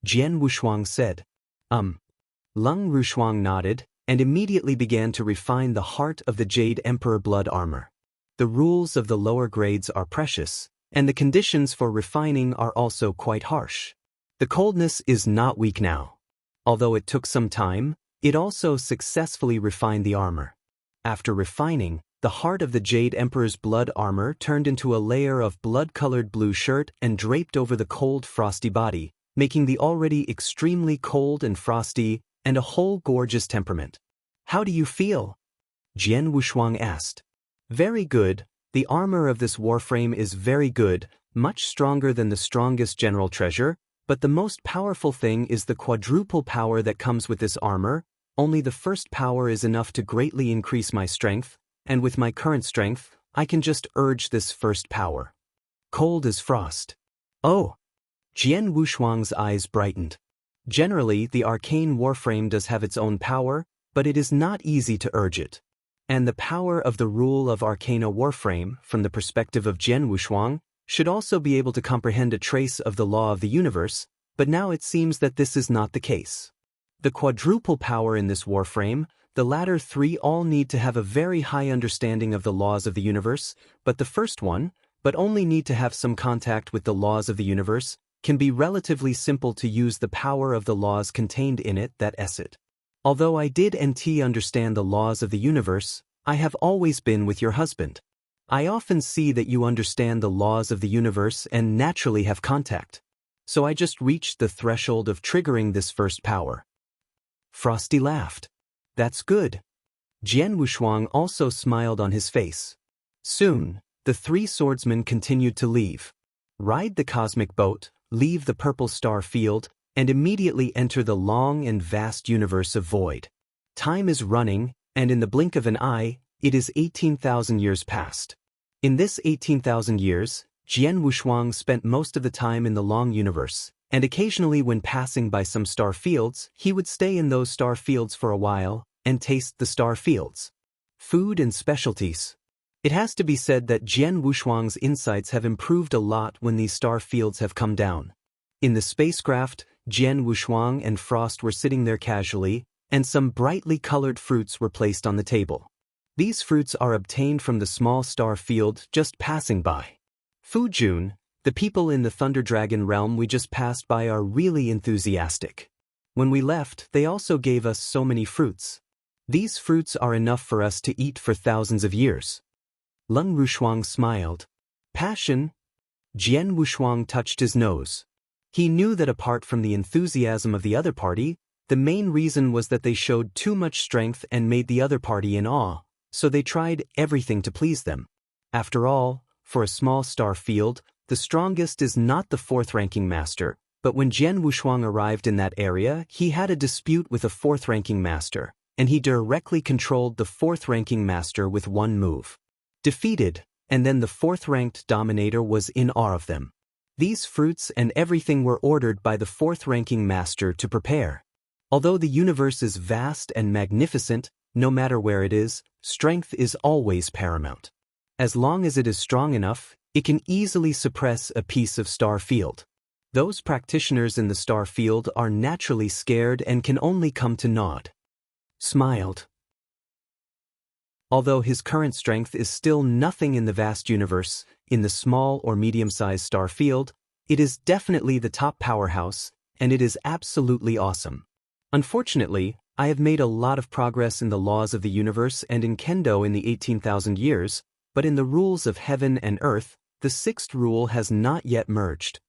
Jian Wushuang said. Lung Rushuang nodded, and immediately began to refine the heart of the Jade Emperor blood armor. The rules of the lower grades are precious, and the conditions for refining are also quite harsh. The coldness is not weak now. Although it took some time, it also successfully refined the armor. After refining, the heart of the Jade Emperor's blood armor turned into a layer of blood-colored blue shirt and draped over the cold, frosty body, making the already extremely cold and frosty and a whole gorgeous temperament. How do you feel? Jian Wushuang asked. Very good. The armor of this warframe is very good, much stronger than the strongest general treasure, but the most powerful thing is the quadruple power that comes with this armor. Only the first power is enough to greatly increase my strength, and with my current strength, I can just urge this first power. Cold as frost. Oh! Jian Wushuang's eyes brightened. Generally, the arcane warframe does have its own power, but it is not easy to urge it. And the power of the rule of Arcana Warframe, from the perspective of Jian Wushuang, should also be able to comprehend a trace of the law of the universe, but now it seems that this is not the case. The quadruple power in this warframe, the latter three all need to have a very high understanding of the laws of the universe, but the first one, but only need to have some contact with the laws of the universe, can be relatively simple to use the power of the laws contained in it that it. Although I did understand the laws of the universe, I have always been with your husband. I often see that you understand the laws of the universe and naturally have contact. So I just reached the threshold of triggering this first power. Frosty laughed. That's good. Jian Wushuang also smiled on his face. Soon, the three swordsmen continued to leave. Ride the cosmic boat, leave the purple star field, and immediately enter the long and vast universe of void. Time is running, and in the blink of an eye, it is 18,000 years past. In this 18,000 years, Jian Wushuang spent most of the time in the long universe, and occasionally when passing by some star fields, he would stay in those star fields for a while and taste the star fields. Food and specialties. It has to be said that Jian Wushuang's insights have improved a lot when these star fields have come down. In the spacecraft, Jian Wushuang and Frost were sitting there casually, and some brightly colored fruits were placed on the table. These fruits are obtained from the small star field just passing by. Fujun, the people in the Thunder Dragon realm we just passed by are really enthusiastic. When we left, they also gave us so many fruits. These fruits are enough for us to eat for thousands of years. Leng Rushuang smiled. Passion? Jian Wushuang touched his nose. He knew that apart from the enthusiasm of the other party, the main reason was that they showed too much strength and made the other party in awe, so they tried everything to please them. After all, for a small star field, the strongest is not the fourth-ranking master, but when Jian Wushuang arrived in that area, he had a dispute with a fourth-ranking master, and he directly controlled the fourth-ranking master with one move. Defeated, and then the fourth-ranked dominator was in awe of them. These fruits and everything were ordered by the fourth-ranking master to prepare. Although the universe is vast and magnificent, no matter where it is, strength is always paramount. As long as it is strong enough, it can easily suppress a piece of star field. Those practitioners in the star field are naturally scared and can only come to nod. Smiled. Although his current strength is still nothing in the vast universe, in the small or medium-sized star field, it is definitely the top powerhouse, and it is absolutely awesome. Unfortunately, I have made a lot of progress in the laws of the universe and in Kendo in the 18,000 years, but in the rules of heaven and earth, the sixth rule has not yet merged.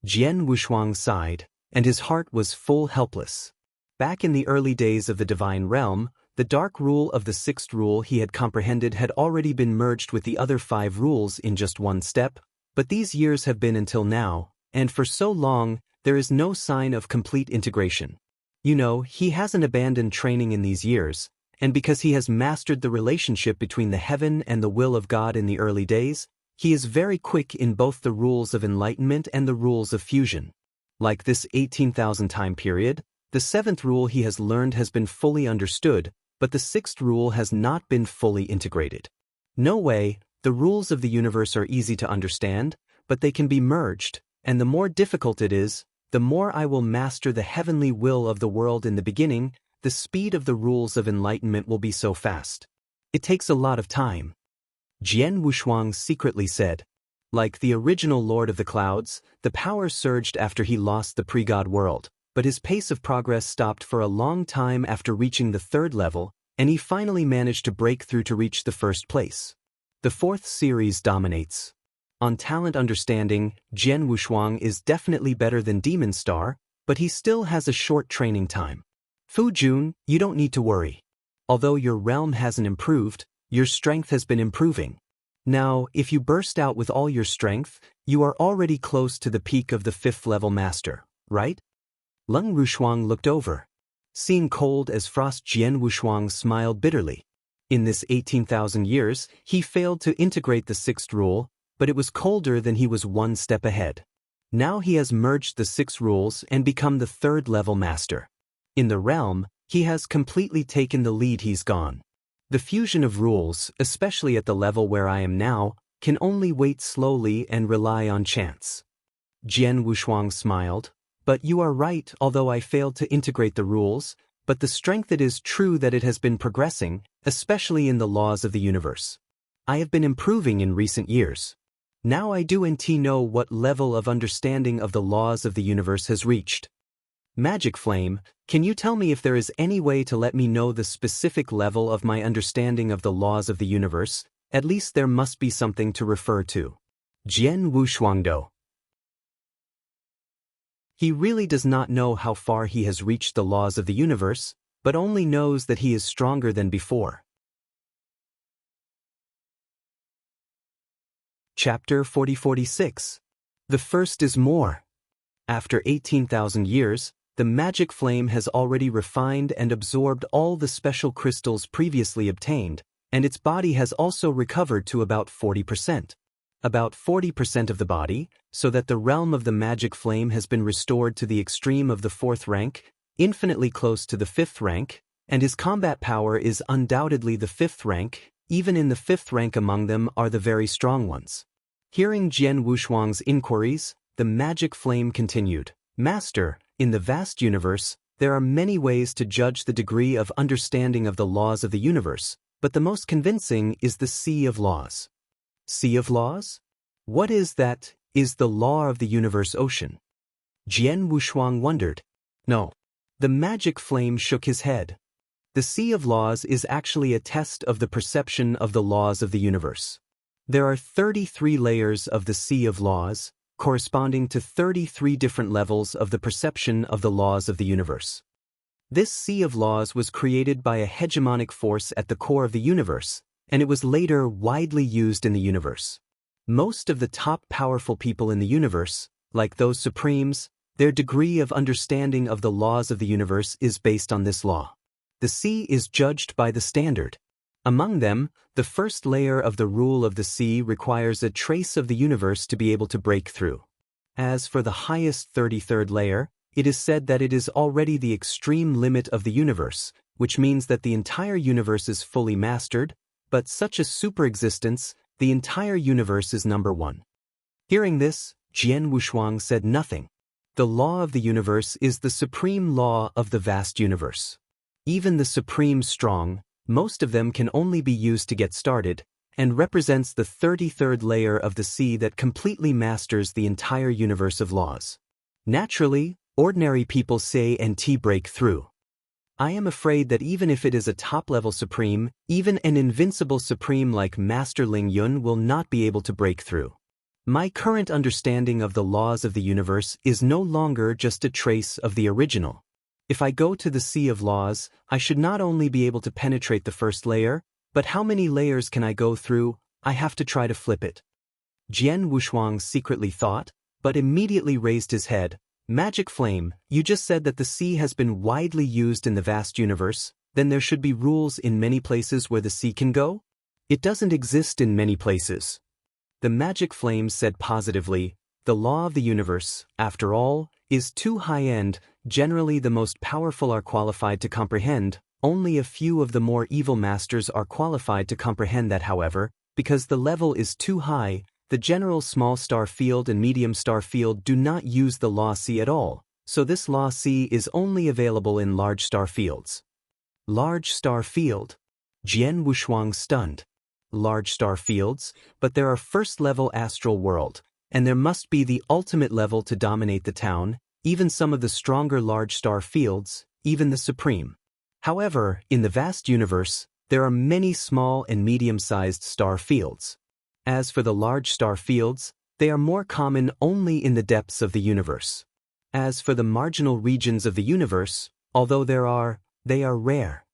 Jian Wushuang sighed, and his heart was full helpless. Back in the early days of the divine realm, the dark rule of the sixth rule he had comprehended had already been merged with the other 5 rules in just one step, but these years have been until now, and for so long, there is no sign of complete integration. You know, he hasn't abandoned training in these years, and because he has mastered the relationship between the heaven and the will of God in the early days, he is very quick in both the rules of enlightenment and the rules of fusion. Like this 18,000 time period, the 7th rule he has learned has been fully understood, but the 6th rule has not been fully integrated. No way, the rules of the universe are easy to understand, but they can be merged, and the more difficult it is, the more I will master the heavenly will of the world in the beginning, the speed of the rules of enlightenment will be so fast. It takes a lot of time. Jian Wushuang secretly said. Like the original Lord of the Clouds, the power surged after he lost the pre-God world, but his pace of progress stopped for a long time after reaching the 3rd level, and he finally managed to break through to reach the 1st place. The 4th series dominates. On talent understanding, Jian Wushuang is definitely better than Demon Star, but he still has a short training time. Fujun, you don't need to worry. Although your realm hasn't improved, your strength has been improving. Now, if you burst out with all your strength, you are already close to the peak of the 5th level master, right? Leng Rushuang looked over. Seeing cold as frost, Jian Wushuang smiled bitterly. In this 18,000 years, he failed to integrate the 6th rule, but it was colder than he was one step ahead. Now he has merged the 6 rules and become the 3rd level master. In the realm, he has completely taken the lead. He's gone. The fusion of rules, especially at the level where I am now, can only wait slowly and rely on chance. Jian Wushuang smiled. But you are right, although I failed to integrate the rules, but the strength it is true that it has been progressing, especially in the laws of the universe. I have been improving in recent years. Now I do know what level of understanding of the laws of the universe has reached. Magic Flame, can you tell me if there is any way to let me know the specific level of my understanding of the laws of the universe? At least there must be something to refer to. Jian Wushuangdo. He really does not know how far he has reached the laws of the universe, but only knows that he is stronger than before. Chapter 40-46. The first is more. After 18,000 years, the magic flame has already refined and absorbed all the special crystals previously obtained, and its body has also recovered to about 40%. About 40% of the body, so that the realm of the magic flame has been restored to the extreme of the 4th rank, infinitely close to the 5th rank, and his combat power is undoubtedly the 5th rank. Even in the 5th rank among them are the very strong ones. Hearing Jian Wushuang's inquiries, the magic flame continued, Master, in the vast universe, there are many ways to judge the degree of understanding of the laws of the universe, but the most convincing is the Sea of Laws. Sea of Laws? What is that? Is the law of the universe ocean? Jian Wushuang wondered. No. The magic flame shook his head. The Sea of Laws is actually a test of the perception of the laws of the universe. There are 33 layers of the Sea of Laws, corresponding to 33 different levels of the perception of the laws of the universe. This Sea of Laws was created by a hegemonic force at the core of the universe, and it was later widely used in the universe. Most of the top powerful people in the universe, like those supremes, their degree of understanding of the laws of the universe is based on this law. The sea is judged by the standard. Among them, the first layer of the rule of the sea requires a trace of the universe to be able to break through. As for the highest 33rd layer, it is said that it is already the extreme limit of the universe, which means that the entire universe is fully mastered, but such a superexistence, the entire universe is number 1. Hearing this, Jian Wushuang said nothing. The law of the universe is the supreme law of the vast universe. Even the supreme strong, most of them can only be used to get started, and represents the 33rd layer of the sea that completely masters the entire universe of laws. Naturally, ordinary people say and break through. I am afraid that even if it is a top-level supreme, even an invincible supreme like Master Ling Yun will not be able to break through. My current understanding of the laws of the universe is no longer just a trace of the original. If I go to the Sea of Laws, I should not only be able to penetrate the first layer, but how many layers can I go through? I have to try to flip it. Jian Wushuang secretly thought, but immediately raised his head. Magic Flame, you just said that the sea has been widely used in the vast universe, then there should be rules in many places where the sea can go? It doesn't exist in many places. The Magic Flame said positively, the law of the universe, after all, is too high-end. Generally the most powerful are qualified to comprehend, only a few of the more evil masters are qualified to comprehend that. However, because the level is too high, the general small star field and medium star field do not use the law C at all, so this law C is only available in large star fields. Large star field? Jian Wushuang stunned. Large star fields, but there are first-level astral world, and there must be the ultimate level to dominate the town, even some of the stronger large star fields, even the supreme. However, in the vast universe, there are many small and medium-sized star fields. As for the large star fields, they are more common only in the depths of the universe. As for the marginal regions of the universe, although they are rare.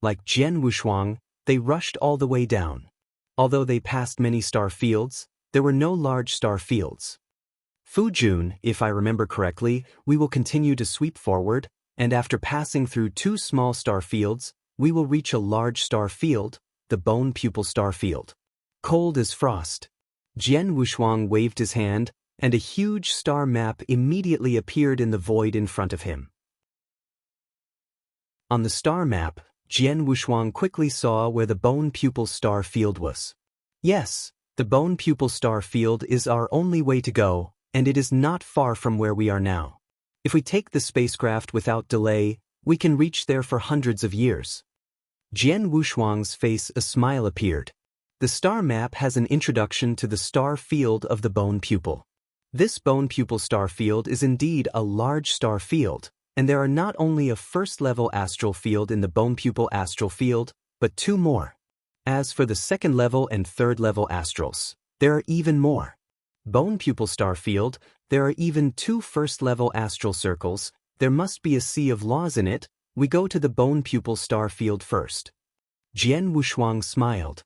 Like Jian Wushuang, they rushed all the way down. Although they passed many star fields, there were no large star fields. Fujun, if I remember correctly, we will continue to sweep forward, and after passing through 2 small star fields, we will reach a large star field, the bone pupil star field. Cold as frost. Jian Wushuang waved his hand, and a huge star map immediately appeared in the void in front of him. On the star map, Jian Wushuang quickly saw where the bone pupil star field was. Yes, the bone pupil star field is our only way to go, and it is not far from where we are now. If we take the spacecraft without delay, we can reach there for hundreds of years. Jian Wushuang's face a smile appeared. The star map has an introduction to the star field of the bone pupil. This bone pupil star field is indeed a large star field, and there are not only a first-level astral field in the bone pupil astral field, but two more. As for the second-level and third-level astrals, there are even more. Bone pupil star field, there are even two first-level astral circles. There must be a sea of laws in it. We go to the bone pupil star field first. Jian Wushuang smiled.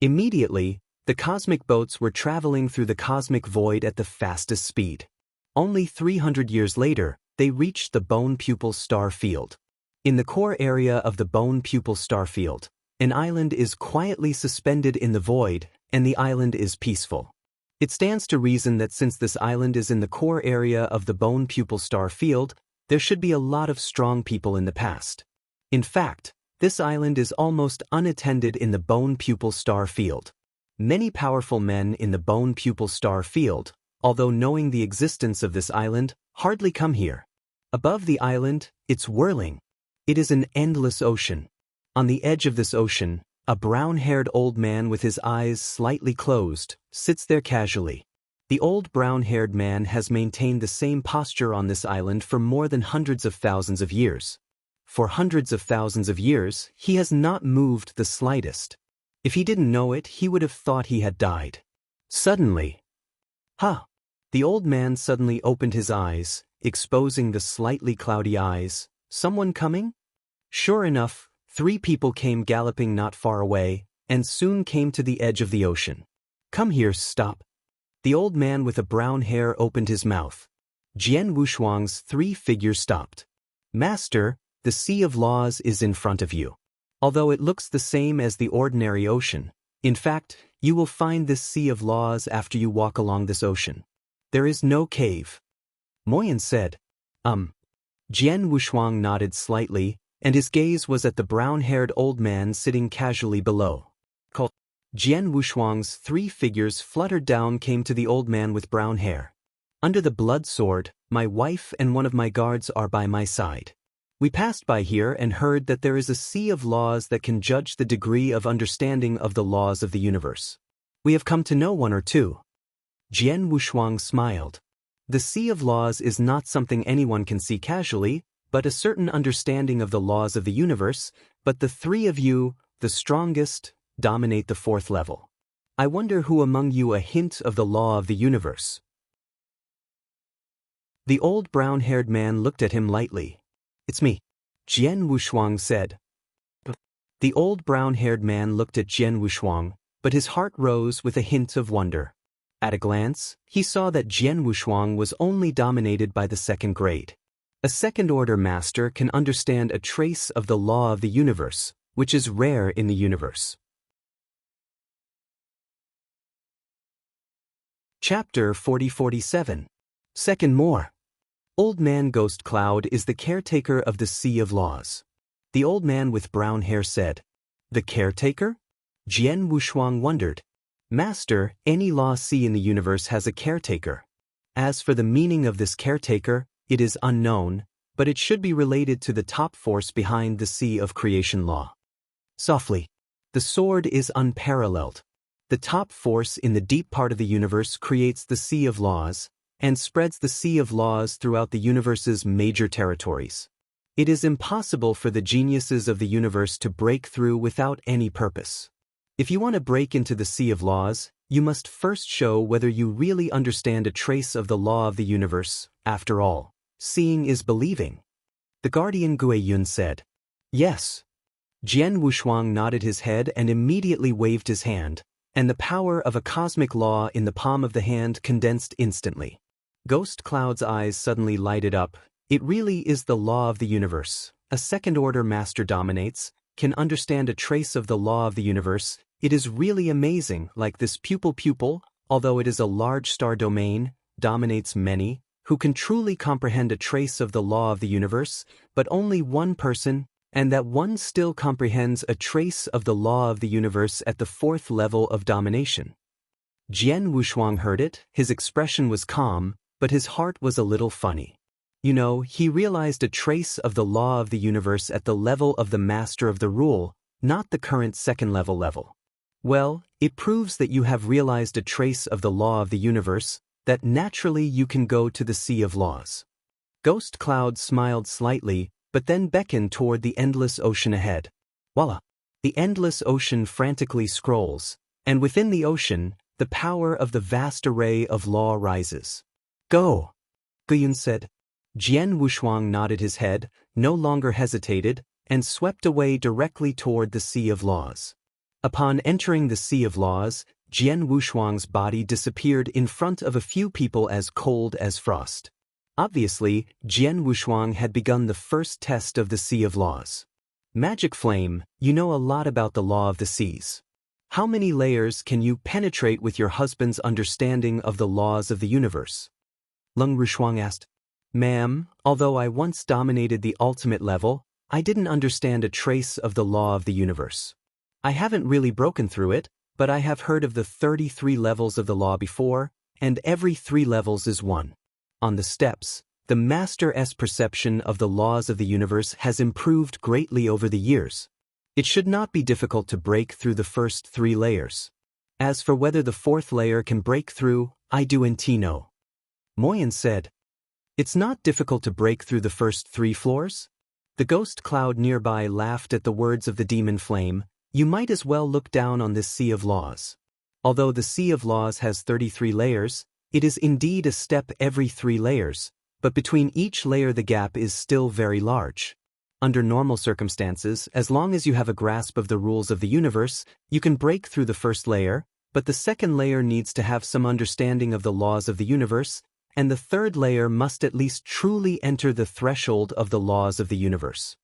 Immediately, the cosmic boats were traveling through the cosmic void at the fastest speed. Only 300 years later, they reached the bone pupil star field. In the core area of the bone pupil star field, an island is quietly suspended in the void, and the island is peaceful. It stands to reason that since this island is in the core area of the bone pupil star field, there should be a lot of strong people in the past. In fact, this island is almost unattended in the bone pupil star field. Many powerful men in the bone pupil star field, although knowing the existence of this island, hardly come here. Above the island, it's whirling. It is an endless ocean. On the edge of this ocean, a brown-haired old man with his eyes slightly closed sits there casually. The old brown-haired man has maintained the same posture on this island for more than hundreds of thousands of years. For hundreds of thousands of years, he has not moved the slightest. If he didn't know it, he would have thought he had died. Suddenly, the old man suddenly opened his eyes, exposing the slightly cloudy eyes. Someone coming? Sure enough, 3 people came galloping not far away, and soon came to the edge of the ocean. Come here, stop. The old man with the brown hair opened his mouth. Jian Wushuang's 3 figures stopped. Master, the sea of laws is in front of you. Although it looks the same as the ordinary ocean, in fact, you will find this sea of laws after you walk along this ocean. There is no cave. Moyan said. Jian Wushuang nodded slightly, and his gaze was at the brown-haired old man sitting casually below. Jian Wushuang's 3 figures fluttered down came to the old man with brown hair. Under the blood sword, my wife and one of my guards are by my side. We passed by here and heard that there is a sea of laws that can judge the degree of understanding of the laws of the universe. We have come to know 1 or 2. Jian Wushuang smiled. The sea of laws is not something anyone can see casually, but a certain understanding of the laws of the universe, but the 3 of you, the strongest, dominate the 4th level. I wonder who among you a hint of the law of the universe. The old brown-haired man looked at him lightly. It's me, Jian Wushuang said. The old brown-haired man looked at Jian Wushuang, but his heart rose with a hint of wonder. At a glance, he saw that Jian Wushuang was only dominated by the 2nd grade. A second-order master can understand a trace of the law of the universe, which is rare in the universe. Chapter 40-47. Second more. Old Man Ghost Cloud is the caretaker of the Sea of Laws. The old man with brown hair said. The caretaker? Jian Wushuang wondered. Master, any law sea in the universe has a caretaker. As for the meaning of this caretaker, it is unknown, but it should be related to the top force behind the sea of creation law. Softly. The sword is unparalleled. The top force in the deep part of the universe creates the sea of laws, and spreads the sea of laws throughout the universe's major territories. It is impossible for the geniuses of the universe to break through without any purpose. If you want to break into the sea of laws, you must first show whether you really understand a trace of the law of the universe. After all, seeing is believing. The guardian Guiyun said. Yes. Jian Wushuang nodded his head and immediately waved his hand, and the power of a cosmic law in the palm of the hand condensed instantly. Ghost Cloud's eyes suddenly lighted up. It really is the law of the universe. A second-order master dominates, can understand a trace of the law of the universe. It is really amazing, like this pupil, although it is a large star domain, dominates many, who can truly comprehend a trace of the law of the universe, but only one person, and that one still comprehends a trace of the law of the universe at the 4th level of domination. Jian Wushuang heard it, his expression was calm, but his heart was a little funny. He realized a trace of the law of the universe at the level of the master of the rule, not the current second-level level. Well, it proves that you have realized a trace of the law of the universe, that naturally you can go to the sea of laws. Ghost Cloud smiled slightly, but then beckoned toward the endless ocean ahead. Voila! The endless ocean frantically scrolls, and within the ocean, the power of the vast array of law rises. Go! Guyun said. Jian Wushuang nodded his head, no longer hesitated, and swept away directly toward the sea of laws. Upon entering the sea of laws, Jian Wushuang's body disappeared in front of a few people as cold as frost. Obviously, Jian Wushuang had begun the first test of the sea of laws. Magic Flame, you know a lot about the law of the seas. How many layers can you penetrate with your husband's understanding of the laws of the universe? Leng Rushuang asked. Ma'am, although I once dominated the ultimate level, I didn't understand a trace of the law of the universe. I haven't really broken through it, but I have heard of the 33 levels of the law before, and every 3 levels is one. On the steps, the Master's perception of the laws of the universe has improved greatly over the years. It should not be difficult to break through the first 3 layers. As for whether the 4th layer can break through, I do know. Moyen said. It's not difficult to break through the first 3 floors? The ghost cloud nearby laughed at the words of the demon flame. You might as well look down on this sea of laws. Although the sea of laws has 33 layers, it is indeed a step every 3 layers, but between each layer the gap is still very large. Under normal circumstances, as long as you have a grasp of the rules of the universe, you can break through the first layer, but the second layer needs to have some understanding of the laws of the universe, and the 3rd layer must at least truly enter the threshold of the laws of the universe.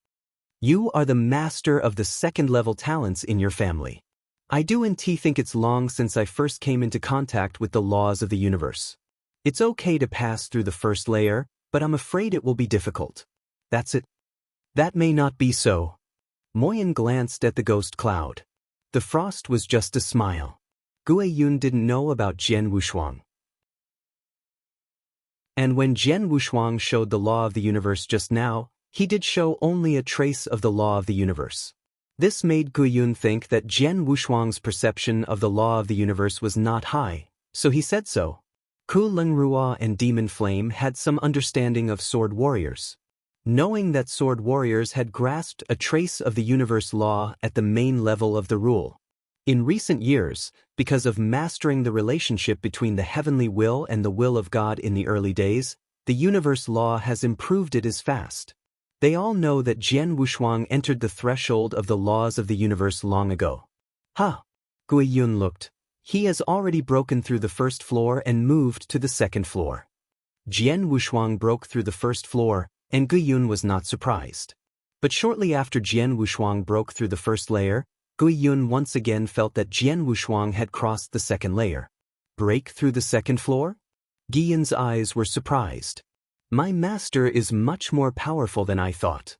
You are the master of the 2nd-level talents in your family. I do think it's long since I first came into contact with the laws of the universe. It's okay to pass through the 1st layer, but I'm afraid it will be difficult. That's it. That may not be so. Moyen glanced at the ghost cloud. The frost was just a smile. Guiyun didn't know about Jian Wushuang. And when Jian Wushuang showed the law of the universe just now, he did show only a trace of the law of the universe. This made Guiyun think that Jian Wushuang's perception of the law of the universe was not high, so he said so. Ku Lengrua and Demon Flame had some understanding of sword warriors. Knowing that sword warriors had grasped a trace of the universe law at the main level of the rule. In recent years, because of mastering the relationship between the heavenly will and the will of God in the early days, the universe law has improved it as fast. They all know that Jian Wushuang entered the threshold of the laws of the universe long ago. Guiyun looked. He has already broken through the 1st floor and moved to the 2nd floor. Jian Wushuang broke through the 1st floor, and Guiyun was not surprised. But shortly after Jian Wushuang broke through the 1st layer, Guiyun once again felt that Jian Wushuang had crossed the 2nd layer. Break through the 2nd floor? Guiyun's eyes were surprised. My master is much more powerful than I thought.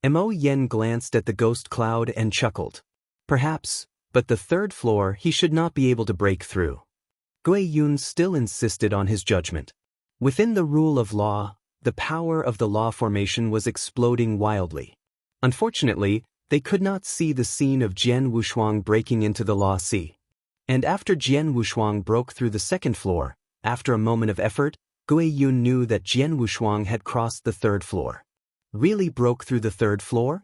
Mo Yen glanced at the ghost cloud and chuckled. Perhaps, but the 3rd floor he should not be able to break through. Guiyun still insisted on his judgment. Within the rule of law, the power of the law formation was exploding wildly. Unfortunately, they could not see the scene of Jian Wushuang breaking into the law sea. And after Jian Wushuang broke through the 2nd floor, after a moment of effort, Guiyun knew that Jian Wushuang had crossed the 3rd floor. Really broke through the 3rd floor?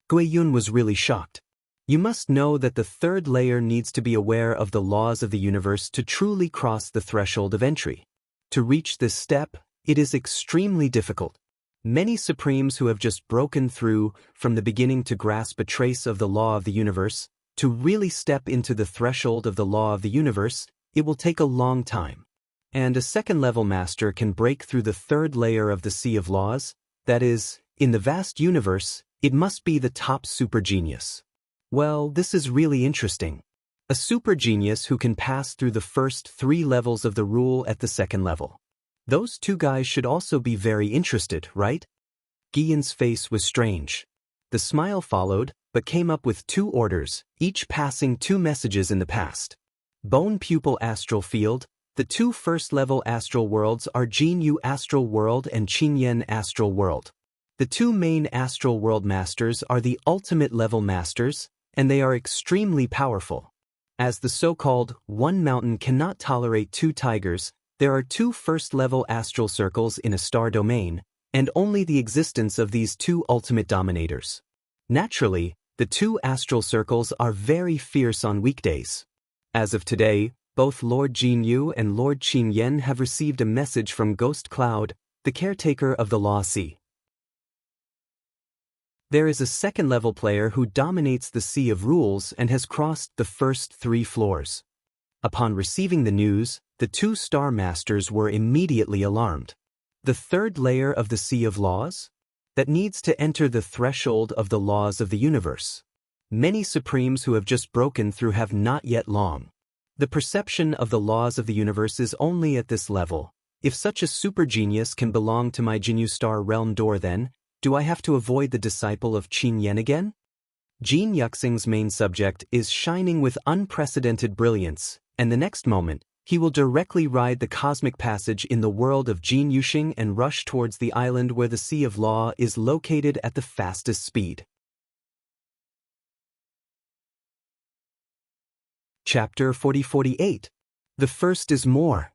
Guiyun was really shocked. You must know that the 3rd layer needs to be aware of the laws of the universe to truly cross the threshold of entry. To reach this step, it is extremely difficult. Many Supremes who have just broken through from the beginning to grasp a trace of the law of the universe, to really step into the threshold of the law of the universe, it will take a long time. And a 2nd-level master can break through the 3rd layer of the sea of laws, that is, in the vast universe, it must be the top super genius. Well, this is really interesting. A super genius who can pass through the first 3 levels of the rule at the 2nd level. Those 2 guys should also be very interested, right? Guiyun's face was strange. The smile followed, but came up with 2 orders, each passing 2 messages in the past. Bone Pupil Astral Field, The two first-level astral worlds are Jinyu Astral World and Qingyan Astral World. The two main astral world masters are the ultimate level masters, and they are extremely powerful. As the so-called one mountain cannot tolerate two tigers, there are two first-level astral circles in a star domain, and only the existence of these two ultimate dominators. Naturally, the two astral circles are very fierce on weekdays. As of today, both Lord Jinyu and Lord Qingyan have received a message from Ghost Cloud, the caretaker of the Law Sea. There is a second-level player who dominates the Sea of Rules and has crossed the first 3 floors. Upon receiving the news, the two Star Masters were immediately alarmed. The third layer of the Sea of Laws? That needs to enter the threshold of the laws of the universe. Many Supremes who have just broken through have not yet long. The perception of the laws of the universe is only at this level. If such a super genius can belong to my Jinyu Star Realm door, then do I have to avoid the disciple of Qingyan again? Jin Yuxing's main subject is shining with unprecedented brilliance, and the next moment, he will directly ride the cosmic passage in the world of Jin Yuxing and rush towards the island where the Sea of Law is located at the fastest speed. Chapter 40-48. The first is more.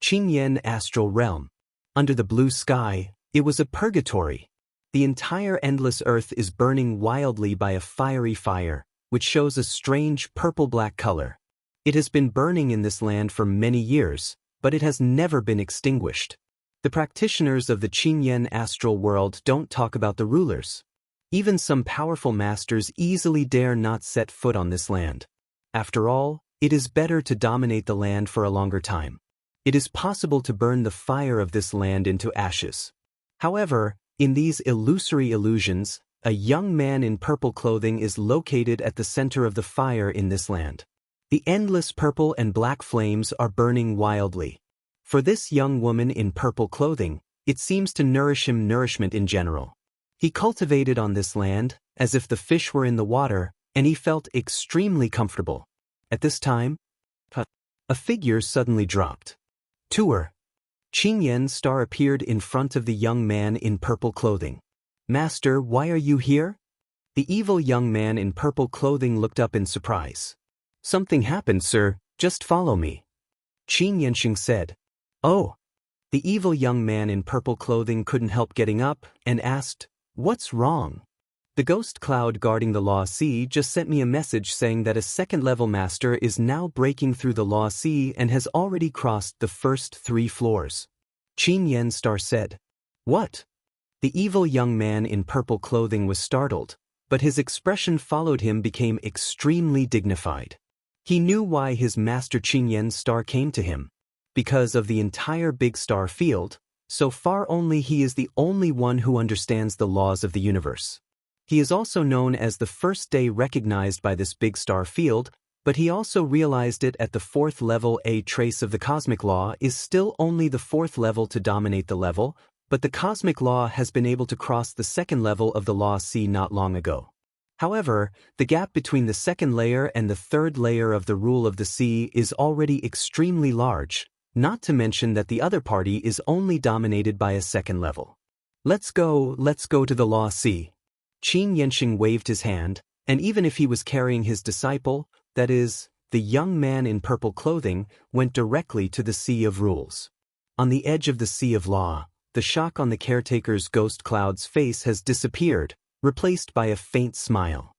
Qingyan Astral Realm. Under the blue sky, it was a purgatory. The entire endless earth is burning wildly by a fiery fire, which shows a strange purple-black color. It has been burning in this land for many years, but it has never been extinguished. The practitioners of the Qingyan astral world don't talk about the rulers. Even some powerful masters easily dare not set foot on this land. After all, it is better to dominate the land for a longer time. It is possible to burn the fire of this land into ashes. However, in these illusory illusions, a young man in purple clothing is located at the center of the fire in this land. The endless purple and black flames are burning wildly. For this young woman in purple clothing, it seems to nourish him nourishment in general. He cultivated on this land, as if the fish were in the water, and he felt extremely comfortable. At this time, a figure suddenly dropped. Tour. Qingyan's star appeared in front of the young man in purple clothing. Master, why are you here? The evil young man in purple clothing looked up in surprise. Something happened, sir, just follow me. Qingyan said. Oh. The evil young man in purple clothing couldn't help getting up and asked, what's wrong? The ghost cloud guarding the Law Sea just sent me a message saying that a second-level master is now breaking through the Law Sea and has already crossed the first 3 floors. Qingyan Star said. What? The evil young man in purple clothing was startled, but his expression followed him became extremely dignified. He knew why his master Qingyan Star came to him. Because of the entire big star field, so far only he is the only one who understands the laws of the universe. He is also known as the first day recognized by this big star field, but he also realized it at the 4th level. A trace of the cosmic law is still only the 4th level to dominate the level, but the cosmic law has been able to cross the 2nd level of the Law Sea not long ago. However, the gap between the 2nd layer and the 3rd layer of the rule of the sea is already extremely large, not to mention that the other party is only dominated by a 2nd level. Let's go to the Law Sea. Qingyan waved his hand, and even if he was carrying his disciple, that is, the young man in purple clothing, went directly to the Sea of Rules. On the edge of the Sea of Law, the shock on the caretaker's ghost cloud's face has disappeared, replaced by a faint smile.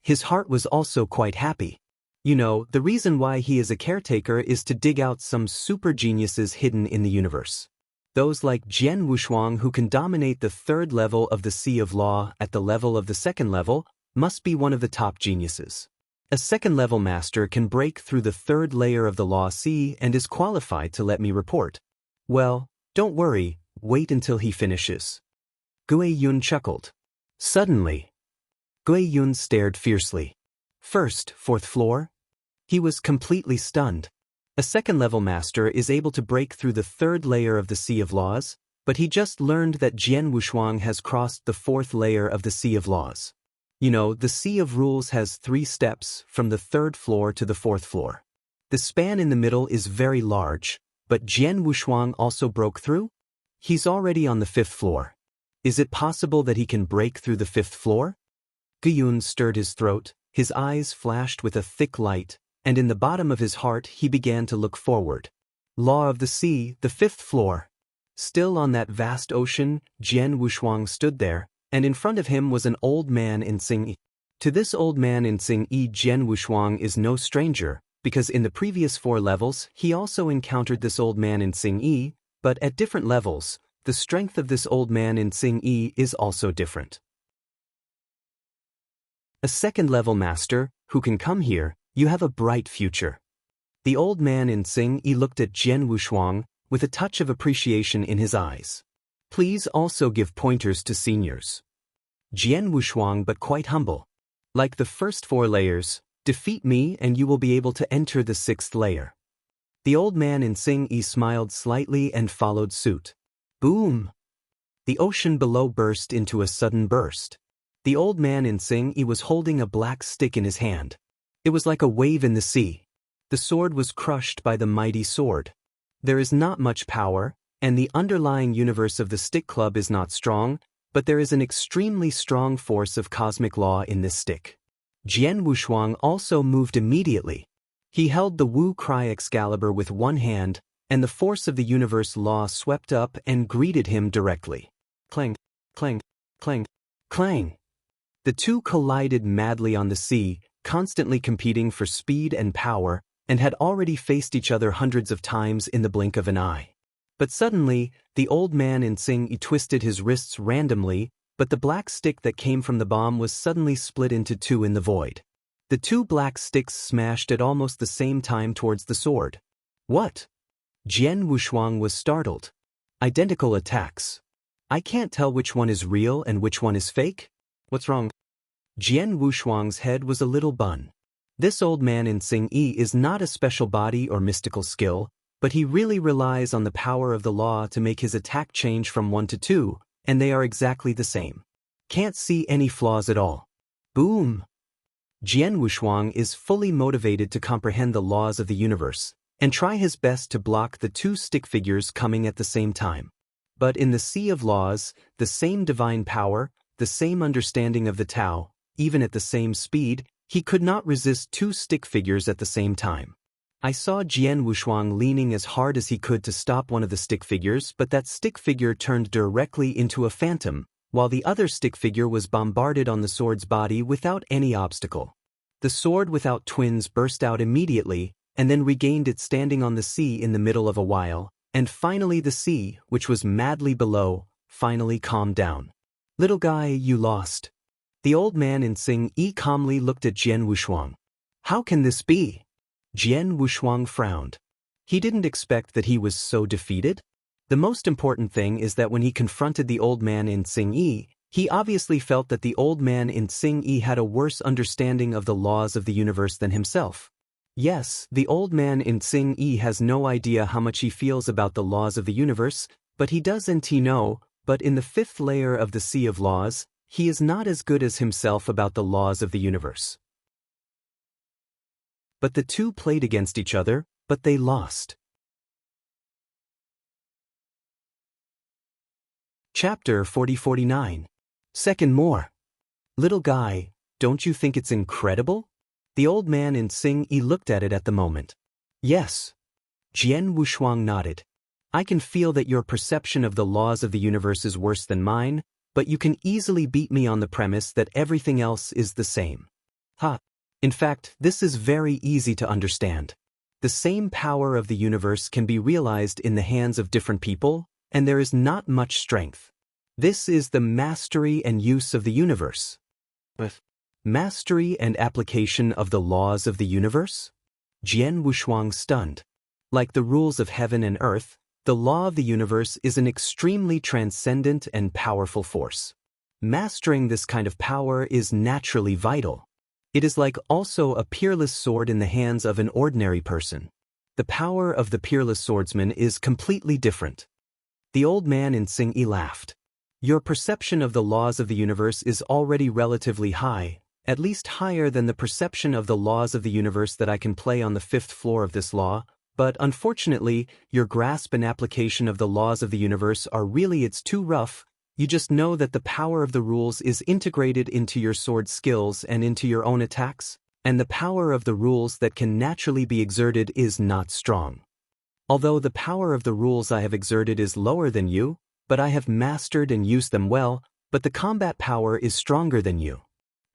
His heart was also quite happy. You know, the reason why he is a caretaker is to dig out some super geniuses hidden in the universe. Those like Jian Wushuang who can dominate the 3rd level of the Sea of Law at the level of the 2nd level must be one of the top geniuses. A 2nd-level master can break through the 3rd layer of the Law Sea and is qualified to let me report. Well, don't worry, wait until he finishes. Gui Yun chuckled. Suddenly, Gui Yun stared fiercely. First, 4th floor? He was completely stunned. A 2nd-level master is able to break through the 3rd layer of the Sea of Laws, but he just learned that Jian Wushuang has crossed the 4th layer of the Sea of Laws. You know, the Sea of Rules has 3 steps, from the 3rd floor to the 4th floor. The span in the middle is very large, But Jian Wushuang also broke through? He's already on the 5th floor. Is it possible that he can break through the 5th floor? Guyun stirred his throat, his eyes flashed with a thick light, and in the bottom of his heart he began to look forward. Law of the sea, the 5th floor. Still on that vast ocean, Jian Wushuang stood there, and in front of him was an old man in Xingyi. To this old man in Xingyi, Jian Wushuang is no stranger, because in the previous 4 levels he also encountered this old man in Xingyi, but at different levels, the strength of this old man in Xingyi is also different. A 2nd-level master, who can come here, you have a bright future. The old man in Xingyi looked at Jian Wushuang with a touch of appreciation in his eyes. Please also give pointers to seniors. Jian Wushuang, but quite humble. Like the first 4 layers, defeat me and you will be able to enter the 6th layer. The old man in Xingyi smiled slightly and followed suit. Boom! The ocean below burst into a sudden burst. The old man in Xingyi was holding a black stick in his hand. It was like a wave in the sea. The sword was crushed by the mighty sword. There is not much power, and the underlying universe of the stick club is not strong, but there is an extremely strong force of cosmic law in this stick. Jian Wushuang also moved immediately. He held the Wu Cry Excalibur with one hand, and the force of the universe law swept up and greeted him directly. Clang, clang, clang, clang. The two collided madly on the sea, constantly competing for speed and power, and had already faced each other hundreds of times in the blink of an eye. But suddenly, the old man in Xingyi twisted his wrists randomly, but the black stick that came from the bomb was suddenly split into 2 in the void. The 2 black sticks smashed at almost the same time towards the sword. What? Jian Wushuang was startled. Identical attacks. I can't tell which one is real and which one is fake? What's wrong? Jian Wushuang's head was a little bun. This old man in Xingyi is not a special body or mystical skill, but he really relies on the power of the law to make his attack change from 1 to 2, and they are exactly the same. Can't see any flaws at all. Boom! Jian Wushuang is fully motivated to comprehend the laws of the universe, and try his best to block the 2 stick figures coming at the same time. But in the sea of laws, the same divine power, the same understanding of the Tao, even at the same speed, he could not resist 2 stick figures at the same time. I saw Jian Wushuang leaning as hard as he could to stop one of the stick figures, but that stick figure turned directly into a phantom, while the other stick figure was bombarded on the sword's body without any obstacle. The sword without twins burst out immediately, and then regained its standing on the sea in the middle of a while, and finally the sea, which was madly below, finally calmed down. Little guy, you lost. The old man in Xingyi calmly looked at Jian Wushuang. How can this be? Jian Wushuang frowned. He didn't expect that he was so defeated. The most important thing is that when he confronted the old man in Xingyi, he obviously felt that the old man in Xingyi had a worse understanding of the laws of the universe than himself. Yes, the old man in Xingyi has no idea how much he feels about the laws of the universe, but he doesn't know, but in the 5th layer of the Sea of Laws, he is not as good as himself about the laws of the universe. But the 2 played against each other, but they lost. Chapter 40-49. Second more. Little guy, don't you think it's incredible? The old man in Xingyi looked at it at the moment. Yes. Jian Wushuang nodded. I can feel that your perception of the laws of the universe is worse than mine, but you can easily beat me on the premise that everything else is the same. Ha! In fact, this is very easy to understand. The same power of the universe can be realized in the hands of different people, and there is not much strength. This is the mastery and use of the universe. With mastery and application of the laws of the universe? Jian Wushuang stunned. Like the rules of heaven and earth, the law of the universe is an extremely transcendent and powerful force. Mastering this kind of power is naturally vital. It is like also a peerless sword in the hands of an ordinary person. The power of the peerless swordsman is completely different. The old man in Xingyi laughed. Your perception of the laws of the universe is already relatively high, at least higher than the perception of the laws of the universe that I can play on the 5th floor of this law, but unfortunately, your grasp and application of the laws of the universe are really it's too rough. You just know that the power of the rules is integrated into your sword skills and into your own attacks, and the power of the rules that can naturally be exerted is not strong. Although the power of the rules I have exerted is lower than you, but I have mastered and used them well, but the combat power is stronger than you.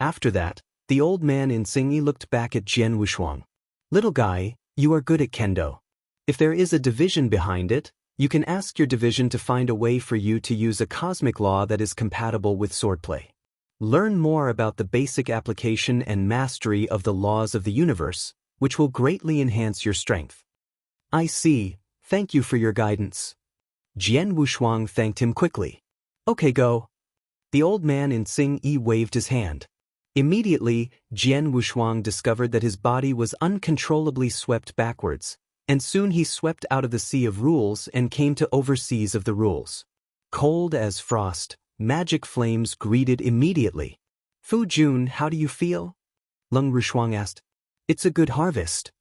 After that, the old man in Xingyi looked back at Jian Wushuang. Little guy, you are good at kendo. If there is a division behind it, you can ask your division to find a way for you to use a cosmic law that is compatible with swordplay. Learn more about the basic application and mastery of the laws of the universe, which will greatly enhance your strength. I see, thank you for your guidance. Jian Wushuang thanked him quickly. Okay, go. The old man in Xingyi waved his hand. Immediately, Jian Wushuang discovered that his body was uncontrollably swept backwards, and soon he swept out of the sea of rules and came to overseas of the rules. Cold as frost, magic flames greeted immediately. Fu Jun, how do you feel? Leng Rushuang asked. It's a good harvest.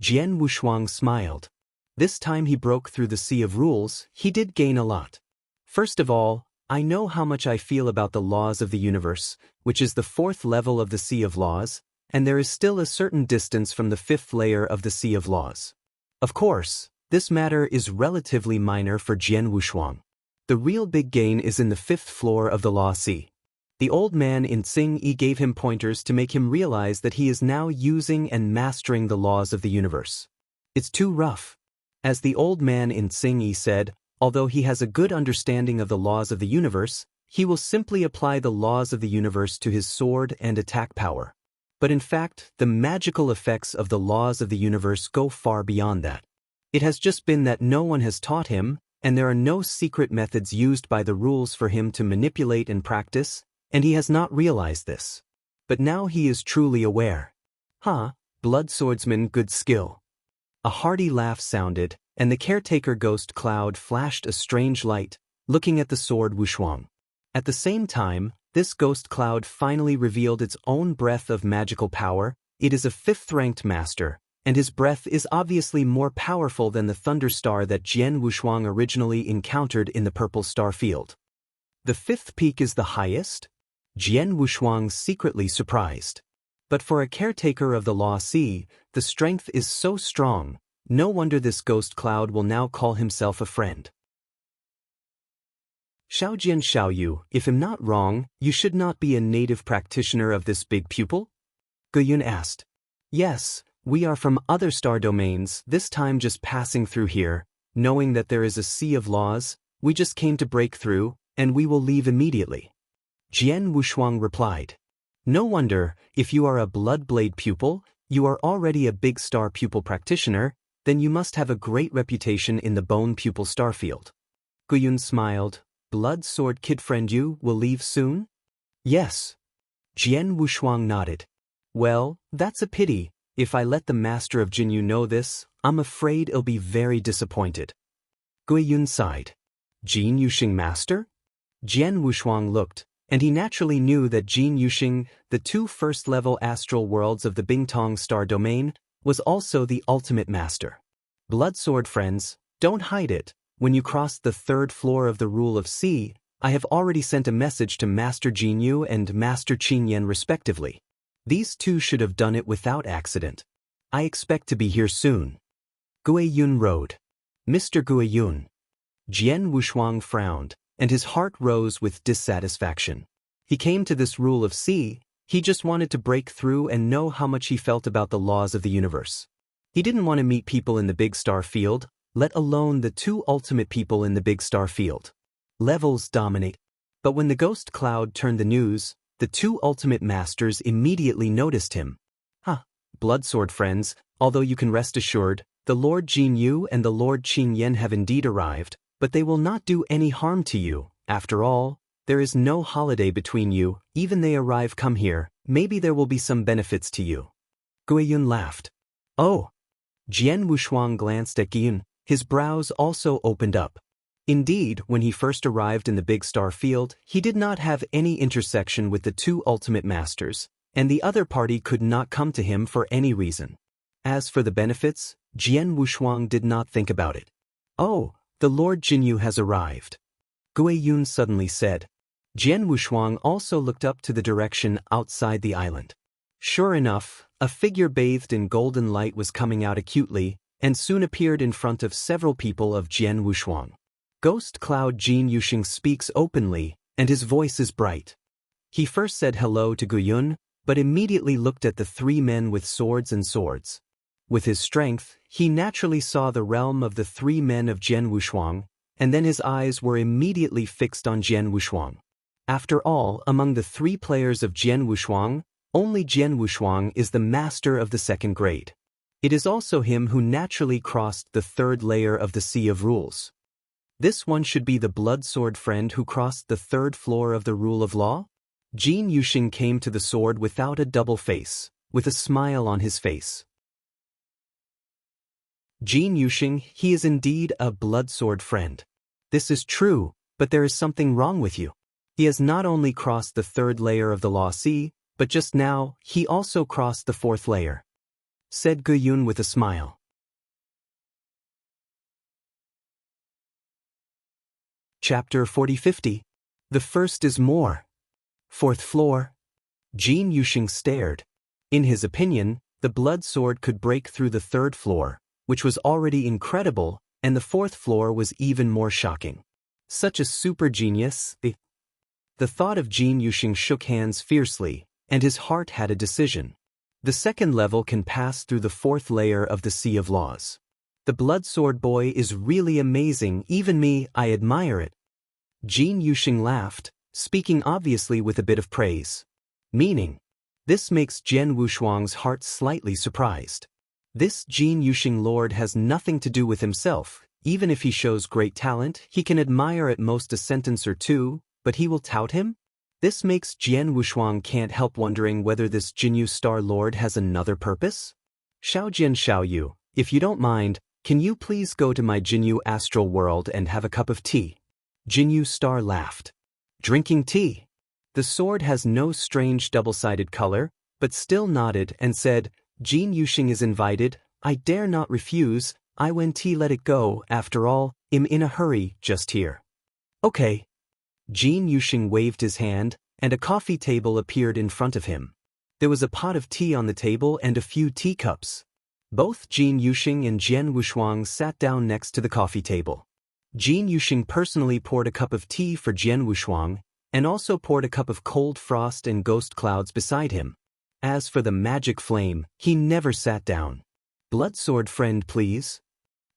Jian Wushuang smiled. This time he broke through the sea of rules, he did gain a lot. First of all, I know how much I feel about the laws of the universe, which is the 4th level of the sea of laws, and there is still a certain distance from the 5th layer of the sea of laws. Of course, this matter is relatively minor for Jian Wushuang. The real big gain is in the 5th floor of the law sea. The old man in Xingyi gave him pointers to make him realize that he is now using and mastering the laws of the universe. It's too rough. As the old man in Xingyi said, although he has a good understanding of the laws of the universe, he will simply apply the laws of the universe to his sword and attack power. But in fact, the magical effects of the laws of the universe go far beyond that. It has just been that no one has taught him, and there are no secret methods used by the rules for him to manipulate and practice, and he has not realized this. But now he is truly aware. Blood swordsman, good skill. A hearty laugh sounded, and the caretaker ghost cloud flashed a strange light, looking at the sword Wushuang. At the same time, this ghost cloud finally revealed its own breath of magical power. It is a 5th-ranked master, and his breath is obviously more powerful than the thunder star that Jian Wushuang originally encountered in the purple star field. The 5th peak is the highest? Jian Wushuang secretly surprised. But for a caretaker of the Law Sea, the strength is so strong, no wonder this ghost cloud will now call himself a friend. Xiaojian Xiaoyu, if I'm not wrong, you should not be a native practitioner of this big pupil? Guyun asked. Yes, we are from other star domains, this time just passing through here, knowing that there is a sea of laws, we just came to break through, and we will leave immediately. Jian Wushuang replied. No wonder, if you are a Bloodblade pupil, you are already a big star pupil practitioner, then you must have a great reputation in the Bone Pupil Starfield. Guyun smiled. Blood Sword Kid friend, you will leave soon? Yes. Jian Wushuang nodded. Well, that's a pity. If I let the master of Jinyu know this, I'm afraid he'll be very disappointed. Guyun sighed. Jin Yuxing master? Jian Wushuang looked, and he naturally knew that Jin Yuxing, the 2 first-level astral worlds of the Bingtong star domain, was also the ultimate master. Bloodsword friends, don't hide it. When you cross the 3rd floor of the Rule of Sea, I have already sent a message to Master Jinyu and Master Qingyan respectively. These 2 should have done it without accident. I expect to be here soon. Guiyun rode. Mr. Guiyun. Jian Wushuang frowned, and his heart rose with dissatisfaction. He came to this Rule of Sea, he just wanted to break through and know how much he felt about the laws of the universe. He didn't want to meet people in the big star field, let alone the 2 ultimate people in the big star field. Levels dominate. But when the ghost cloud turned the news, the 2 ultimate masters immediately noticed him. Bloodsword friends, although you can rest assured, the Lord Jinyu and the Lord Qingyan have indeed arrived, but they will not do any harm to you. After all, there is no holiday between you, even they arrive come here, maybe there will be some benefits to you. Guiyun laughed. Oh. Jian Wushuang glanced at Guiyun. His brows also opened up. Indeed, when he first arrived in the big star field, he did not have any intersection with the 2 ultimate masters, and the other party could not come to him for any reason. As for the benefits, Jian Wushuang did not think about it. "Oh, the Lord Jinyu has arrived," Gui Yun suddenly said. Jian Wushuang also looked up to the direction outside the island. Sure enough, a figure bathed in golden light was coming out acutely, and soon appeared in front of several people of Jian Wushuang. Ghost Cloud Jin Yusheng speaks openly, and his voice is bright. He first said hello to Guyun, but immediately looked at the three men with swords and swords. With his strength, he naturally saw the realm of the three men of Jian Wushuang, and then his eyes were immediately fixed on Jian Wushuang. After all, among the three players of Jian Wushuang, only Jian Wushuang is the master of the second grade. It is also him who naturally crossed the third layer of the Sea of Rules. This one should be the blood sword friend who crossed the third floor of the Rule of Law? Jin Yusheng came to the sword without a double face, with a smile on his face. Jin Yusheng, he is indeed a blood sword friend. This is true, but there is something wrong with you. He has not only crossed the third layer of the Law Sea, but just now, he also crossed the fourth layer, said Guyun with a smile. Chapter 40-50. The first is more. Fourth floor. Jin Yusheng stared. In his opinion, the blood sword could break through the third floor, which was already incredible, and the fourth floor was even more shocking. Such a super genius. The thought of Jin Yusheng shook hands fiercely, and his heart had a decision. The second level can pass through the fourth layer of the Sea of Laws. The blood sword boy is really amazing, even me, I admire it. Jin Yusheng laughed, speaking obviously with a bit of praise. Meaning, this makes Jian Wushuang's heart slightly surprised. This Jin Yusheng lord has nothing to do with himself. Even if he shows great talent, he can admire at most a sentence or two, but he will tout him? This makes Jian Wushuang can't help wondering whether this Jinyu Star Lord has another purpose? Xiaojian Xiaoyu, if you don't mind, can you please go to my Jinyu astral world and have a cup of tea? Jinyu Star laughed. Drinking tea? The sword has no strange double-sided color, but still nodded and said, Jin Yusheng is invited, I dare not refuse, I when tea let it go, after all, I'm in a hurry, just here. Okay. Jin Yusheng waved his hand, and a coffee table appeared in front of him. There was a pot of tea on the table and a few teacups. Both Jin Yusheng and Jian Wushuang sat down next to the coffee table. Jin Yusheng personally poured a cup of tea for Jian Wushuang, and also poured a cup of cold frost and ghost clouds beside him. As for the magic flame, he never sat down. Blood sword friend, please.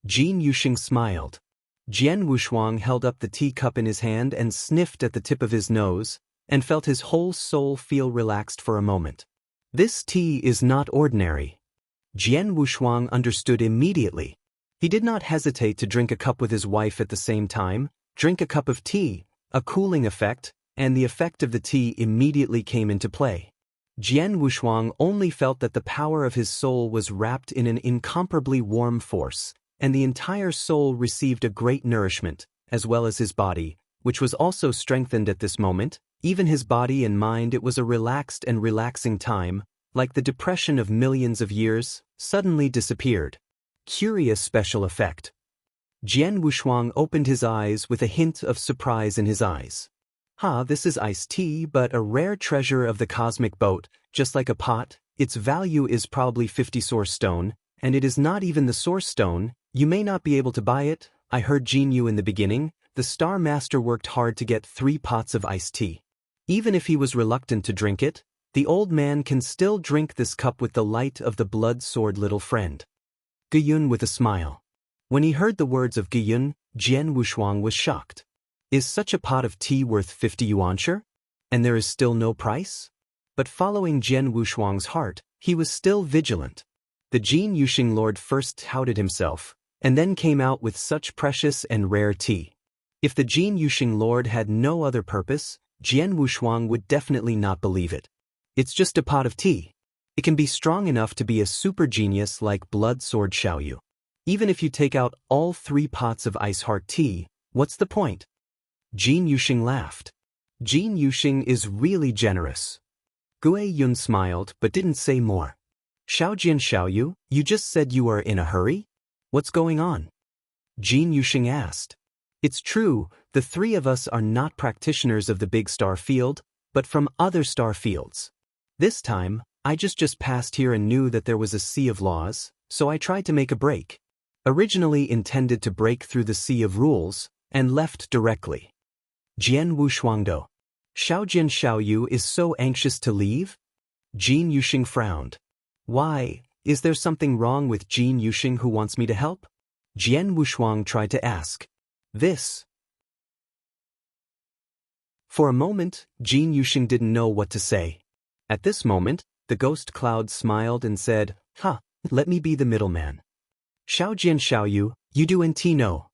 Jin Yusheng smiled. Jian Wushuang held up the teacup in his hand and sniffed at the tip of his nose, and felt his whole soul feel relaxed for a moment. This tea is not ordinary. Jian Wushuang understood immediately. He did not hesitate to drink a cup with his wife at the same time, drink a cup of tea, a cooling effect, and the effect of the tea immediately came into play. Jian Wushuang only felt that the power of his soul was wrapped in an incomparably warm force, and the entire soul received a great nourishment, as well as his body, which was also strengthened at this moment. Even his body and mind, it was a relaxed and relaxing time, like the depression of millions of years, suddenly disappeared. Curious special effect. Jian Wushuang opened his eyes with a hint of surprise in his eyes. This is iced tea, but a rare treasure of the cosmic boat, just like a pot. Its value is probably 50 source stone, and it is not even the source stone. You may not be able to buy it. I heard Jinyu in the beginning. The Star Master worked hard to get 3 pots of iced tea. Even if he was reluctant to drink it, the old man can still drink this cup with the light of the blood sword little friend. Guyun with a smile. When he heard the words of Guyun, Jian Wushuang was shocked. Is such a pot of tea worth 50 yuanshi? And there is still no price? But following Jian Wushuang's heart, he was still vigilant. The Jin Yusheng Lord first touted himself, and then came out with such precious and rare tea. If the Jin Yusheng Lord had no other purpose, Jian Wushuang would definitely not believe it. It's just a pot of tea. It can be strong enough to be a super genius like Blood Sword Xiaoyu. Even if you take out all 3 pots of ice heart tea, what's the point? Jin Yusheng laughed. Jin Yusheng is really generous. Gui Yun smiled but didn't say more. Xiaojian Xiaoyu, you just said you are in a hurry? What's going on? Jin Yuxing asked. It's true, the three of us are not practitioners of the big star field, but from other star fields. This time, I just passed here and knew that there was a sea of laws, so I tried to make a break. Originally intended to break through the sea of rules, and left directly. Jian Wu Shuangdo. Xiaojian Xiaoyu is so anxious to leave? Jin Yuxing frowned. Why, is there something wrong with Jin Yuxing who wants me to help? Jian Wushuang tried to ask. This. For a moment, Jin Yuxing didn't know what to say. At this moment, the ghost cloud smiled and said, let me be the middleman. Xiaojian Xiaoyu, you do know.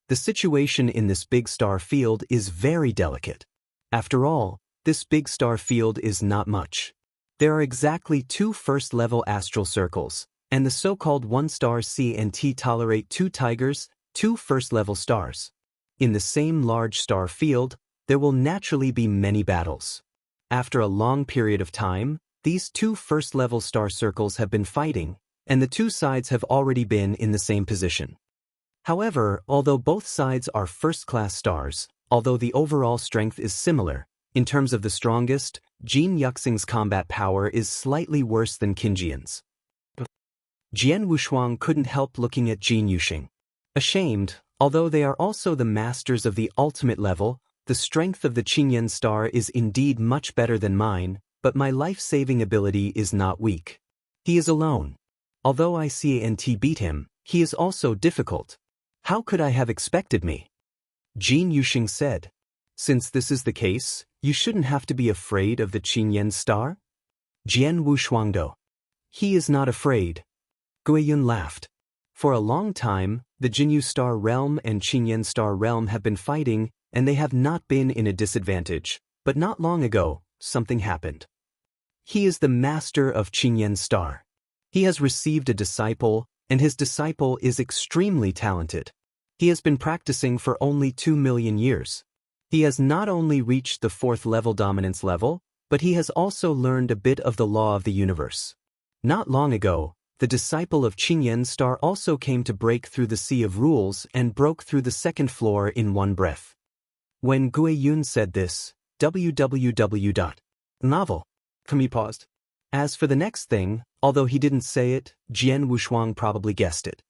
The situation in this big star field is very delicate. After all, this big star field is not much. There are exactly 2 first-level astral circles, and the so-called 1-star C&T tolerate 2 tigers, 2 first-level stars. In the same large star field, there will naturally be many battles. After a long period of time, these 2 first-level star circles have been fighting, and the 2 sides have already been in the same position. However, although both sides are first-class stars, although the overall strength is similar, in terms of the strongest, Jin Yuxing's combat power is slightly worse than Qinjian's. Jian Wushuang couldn't help looking at Jin Yuxing. Ashamed, although they are also the masters of the ultimate level, the strength of the Qinyan star is indeed much better than mine, but my life-saving ability is not weak. He is alone. Although I can't beat him, he is also difficult. How could I have expected me? Jin Yuxing said. Since this is the case, you shouldn't have to be afraid of the Qinyan star? Jian Wu Shuangdo. He is not afraid. Guiyun laughed. For a long time, the Jinyu star realm and Qinyan star realm have been fighting, and they have not been in a disadvantage, but not long ago, something happened. He is the master of Qinyan star. He has received a disciple, and his disciple is extremely talented. He has been practicing for only 2 million years. He has not only reached the 4th level dominance level, but he has also learned a bit of the law of the universe. Not long ago, the disciple of Qinyan star also came to break through the sea of rules and broke through the 2nd floor in one breath. When Guiyun said this, www.novel. He paused. As for the next thing, although he didn't say it, Jian Wushuang probably guessed it.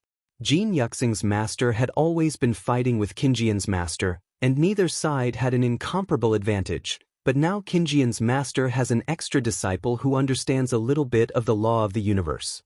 Jin Yuxing's master had always been fighting with Qinjian's master, and neither side had an incomparable advantage, but now Qinjian's master has an extra disciple who understands a little bit of the law of the universe.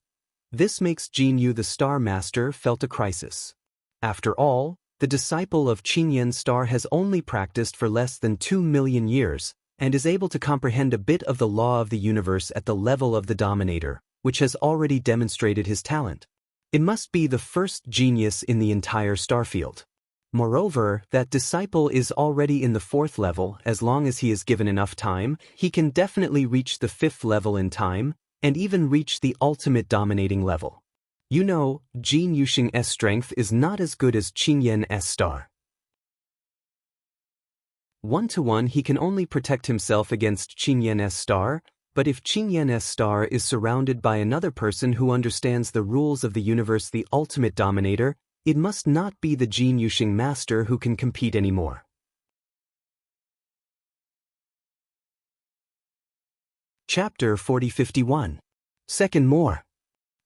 This makes Jin Yu the Star Master felt a crisis. After all, the disciple of Qinyan Star has only practiced for less than 2 million years, and is able to comprehend a bit of the law of the universe at the level of the Dominator, which has already demonstrated his talent. It must be the first genius in the entire starfield. Moreover, that disciple is already in the 4th level. As long as he is given enough time, he can definitely reach the 5th level in time, and even reach the ultimate dominating level. You know, Jin Yuxing's strength is not as good as Qinyan's star. 1-to-1 he can only protect himself against Qinyan's star, but if Qinyan's star is surrounded by another person who understands the rules of the universe, the ultimate dominator, it must not be the Jin Yuxing master who can compete anymore. Chapter 4051. Second More.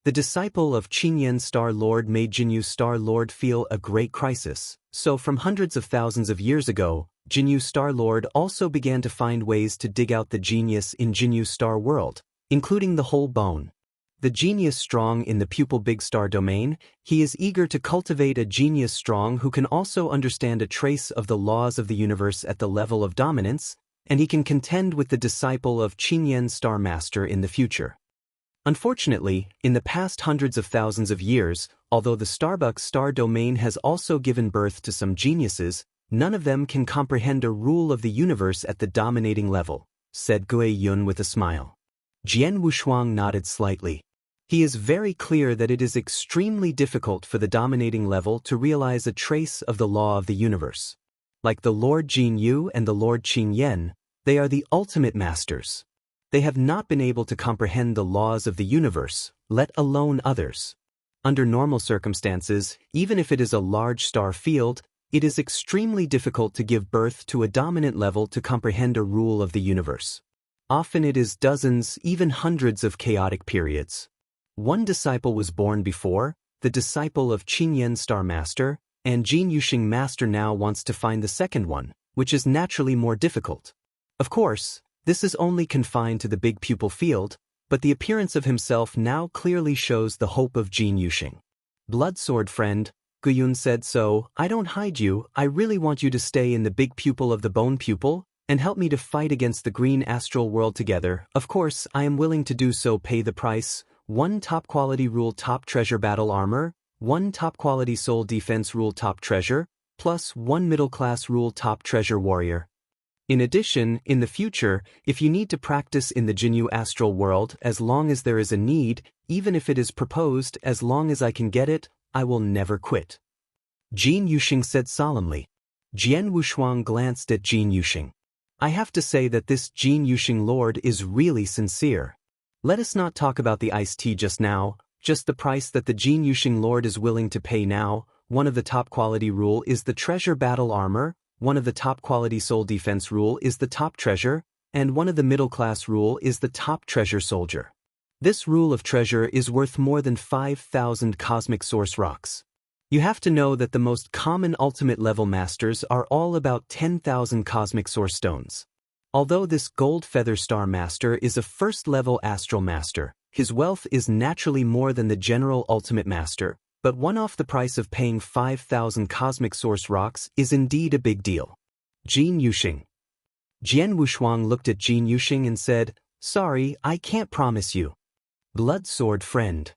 The disciple of Qinyan Star Lord made Jinyu Star Lord feel a great crisis, so from hundreds of thousands of years ago, Jinyu Star Lord also began to find ways to dig out the genius in Jinyu Star World, including the whole bone. The genius strong in the pupil big star domain, he is eager to cultivate a genius strong who can also understand a trace of the laws of the universe at the level of dominance, and he can contend with the disciple of Qinyan Star Master in the future. Unfortunately, in the past hundreds of thousands of years, although the Starbucks star domain has also given birth to some geniuses, none of them can comprehend a rule of the universe at the dominating level, said Guiyun with a smile. Jian Wushuang nodded slightly. He is very clear that it is extremely difficult for the dominating level to realize a trace of the law of the universe. Like the Lord Jin Yu and the Lord Qin Yen, they are the ultimate masters. They have not been able to comprehend the laws of the universe, let alone others. Under normal circumstances, even if it is a large star field, it is extremely difficult to give birth to a dominant level to comprehend a rule of the universe. Often it is dozens, even hundreds of chaotic periods. One disciple was born before, the disciple of Qinyan Star Master, and Jin Yuxing Master now wants to find the second one, which is naturally more difficult. Of course, this is only confined to the big pupil field, but the appearance of himself now clearly shows the hope of Jin Yuxing. Bloodsword friend, Guyun said, so, I don't hide you, I really want you to stay in the big pupil of the bone pupil, and help me to fight against the green astral world together. Of course, I am willing to do so. Pay the price. 1 top quality rule top treasure battle armor, 1 top quality soul defense rule top treasure, plus 1 middle class rule top treasure warrior. In addition, in the future, if you need to practice in the Jinyu astral world, as long as there is a need, even if it is proposed, as long as I can get it, I will never quit. Jin Yuxing said solemnly. Jian Wushuang glanced at Jin Yuxing. I have to say that this Jin Yuxing lord is really sincere. Let us not talk about the iced tea just now, just the price that the Jin Yuxing lord is willing to pay now. One of the top quality rule is the treasure battle armor, one of the top quality soul defense rule is the top treasure, and one of the middle class rule is the top treasure soldier. This rule of treasure is worth more than 5,000 cosmic source rocks. You have to know that the most common ultimate level masters are all about 10,000 cosmic source stones. Although this gold feather star master is a first level astral master, his wealth is naturally more than the general ultimate master, but one-off the price of paying 5,000 cosmic source rocks is indeed a big deal. Jin Yuxing. Jian Wushuang looked at Jin Yuxing and said, sorry, I can't promise you. Bloodsword friend.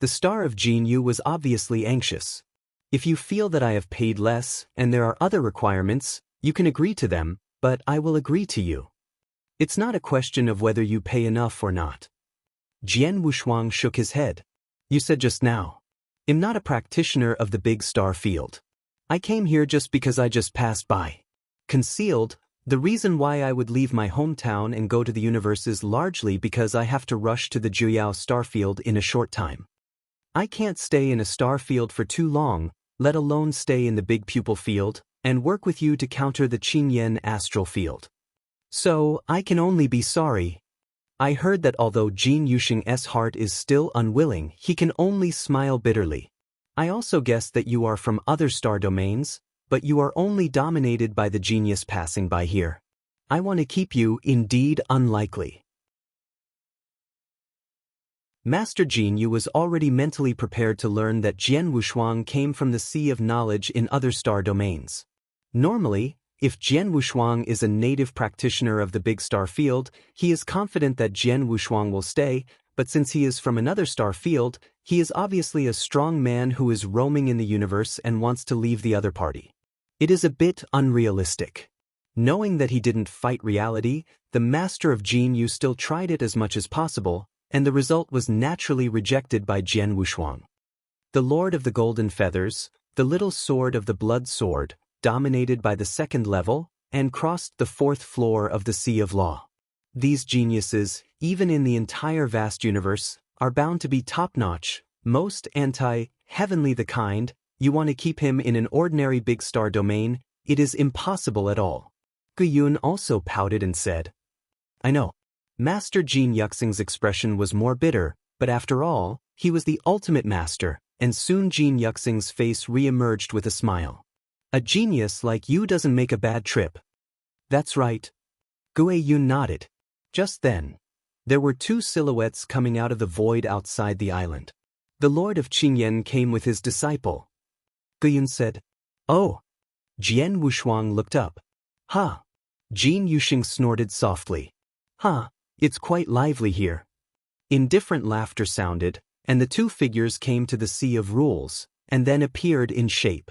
The star of Jin Yu was obviously anxious. If you feel that I have paid less, and there are other requirements, you can agree to them, but I will agree to you. It's not a question of whether you pay enough or not. Jian Wushuang shook his head. You said just now. I'm not a practitioner of the big star field. I came here just because I just passed by. Concealed, the reason why I would leave my hometown and go to the universe is largely because I have to rush to the Juyao star field in a short time. I can't stay in a star field for too long, let alone stay in the big pupil field, and work with you to counter the Qinyan astral field. So, I can only be sorry. I heard that although Jin Yuxing's heart is still unwilling, he can only smile bitterly. I also guessed that you are from other star domains, but you are only dominated by the genius passing by here. I want to keep you, indeed unlikely. Master Jin Yu was already mentally prepared to learn that Jian Wushuang came from the sea of knowledge in other star domains. Normally, if Jian Wushuang is a native practitioner of the big star field, he is confident that Jian Wushuang will stay, but since he is from another star field, he is obviously a strong man who is roaming in the universe and wants to leave the other party. It is a bit unrealistic. Knowing that he didn't fight reality, the master of Jin Yu still tried it as much as possible, and the result was naturally rejected by Jian Wushuang. The Lord of the Golden Feathers, the little sword of the blood sword, dominated by the second level, and crossed the 4th floor of the Sea of Law. These geniuses, even in the entire vast universe, are bound to be top-notch, most anti-heavenly the kind. You want to keep him in an ordinary big star domain, it is impossible at all. Guyun also pouted and said, I know. Master Jin Yuxing's expression was more bitter, but after all, he was the ultimate master, and soon Jin Yuxing's face re-emerged with a smile. A genius like you doesn't make a bad trip. That's right. Gue Yun nodded. Just then, there were 2 silhouettes coming out of the void outside the island. The Lord of Qinyan came with his disciple. Guyun said, Oh. Jian Wushuang looked up. Huh. Jin Yuxing snorted softly. Huh, it's quite lively here. Indifferent laughter sounded, and the 2 figures came to the Sea of Rules, and then appeared in shape.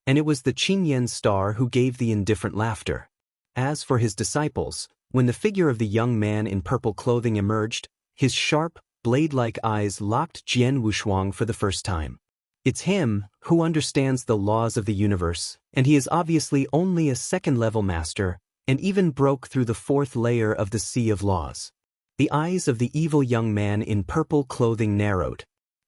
And it was the Qinyan star who gave the indifferent laughter. As for his disciples, when the figure of the young man in purple clothing emerged, his sharp, blade-like eyes locked Jian Wushuang for the first time. It's him who understands the laws of the universe, and he is obviously only a second-level master, and even broke through the 4th layer of the Sea of Laws. The eyes of the evil young man in purple clothing narrowed.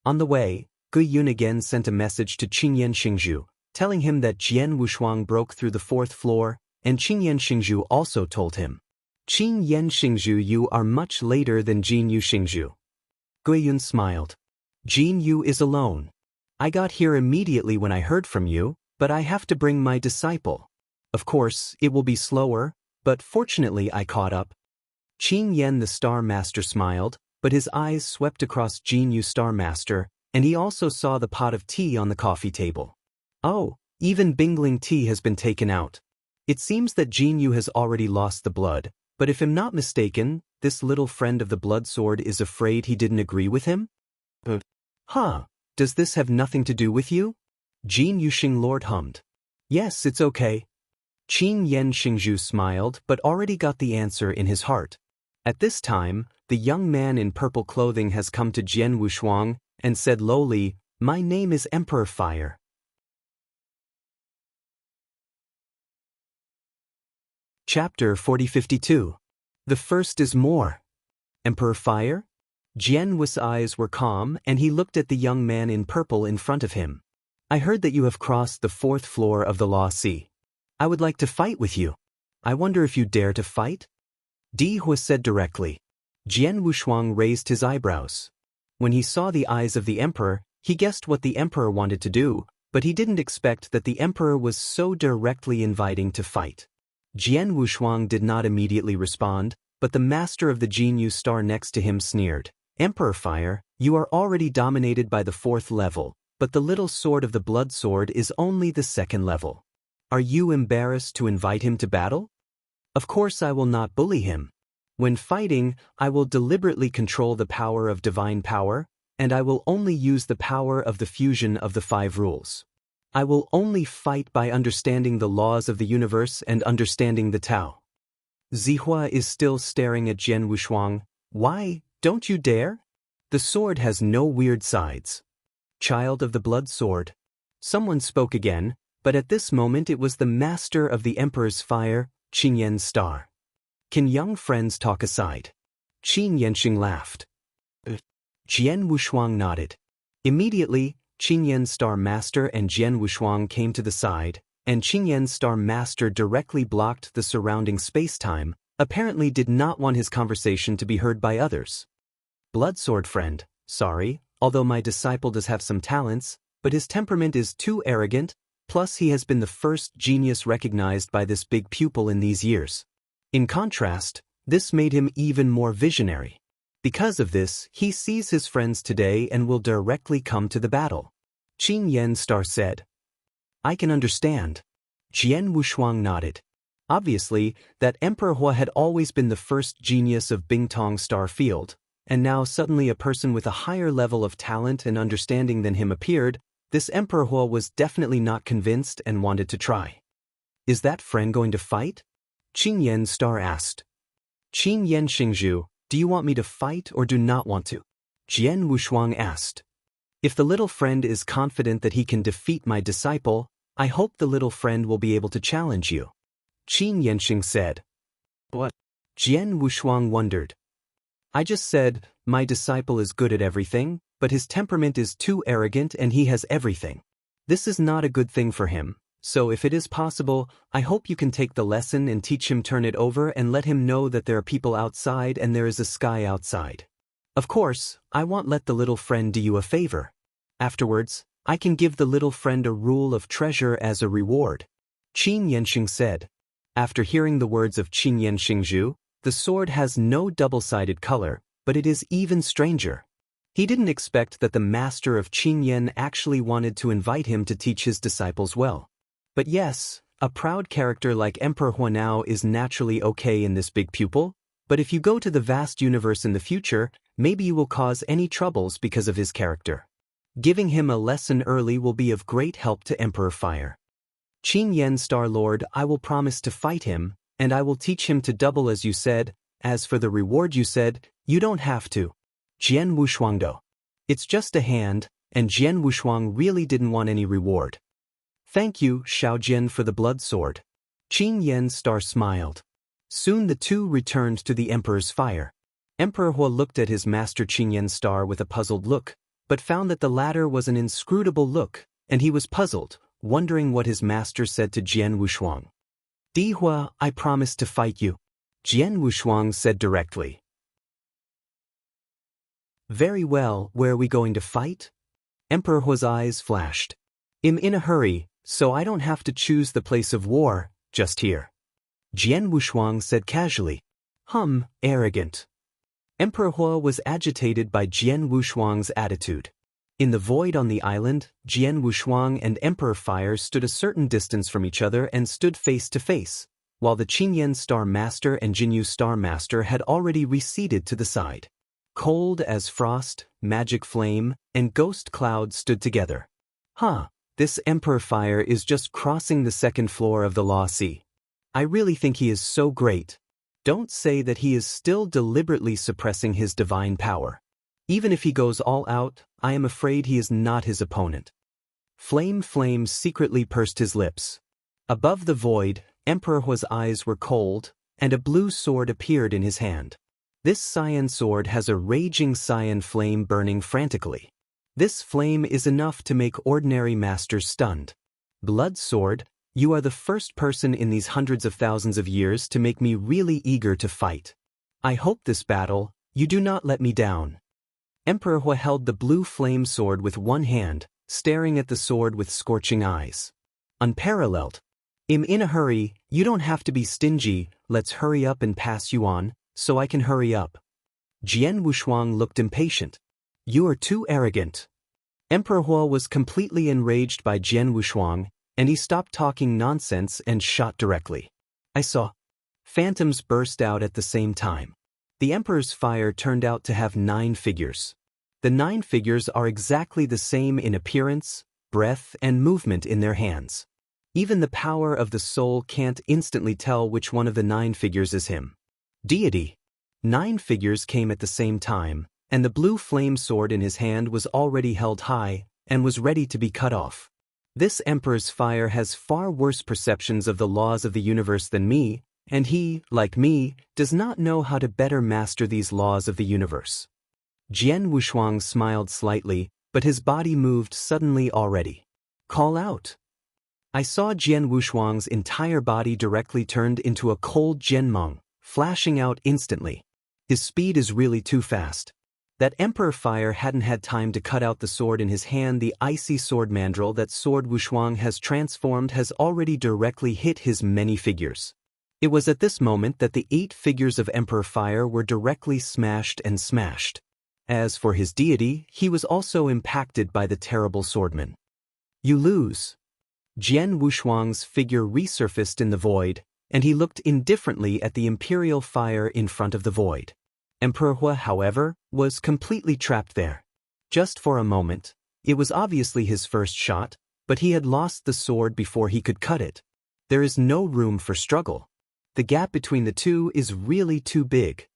On the way, Gui Yun again sent a message to Qingyan Xingzhu, telling him that Jian Wushuang broke through the 4th floor, and Qingyan Xingzhu also told him. Qingyan Xingzhu, you are much later than Jin Yu Xingzhu. Gui Yun smiled. Jin Yu is alone. I got here immediately when I heard from you, but I have to bring my disciple. Of course, it will be slower, but fortunately I caught up. Qing Yan the Star Master smiled, but his eyes swept across Jin Yu Star Master, and he also saw the pot of tea on the coffee table. Oh, even Bingling tea has been taken out. It seems that Jin Yu has already lost the blood, but if I'm not mistaken, this little friend of the blood sword is afraid he didn't agree with him? Huh, does this have nothing to do with you? Jin Yuxing Lord hummed. Yes, it's okay. Qing Yan Xingzhu smiled but already got the answer in his heart. At this time, the young man in purple clothing has come to Jian Wushuang and said lowly, My name is Emperor Fire. Chapter 4052. The first is more. Emperor Fire? Jian Wu's eyes were calm and he looked at the young man in purple in front of him. I heard that you have crossed the 4th floor of the Law Sea. I would like to fight with you. I wonder if you dare to fight? Di Hua said directly. Jian Wushuang raised his eyebrows. When he saw the eyes of the emperor, he guessed what the emperor wanted to do, but he didn't expect that the emperor was so directly inviting to fight. Jian Wushuang did not immediately respond, but the master of the Jin Yu Star next to him sneered. Emperor Fire, you are already dominated by the 4th level, but the little sword of the blood sword is only the 2nd level. Are you embarrassed to invite him to battle? Of course I will not bully him. When fighting, I will deliberately control the power of divine power, and I will only use the power of the fusion of the 5 rules. I will only fight by understanding the laws of the universe and understanding the Tao. Zihua is still staring at Jian Wushuang. Why, don't you dare? The sword has no weird sides. Child of the blood sword. Someone spoke again, but at this moment it was the master of the Emperor's fire, Qingyan Star. Can young friends talk aside? Qin Yanxing laughed. Jian Wushuang nodded. Immediately, Qingyan Star Master and Jian Wushuang came to the side, and Qingyan Star Master directly blocked the surrounding space-time, apparently did not want his conversation to be heard by others. Blood sword friend, sorry, although my disciple does have some talents, but his temperament is too arrogant, plus he has been the first genius recognized by this big pupil in these years. In contrast, this made him even more visionary. Because of this, he sees his friends today and will directly come to the battle. Qing Yan Star said. I can understand. Jian Wushuang nodded. Obviously, that Emperor Hua had always been the first genius of Bingtong Star Field, and now suddenly a person with a higher level of talent and understanding than him appeared. This Emperor Hua was definitely not convinced and wanted to try. Is that friend going to fight? Qing Yan Star asked. Qing Yan Xingzhu, do you want me to fight or do not want to? Jian Wushuang asked. If the little friend is confident that he can defeat my disciple, I hope the little friend will be able to challenge you. Qin Yanxing said. What? Jian Wushuang wondered. I just said, my disciple is good at everything, but his temperament is too arrogant and he has everything. This is not a good thing for him, so if it is possible, I hope you can take the lesson and teach him, turn it over and let him know that there are people outside and there is a sky outside. Of course, I won't let the little friend do you a favor. Afterwards, I can give the little friend a rule of treasure as a reward. Qin Yanxing said. After hearing the words of Qin Yanxingzhu, the sword has no double-sided color, but it is even stranger. He didn't expect that the master of Qingyan actually wanted to invite him to teach his disciples well. But yes, a proud character like Emperor Huanao is naturally okay in this big pupil, but if you go to the vast universe in the future, maybe you will cause any troubles because of his character. Giving him a lesson early will be of great help to Emperor Fire. Qingyan Star Lord, I will promise to fight him, and I will teach him to double as you said. As for the reward you said, you don't have to. Jian Wushuangdo. It's just a hand, and Jian Wushuang really didn't want any reward. Thank you, Xiaojian, for the blood sword. Qingyan Star smiled. Soon the two returned to the Emperor's fire. Emperor Hua looked at his master Qingyan Star with a puzzled look, but found that the latter was an inscrutable look, and he was puzzled, wondering what his master said to Jian Wushuang. "Di Hua, I promise to fight you," Jian Wushuang said directly. "Very well, where are we going to fight?" Emperor Hua's eyes flashed. "I'm in a hurry, so I don't have to choose the place of war, just here," Jian Wushuang said casually. Arrogant." Emperor Hua was agitated by Jian Wushuang's attitude. In the void on the island, Jian Wushuang and Emperor Fire stood a certain distance from each other and stood face to face, while the Qingyan Star Master and Jinyu Star Master had already receded to the side. Cold as frost, magic flame, and ghost cloud stood together. This Emperor Fire is just crossing the second floor of the Law Sea. I really think he is so great. Don't say that he is still deliberately suppressing his divine power. Even if he goes all out, I am afraid he is not his opponent. Flame secretly pursed his lips. Above the void, Emperor Hua's eyes were cold, and a blue sword appeared in his hand. This cyan sword has a raging cyan flame burning frantically. This flame is enough to make ordinary masters stunned. Blood sword, you are the first person in these hundreds of thousands of years to make me really eager to fight. I hope this battle, you do not let me down. Emperor Hua held the blue flame sword with one hand, staring at the sword with scorching eyes. Unparalleled. I'm in a hurry, you don't have to be stingy, let's hurry up and pass you on, so I can hurry up. Jian Wushuang looked impatient. You are too arrogant. Emperor Hua was completely enraged by Jian Wushuang, and he stopped talking nonsense and shot directly. I saw. Phantoms burst out at the same time. The Emperor's fire turned out to have 9 figures. The 9 figures are exactly the same in appearance, breath, and movement in their hands. Even the power of the soul can't instantly tell which one of the 9 figures is him. Deity. 9 figures came at the same time, and the blue flame sword in his hand was already held high and was ready to be cut off. This Emperor's fire has far worse perceptions of the laws of the universe than me, and he, like me, does not know how to better master these laws of the universe. Jian Wushuang smiled slightly, but his body moved suddenly already. Call out. I saw Jian Wushuang's entire body directly turned into a cold Jianmeng, flashing out instantly. His speed is really too fast. That Emperor Fire hadn't had time to cut out the sword in his hand. The icy sword mandrel that Sword Wushuang has transformed has already directly hit his many figures. It was at this moment that the 8 figures of Emperor Fire were directly smashed and smashed. As for his deity, he was also impacted by the terrible Swordsman. You lose. Jian Wushuang's figure resurfaced in the void, and he looked indifferently at the imperial fire in front of the void. Emperor Hua, however, was completely trapped there. Just for a moment, it was obviously his first shot, but he had lost the sword before he could cut it. There is no room for struggle. The gap between the two is really too big.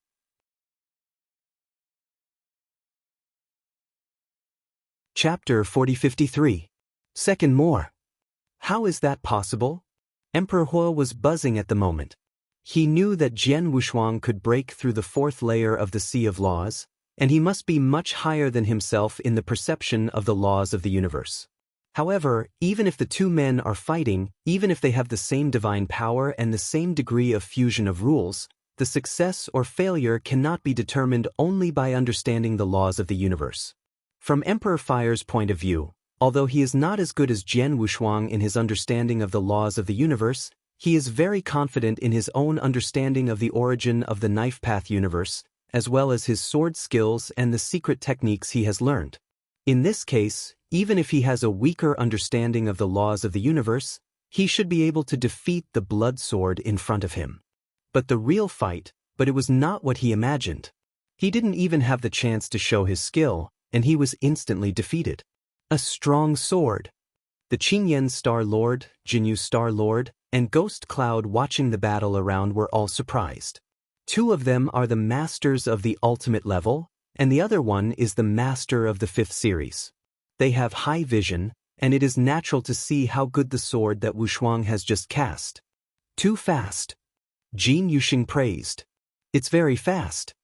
Chapter 4053. Second more. How is that possible? Emperor Hua was buzzing at the moment. He knew that Jian Wushuang could break through the 4th layer of the Sea of Laws, and he must be much higher than himself in the perception of the laws of the universe. However, even if the 2 men are fighting, even if they have the same divine power and the same degree of fusion of rules, the success or failure cannot be determined only by understanding the laws of the universe. From Emperor Fire's point of view, although he is not as good as Jian Wushuang in his understanding of the laws of the universe, he is very confident in his own understanding of the origin of the knife path universe, as well as his sword skills and the secret techniques he has learned. In this case, even if he has a weaker understanding of the laws of the universe, he should be able to defeat the blood sword in front of him. But it was not what he imagined. He didn't even have the chance to show his skill, and he was instantly defeated. A strong sword. The Qingyan Star Lord, Jinyu Star Lord, and Ghost Cloud watching the battle around were all surprised. 2 of them are the masters of the ultimate level, and the other one is the master of the 5th series. They have high vision, and it is natural to see how good the sword that Wushuang has just cast. Too fast. Jin Yuxing praised. It's very fast.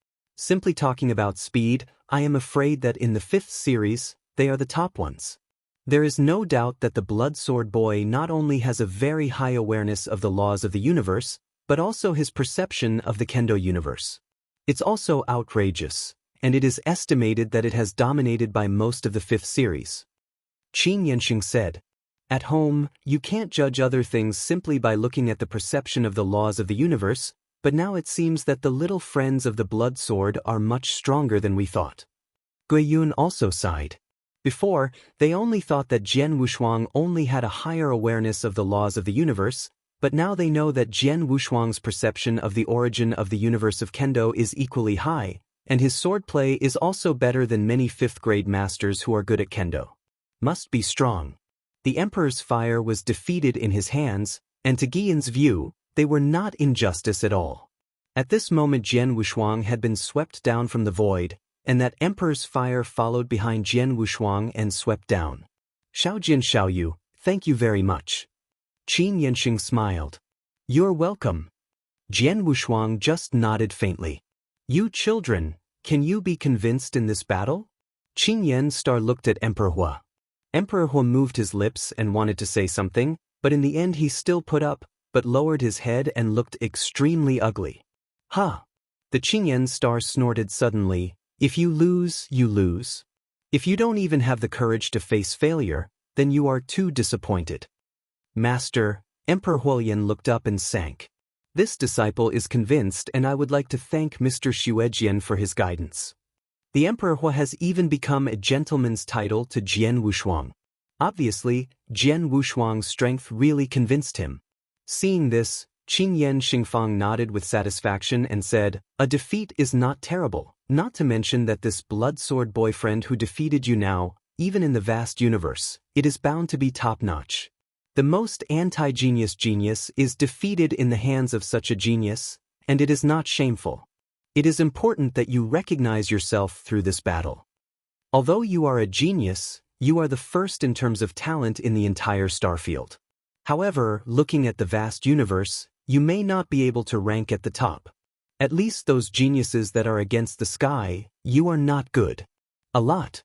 Simply talking about speed, I am afraid that in the 5th series, they are the top ones. There is no doubt that the Blood Sword Boy not only has a very high awareness of the laws of the universe, but also his perception of the Kendo universe. It's also outrageous, and it is estimated that it has dominated by most of the 5th series. Qin Yanxing said, "At home, you can't judge other things simply by looking at the perception of the laws of the universe, but now it seems that the little friends of the Blood Sword are much stronger than we thought." Gui Yun also sighed. Before, they only thought that Jian Wushuang only had a higher awareness of the laws of the universe, but now they know that Jian Wushuang's perception of the origin of the universe of Kendo is equally high, and his swordplay is also better than many 5th-grade masters who are good at Kendo. Must be strong. The Emperor's fire was defeated in his hands, and to Guiyun's view, they were not injustice at all. At this moment Jian Wushuang had been swept down from the void, and that Emperor's fire followed behind Jian Wushuang and swept down. Xiaojin Xiaoyu, thank you very much. Qin Yanxing smiled. You're welcome. Jian Wushuang just nodded faintly. You children, can you be convinced in this battle? Qin Yan Star looked at Emperor Hua. Emperor Hua moved his lips and wanted to say something, but in the end he still put up, but lowered his head and looked extremely ugly. Ha! The Qin Yan Star snorted suddenly. If you lose, you lose. If you don't even have the courage to face failure, then you are too disappointed. Master, Emperor Huolian looked up and sank. This disciple is convinced, and I would like to thank Mr. Xuejian for his guidance. The Emperor Hua has even become a gentleman's title to Jian Wushuang. Obviously, Jian Wushuang's strength really convinced him. Seeing this, Qin Yan Xingfang nodded with satisfaction and said, a defeat is not terrible, not to mention that this blood sword boyfriend who defeated you now, even in the vast universe, it is bound to be top-notch. The most anti-genius genius is defeated in the hands of such a genius, and it is not shameful. It is important that you recognize yourself through this battle. Although you are a genius, you are the first in terms of talent in the entire starfield. However, looking at the vast universe, you may not be able to rank at the top. At least those geniuses that are against the sky, you are not good. A lot.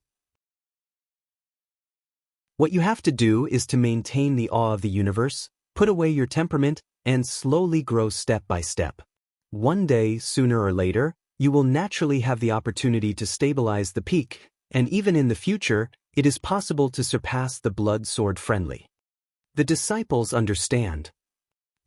What you have to do is to maintain the awe of the universe, put away your temperament, and slowly grow step by step. One day, sooner or later, you will naturally have the opportunity to stabilize the peak, and even in the future, it is possible to surpass the blood sword friendly. The disciples understand.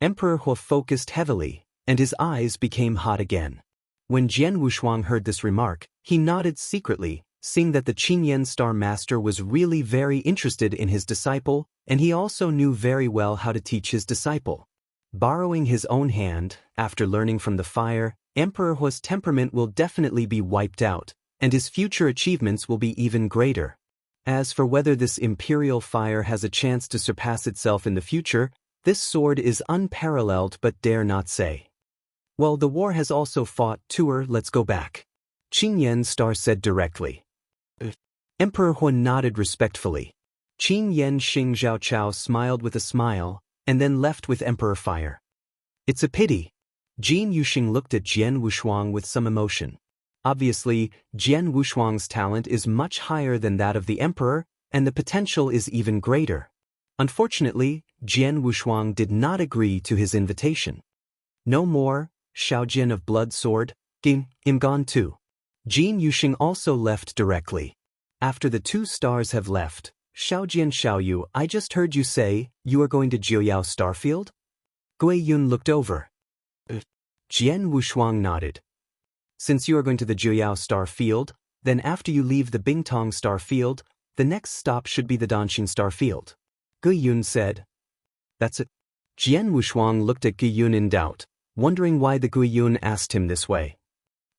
Emperor Hua focused heavily, and his eyes became hot again. When Jian Wushuang heard this remark, he nodded secretly, seeing that the Qin Yan Star Master was really very interested in his disciple, and he also knew very well how to teach his disciple. Borrowing his own hand, after learning from the fire, Emperor Hua's temperament will definitely be wiped out, and his future achievements will be even greater. As for whether this imperial fire has a chance to surpass itself in the future, this sword is unparalleled but dare not say. Well, the war has also fought tour, let's go back. Qin Yan Star said directly. Emperor Hua nodded respectfully. Qin Yan Xing Zhao Chao smiled with a smile, and then left with Emperor Fire. It's a pity. Jian Yuxing looked at Jian Wushuang with some emotion. Obviously, Jian Wushuang's talent is much higher than that of the Emperor, and the potential is even greater. Unfortunately, Jian Wushuang did not agree to his invitation. No more, Xiaojin of Blood Sword, I'm gone too. Jian Yuxing also left directly. After the two stars have left, Xiaojian Xiaoyu, I just heard you say, you are going to Jiuyao Starfield? Gui Yun looked over. Jian Wushuang nodded. Since you are going to the Jiuyao Starfield, then after you leave the Bingtong Starfield, the next stop should be the Danxing Starfield. Gui Yun said. That's it. Jian Wushuang looked at Gui Yun in doubt, wondering why the Gui Yun asked him this way.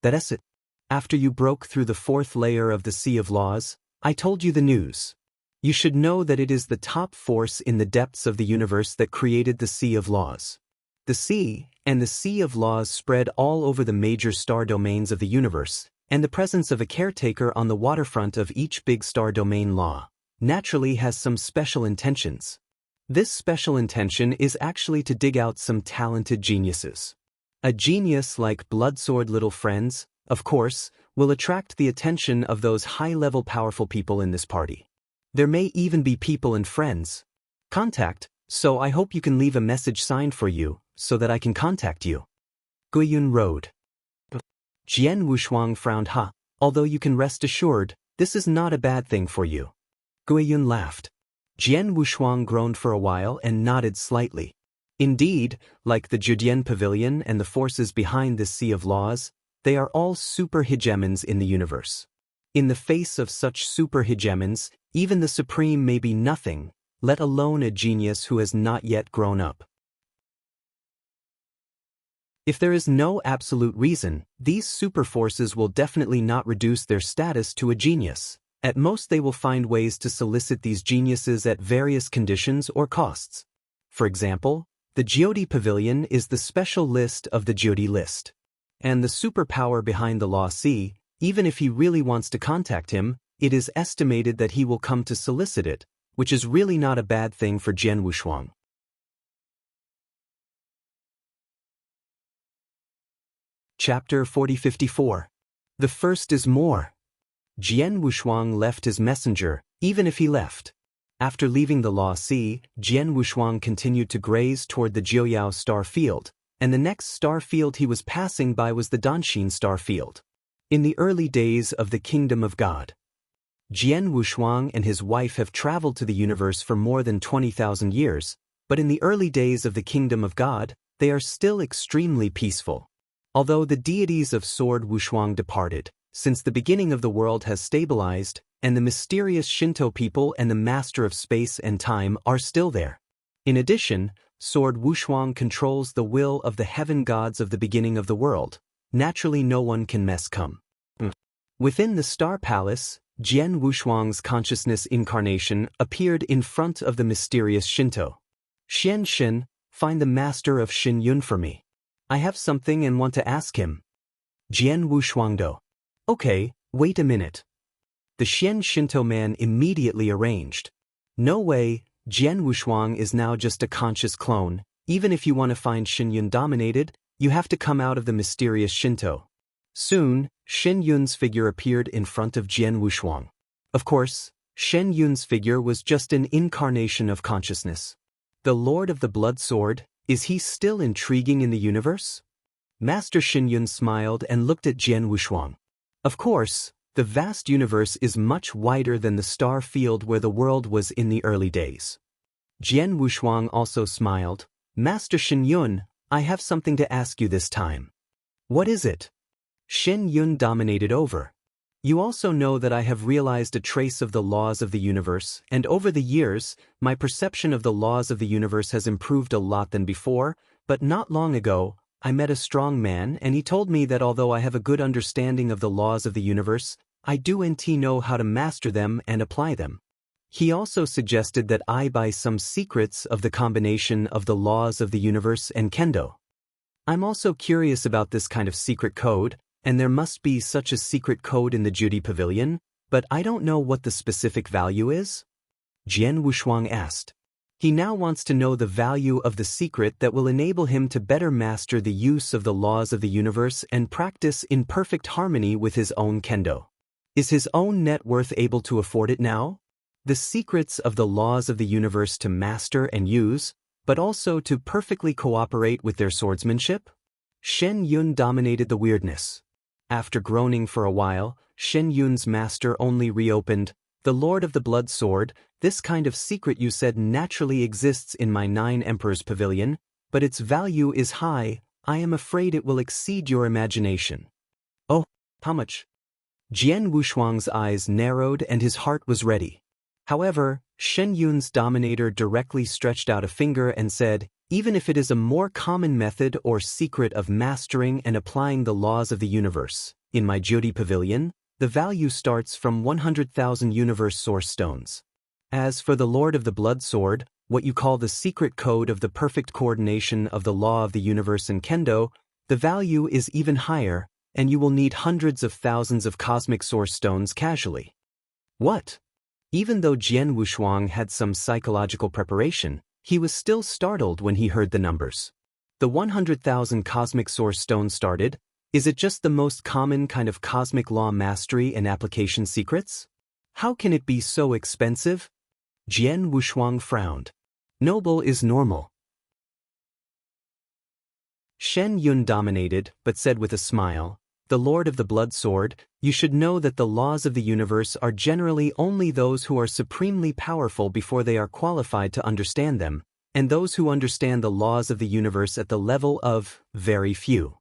That's it. After you broke through the 4th layer of the Sea of Laws, I told you the news. You should know that it is the top force in the depths of the universe that created the Sea of Laws. The sea and the Sea of Laws spread all over the major star domains of the universe, and the presence of a caretaker on the waterfront of each big star domain law naturally has some special intentions. This special intention is actually to dig out some talented geniuses. A genius like Bloodsword Little Friends, of course, will attract the attention of those high-level powerful people in this party. There may even be people and friends. Contact, so I hope you can leave a message signed for you, so that I can contact you. Guiyun wrote. Jian Wushuang frowned. Although you can rest assured, this is not a bad thing for you. Guiyun laughed. Jian Wushuang groaned for a while and nodded slightly. Indeed, like the Judian Pavilion and the forces behind this sea of laws, they are all super hegemons in the universe. In the face of such super hegemons, even the supreme may be nothing, let alone a genius who has not yet grown up. If there is no absolute reason, these super forces will definitely not reduce their status to a genius. At most they will find ways to solicit these geniuses at various conditions or costs. For example, the Jiodi Pavilion is the special list of the Jiodi list. And the superpower behind the Law C, even if he really wants to contact him, it is estimated that he will come to solicit it, which is really not a bad thing for Jian Wushuang. Chapter 4054. The first is more. Jian Wushuang left his messenger, even if he left. After leaving the Law Sea, Jian Wushuang continued to graze toward the Jiuyao star field, and the next star field he was passing by was the Danxin star field. In the early days of the Kingdom of God, Jian Wushuang and his wife have traveled to the universe for more than 20,000 years, but in the early days of the Kingdom of God, they are still extremely peaceful. Although the deities of Sword Wushuang departed, since the beginning of the world has stabilized, and the mysterious Shinto people and the Master of Space and Time are still there. In addition, Sword Wushuang controls the will of the heaven gods of the beginning of the world. Naturally no one can mess come. Within the Star Palace, Jian Wushuang's consciousness incarnation appeared in front of the mysterious Shinto. Xian Shin, find the master of Xin Yun for me. I have something and want to ask him. Jian Wushuangdo. Okay, wait a minute. The Xian Shinto man immediately arranged. No way, Jian Wushuang is now just a conscious clone. Even if you want to find Xin Yun dominated, you have to come out of the mysterious Shinto. Soon, Xin Yun's figure appeared in front of Jian Wushuang. Of course, Shen Yun's figure was just an incarnation of consciousness. The Lord of the Blood Sword, is he still intriguing in the universe? Master Xin Yun smiled and looked at Jian Wushuang. Of course, the vast universe is much wider than the star field where the world was in the early days. Jian Wushuang also smiled. Master Xin Yun, I have something to ask you this time. What is it? Xin Yun dominated over. You also know that I have realized a trace of the laws of the universe, and over the years, my perception of the laws of the universe has improved a lot than before, but not long ago, I met a strong man and he told me that although I have a good understanding of the laws of the universe, I do know how to master them and apply them. He also suggested that I buy some secrets of the combination of the laws of the universe and Kendo. I'm also curious about this kind of secret code, and there must be such a secret code in the Judy Pavilion, but I don't know what the specific value is? Jian Wushuang asked. He now wants to know the value of the secret that will enable him to better master the use of the laws of the universe and practice in perfect harmony with his own Kendo. Is his own net worth able to afford it now? The secrets of the laws of the universe to master and use, but also to perfectly cooperate with their swordsmanship? Shen Yun dominated the weirdness. After groaning for a while, Shen Yun's master only reopened, the Lord of the Blood Sword, this kind of secret you said naturally exists in my 9 Emperors Pavilion, but its value is high, I am afraid it will exceed your imagination. Oh, how much? Jian Wushuang's eyes narrowed and his heart was ready. However, Shen Yun's dominator directly stretched out a finger and said, even if it is a more common method or secret of mastering and applying the laws of the universe, in my Jyoti Pavilion, the value starts from 100,000 universe source stones. As for the Lord of the Blood Sword, what you call the secret code of the perfect coordination of the law of the universe and Kendo, the value is even higher, and you will need hundreds of thousands of cosmic source stones casually. What? Even though Jian Wushuang had some psychological preparation, he was still startled when he heard the numbers. The 100,000 cosmic source stones started, Is it just the most common kind of cosmic law mastery and application secrets? How can it be so expensive? Jian Wushuang frowned. Noble is normal. Shen Yun dominated, but said with a smile, "The Lord of the Blood Sword, you should know that the laws of the universe are generally only those who are supremely powerful before they are qualified to understand them, and those who understand the laws of the universe at the level of very few.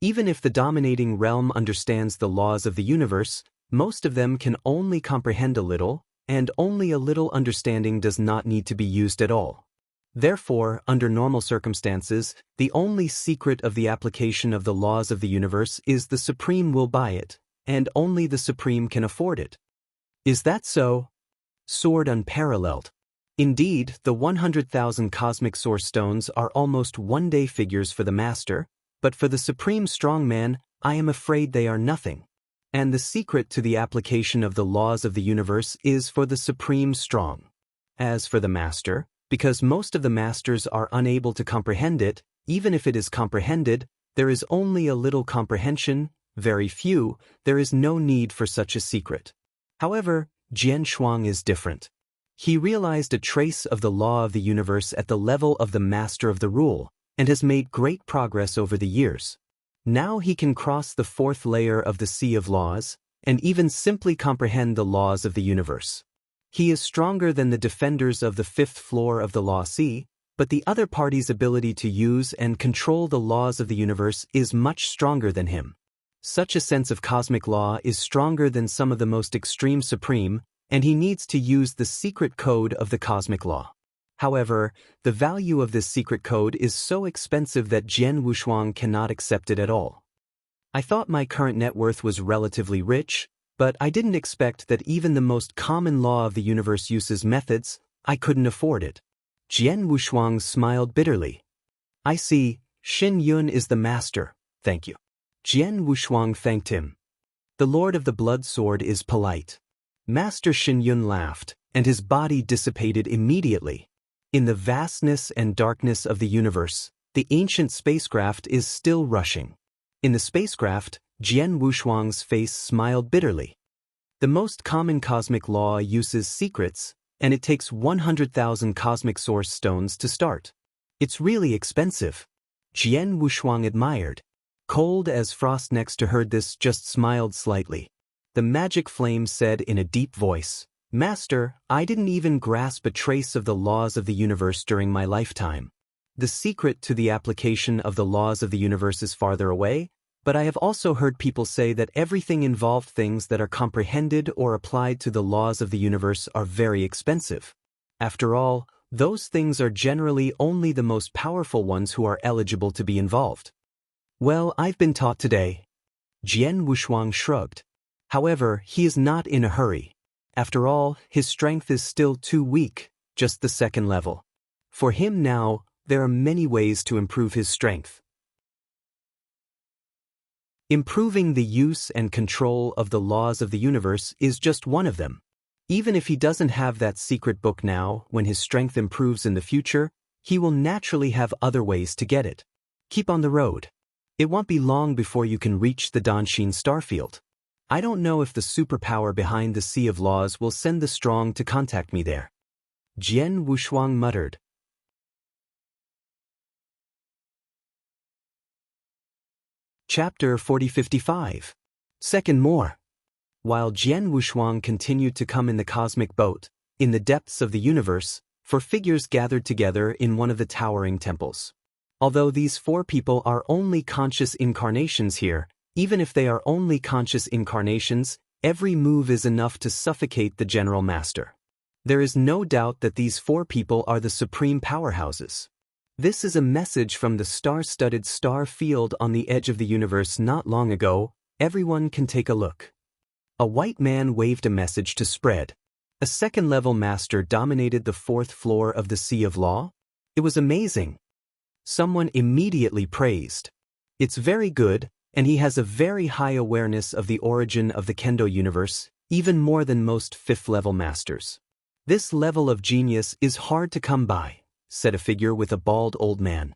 Even if the dominating realm understands the laws of the universe, most of them can only comprehend a little, and only a little understanding does not need to be used at all. Therefore, under normal circumstances, the only secret of the application of the laws of the universe is the Supreme will buy it, and only the Supreme can afford it." Is that so? Sword unparalleled. Indeed, the 100,000 cosmic source stones are almost one-day figures for the master, but for the Supreme Strongman, I am afraid they are nothing. And the secret to the application of the laws of the universe is for the Supreme Strong. As for the master, because most of the masters are unable to comprehend it, even if it is comprehended, there is only a little comprehension, very few, there is no need for such a secret. However, Jian Shuang is different. He realized a trace of the law of the universe at the level of the master of the rule, and has made great progress over the years. Now he can cross the fourth layer of the sea of laws, and even simply comprehend the laws of the universe. He is stronger than the defenders of the fifth floor of the law sea, but the other party's ability to use and control the laws of the universe is much stronger than him. Such a sense of cosmic law is stronger than some of the most extreme supreme, and he needs to use the secret code of the cosmic law. However, the value of this secret code is so expensive that Jian Wushuang cannot accept it at all. I thought my current net worth was relatively rich, but I didn't expect that even the most common law of the universe uses methods I couldn't afford it. Jian Wushuang smiled bitterly. I see, Shen Yun is the master, thank you. Jian Wushuang thanked him. The Lord of the Blood Sword is polite. Master Shen Yun laughed, and his body dissipated immediately. In the vastness and darkness of the universe, the ancient spacecraft is still rushing. In the spacecraft, Jian Wushuang's face smiled bitterly. The most common cosmic law uses secrets, and it takes 100,000 cosmic source stones to start. It's really expensive. Jian Wushuang admired. Cold as frost next to her this just smiled slightly. The magic flame said in a deep voice, "Master, I didn't even grasp a trace of the laws of the universe during my lifetime. The secret to the application of the laws of the universe is farther away, but I have also heard people say that everything involved things that are comprehended or applied to the laws of the universe are very expensive. After all, those things are generally only the most powerful ones who are eligible to be involved." Well, I've been taught today. Jian Wushuang shrugged. However, he is not in a hurry. After all, his strength is still too weak, just the second level. For him now, there are many ways to improve his strength. Improving the use and control of the laws of the universe is just one of them. Even if he doesn't have that secret book now, when his strength improves in the future, he will naturally have other ways to get it. Keep on the road. It won't be long before you can reach the Danshin starfield. I don't know if the superpower behind the Sea of Laws will send the strong to contact me there. Jian Wushuang muttered. Chapter 4055. Second more. While Jian Wushuang continued to come in the cosmic boat, in the depths of the universe, 4 figures gathered together in one of the towering temples. Although these 4 people are only conscious incarnations here, even if they are only conscious incarnations, every move is enough to suffocate the General Master. There is no doubt that these 4 people are the supreme powerhouses. This is a message from the star-studded star field on the edge of the universe not long ago. Everyone can take a look. A white man waved a message to spread. A second-level master dominated the 4th floor of the Sea of Law. It was amazing. Someone immediately praised. It's very good, and he has a very high awareness of the origin of the Kendo universe, even more than most 5th-level masters. This level of genius is hard to come by, said a figure with a bald old man.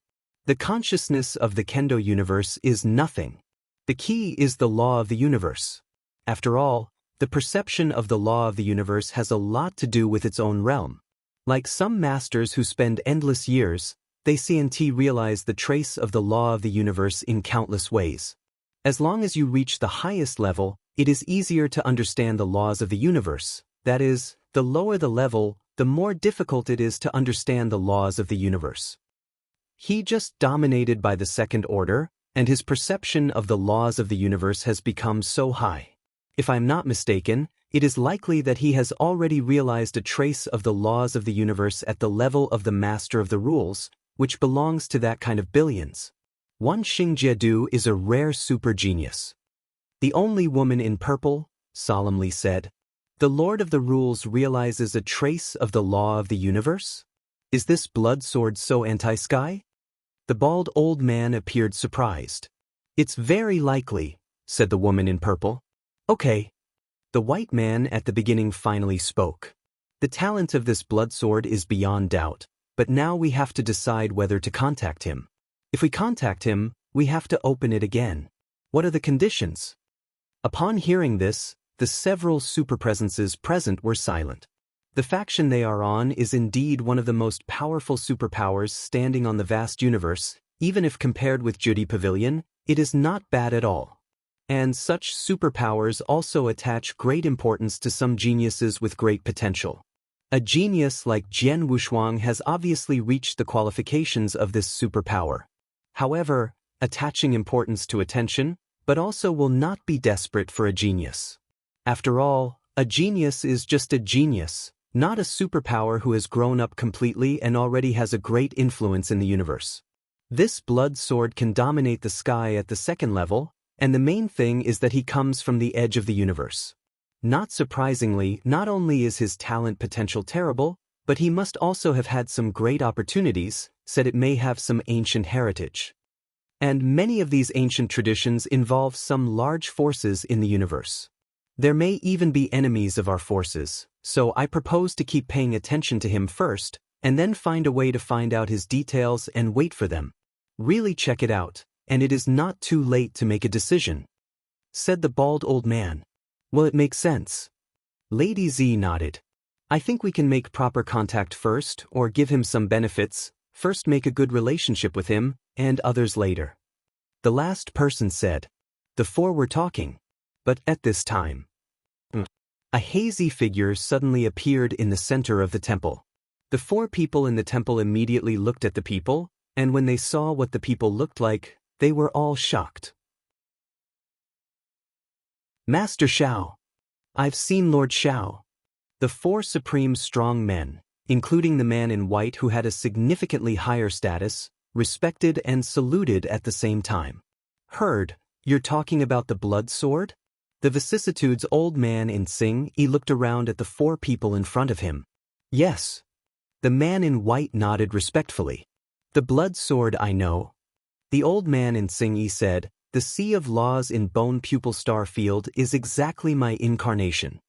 The consciousness of the Kendo universe is nothing. The key is the law of the universe. After all, the perception of the law of the universe has a lot to do with its own realm. Like some masters who spend endless years, they see and realize the trace of the law of the universe in countless ways. As long as you reach the highest level, it is easier to understand the laws of the universe. That is, the lower the level, the more difficult it is to understand the laws of the universe. He just dominated by the second order, and his perception of the laws of the universe has become so high. If I'm not mistaken, it is likely that he has already realized a trace of the laws of the universe at the level of the master of the rules, which belongs to that kind of billions. Wan Xingjiadu is a rare super genius. The only woman in purple solemnly said, "The Lord of the Rules realizes a trace of the law of the universe? Is this blood sword so anti-sky?" The bald old man appeared surprised. "It's very likely," said the woman in purple. "Okay." The white man at the beginning finally spoke. "The talent of this blood sword is beyond doubt, but now we have to decide whether to contact him. If we contact him, we have to open it again. What are the conditions?" Upon hearing this, the several superpresences present were silent. The faction they are on is indeed one of the most powerful superpowers standing on the vast universe. Even if compared with Judy Pavilion, it is not bad at all. And such superpowers also attach great importance to some geniuses with great potential. A genius like Jian Wushuang has obviously reached the qualifications of this superpower. However, attaching importance to attention, but also will not be desperate for a genius. After all, a genius is just a genius, not a superpower who has grown up completely and already has a great influence in the universe. This blood sword can dominate the sky at the second level, and the main thing is that he comes from the edge of the universe. Not surprisingly, not only is his talent potential terrible, but he must also have had some great opportunities, said it may have some ancient heritage. And many of these ancient traditions involve some large forces in the universe. There may even be enemies of our forces, so I propose to keep paying attention to him first, and then find a way to find out his details and wait for them. Really check it out, and it is not too late to make a decision," said the bald old man. "Well, it makes sense." Lady Z nodded. "I think we can make proper contact first, or give him some benefits, first make a good relationship with him, and others later." The last person said, "The four were talking. But at this time, a hazy figure suddenly appeared in the center of the temple. The four people in the temple immediately looked at the people, and when they saw what the people looked like, they were all shocked. "Master Shao. I've seen Lord Shao." The four supreme strong men, including the man in white who had a significantly higher status, respected and saluted at the same time. "Heard, you're talking about the blood sword?" The vicissitudes old man in Sing Yi looked around at the four people in front of him. "Yes." The man in white nodded respectfully. "The blood sword I know." The old man in Sing Yi said, "The Sea of Laws in Bone Pupil Star Field is exactly my incarnation."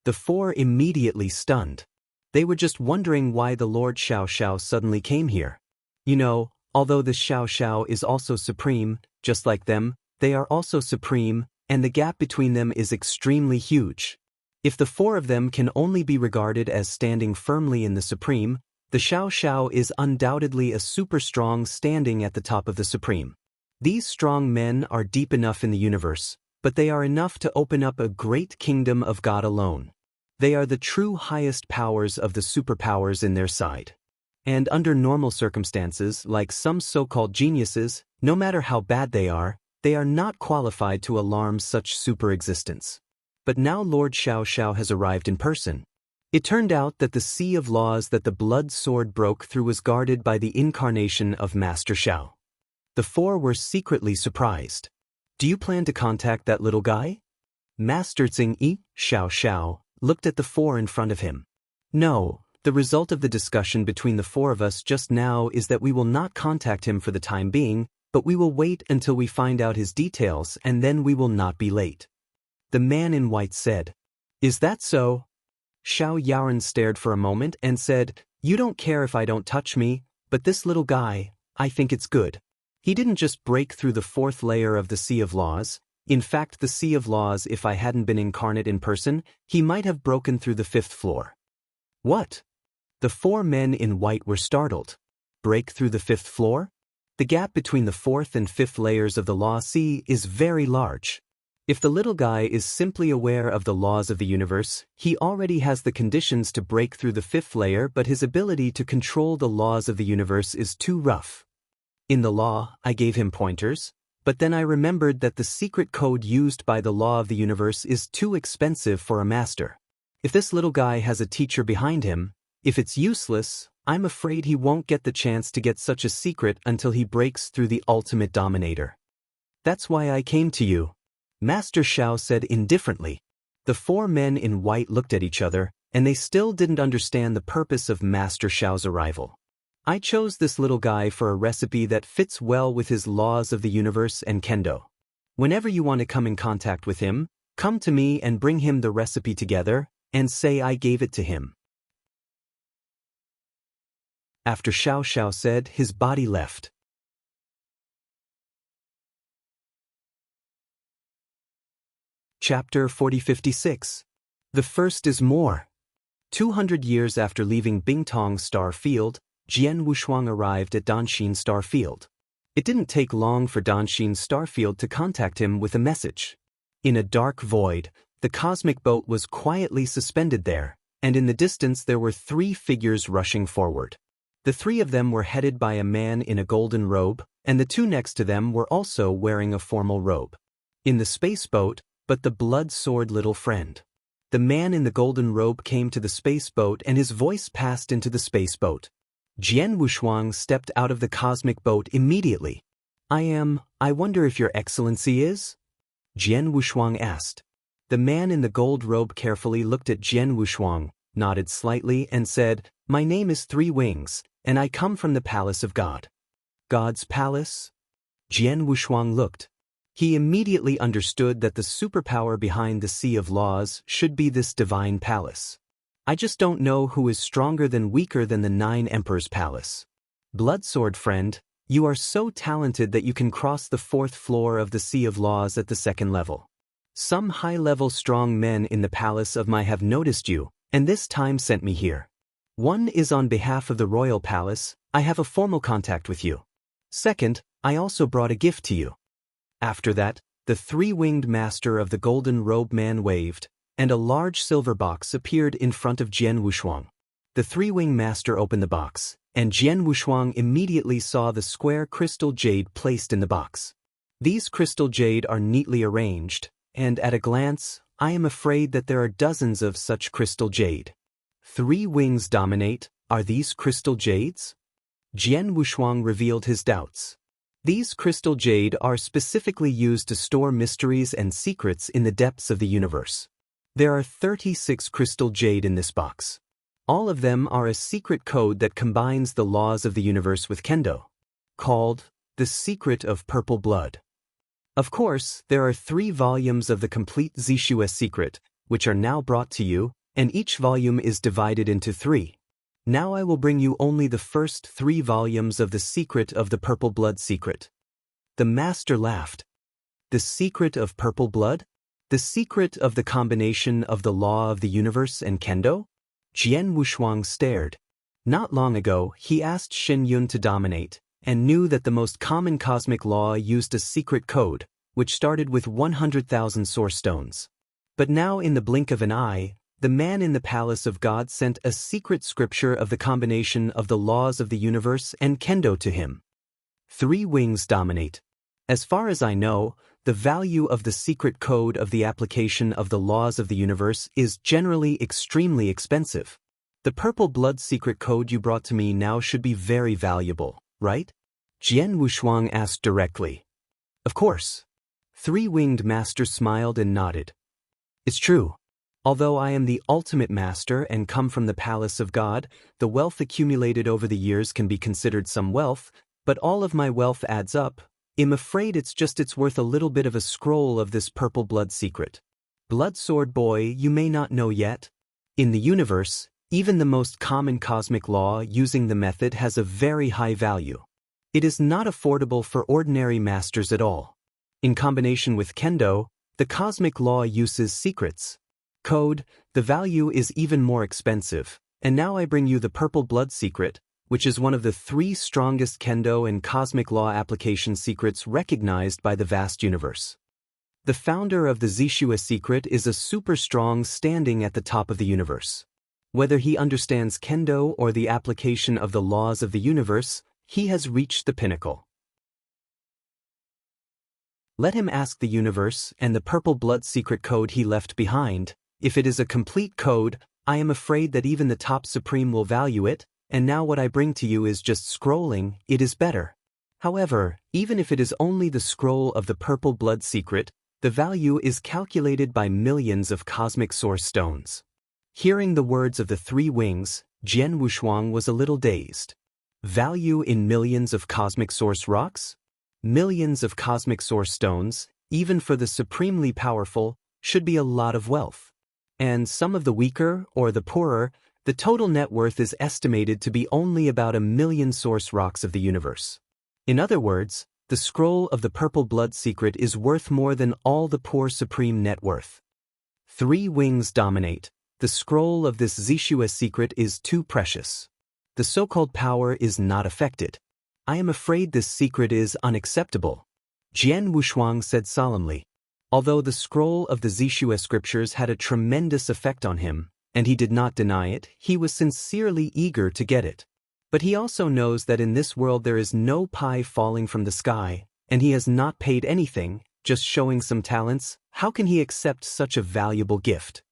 The four immediately stunned. They were just wondering why the Lord Xiao Xiao suddenly came here. You know, although the Xiao Xiao is also supreme, just like them, they are also supreme, and the gap between them is extremely huge. If the four of them can only be regarded as standing firmly in the supreme, the Xiao Xiao is undoubtedly a super strong standing at the top of the supreme. These strong men are deep enough in the universe, but they are enough to open up a great kingdom of God alone. They are the true highest powers of the superpowers in their side. And under normal circumstances, like some so-called geniuses, no matter how bad they are not qualified to alarm such super-existence. But now Lord Xiao Xiao has arrived in person. It turned out that the Sea of Laws that the blood sword broke through was guarded by the incarnation of Master Xiao. The four were secretly surprised. "Do you plan to contact that little guy?" Master Tsing Yi, Xiao Xiao, looked at the four in front of him. "No, the result of the discussion between the four of us just now is that we will not contact him for the time being, but we will wait until we find out his details and then we will not be late." The man in white said, "Is that so?" Xiao Yaoren stared for a moment and said, "You don't care if I don't touch me, but this little guy, I think it's good. He didn't just break through the fourth layer of the Sea of Laws, In fact, the Sea of Laws, if I hadn't been incarnate in person, he might have broken through the 5th floor. What? The 4 men in white were startled. Break through the 5th floor? The gap between the 4th and 5th layers of the Law Sea is very large. If the little guy is simply aware of the laws of the universe, he already has the conditions to break through the 5th layer, but his ability to control the laws of the universe is too rough. In the law, I gave him pointers, but then I remembered that the secret code used by the law of the universe is too expensive for a master. If this little guy has a teacher behind him, if it's useless, I'm afraid he won't get the chance to get such a secret until he breaks through the ultimate dominator. That's why I came to you, Master Xiao said indifferently. The 4 men in white looked at each other, and they still didn't understand the purpose of Master Xiao's arrival. I chose this little guy for a recipe that fits well with his laws of the universe and kendo. Whenever you want to come in contact with him, come to me and bring him the recipe together, and say I gave it to him. After Xiao said, his body left. Chapter 4056. The first is more. 200 years after leaving Bingtong Star Field, Jian Wushuang arrived at Danshin Star Field. It didn't take long for Danshin Star Field to contact him with a message. In a dark void, the cosmic boat was quietly suspended there, and in the distance there were 3 figures rushing forward. The 3 of them were headed by a man in a golden robe, and the 2 next to them were also wearing a formal robe. In the space boat, but the blood-sword little friend. The man in the golden robe came to the space boat and his voice passed into the space boat. Jian Wushuang stepped out of the cosmic boat immediately. I wonder if your excellency is? Jian Wushuang asked. The man in the gold robe carefully looked at Jian Wushuang, nodded slightly and said, My name is 3 Wings, and I come from the Palace of God. God's palace? Jian Wushuang looked. He immediately understood that the superpower behind the Sea of Laws should be this divine palace. I just don't know who is stronger than weaker than the 9 Emperors' palace. Bloodsword friend, you are so talented that you can cross the 4th floor of the Sea of Laws at the 2nd level. Some high-level strong men in the palace of my have noticed you, and this time sent me here. One is on behalf of the royal palace. I have a formal contact with you. Second, I also brought a gift to you. After that, the 3-winged master of the golden robe man waved, and a large silver box appeared in front of Jian Wushuang. The 3-winged master opened the box, and Jian Wushuang immediately saw the square crystal jade placed in the box. These crystal jade are neatly arranged, and at a glance, I am afraid that there are dozens of such crystal jade. 3 wings dominate. Are these crystal jades? Jian Wushuang revealed his doubts. These crystal jade are specifically used to store mysteries and secrets in the depths of the universe. There are 36 crystal jade in this box. All of them are a secret code that combines the laws of the universe with kendo, called The Secret of Purple Blood. Of course, there are 3 volumes of the complete Zishu's secret, which are now brought to you, and each volume is divided into 3. Now I will bring you only the first 3 volumes of the Secret of the Purple Blood secret. The master laughed. The Secret of Purple Blood? The secret of the combination of the law of the universe and kendo? Jian Wushuang stared. Not long ago, he asked Shen Yun to dominate, and knew that the most common cosmic law used a secret code, which started with 100,000 source stones. But now in the blink of an eye, the man in the Palace of God sent a secret scripture of the combination of the laws of the universe and kendo to him. 3 wings dominate. As far as I know, the value of the secret code of the application of the laws of the universe is generally extremely expensive. The purple blood secret code you brought to me now should be very valuable, right? Jian Wushuang asked directly. Of course. 3-winged master smiled and nodded. It's true. Although I am the ultimate master and come from the Palace of God, the wealth accumulated over the years can be considered some wealth, but all of my wealth adds up. I'm afraid it's worth a little bit of a scroll of this purple blood secret. Bloodsword boy, you may not know yet. In the universe, even the most common cosmic law using the method has a very high value. It is not affordable for ordinary masters at all. In combination with kendo, the cosmic law uses secrets. Code, the value is even more expensive, and now I bring you the purple blood secret, which is one of the 3 strongest kendo and cosmic law application secrets recognized by the vast universe. The founder of the Zishua secret is a super strong standing at the top of the universe. Whether he understands kendo or the application of the laws of the universe, he has reached the pinnacle. Let him ask the universe and the purple blood secret code he left behind. If it is a complete code, I am afraid that even the top supreme will value it, and now what I bring to you is just scrolling, it is better. However, even if it is only the scroll of the purple blood secret, the value is calculated by millions of cosmic source stones. Hearing the words of the 3 wings, Jian Wushuang was a little dazed. Value in millions of cosmic source rocks? Millions of cosmic source stones, even for the supremely powerful, should be a lot of wealth. And some of the weaker, or the poorer, the total net worth is estimated to be only about 1 million source rocks of the universe. In other words, the scroll of the purple blood secret is worth more than all the poor supreme net worth. 3 wings dominate. The scroll of this Zishua secret is too precious. The so-called power is not affected. I am afraid this secret is unacceptable. Jian Wushuang said solemnly. Although the scroll of the Zishua scriptures had a tremendous effect on him, and he did not deny it, he was sincerely eager to get it. But he also knows that in this world there is no pie falling from the sky, and he has not paid anything, just showing some talents. How can he accept such a valuable gift?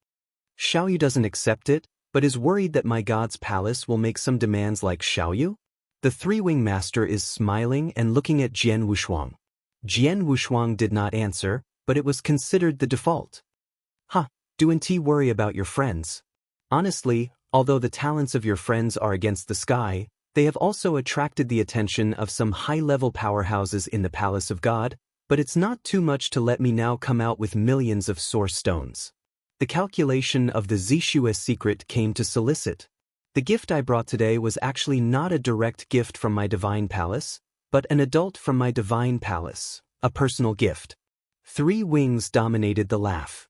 Xiaoyu doesn't accept it, but is worried that my god's palace will make some demands like Xiaoyu? The 3-wing master is smiling and looking at Jian Wushuang. Jian Wushuang did not answer, but it was considered the default. Do worry about your friends. Honestly, although the talents of your friends are against the sky, they have also attracted the attention of some high-level powerhouses in the Palace of God, but it's not too much to let me now come out with millions of source stones. The calculation of the Zishua secret came to solicit. The gift I brought today was actually not a direct gift from my divine palace, but an adult from my divine palace, a personal gift. 3 wings dominated the laugh.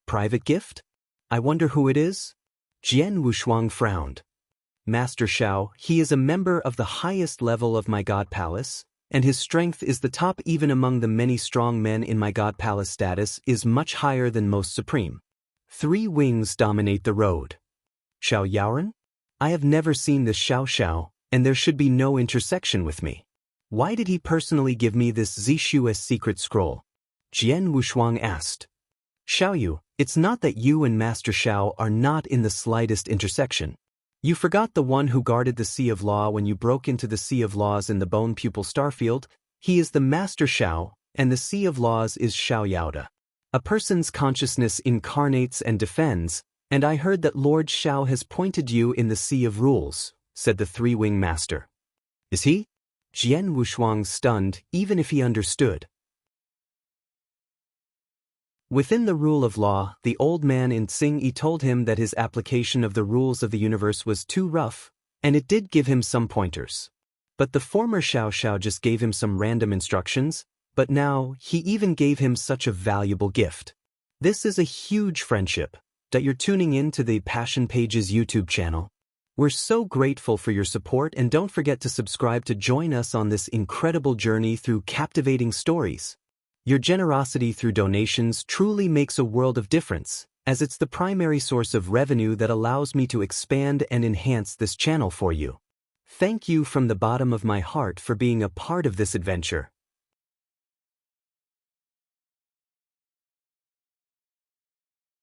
Private gift? I wonder who it is? Jian Wushuang frowned. Master Xiao, he is a member of the highest level of my god palace, and his strength is the top even among the many strong men in my god palace. Status is much higher than most supreme. 3 wings dominate the road. Xiao Yaoren? I have never seen this Xiao Xiao, and there should be no intersection with me. Why did he personally give me this Zishua secret scroll? Jian Wushuang asked. Xiaoyu, it's not that you and Master Xiao are not in the slightest intersection. You forgot the one who guarded the Sea of Law when you broke into the Sea of Laws in the Bone Pupil Starfield. He is the Master Xiao, and the Sea of Laws is Xiao Yaoda. A person's consciousness incarnates and defends, and I heard that Lord Xiao has pointed you in the Sea of Rules, said the 3-wing master. Is he? Jian Wushuang stunned, even if he understood. Within the rule of law, the old man in Tsing-Yi told him that his application of the rules of the universe was too rough, and it did give him some pointers. But the former Xiao Xiao just gave him some random instructions, but now he even gave him such a valuable gift. This is a huge friendship. That you're tuning in to the Passion Pages YouTube channel. We're so grateful for your support, and don't forget to subscribe to join us on this incredible journey through captivating stories. Your generosity through donations truly makes a world of difference, as it's the primary source of revenue that allows me to expand and enhance this channel for you. Thank you from the bottom of my heart for being a part of this adventure.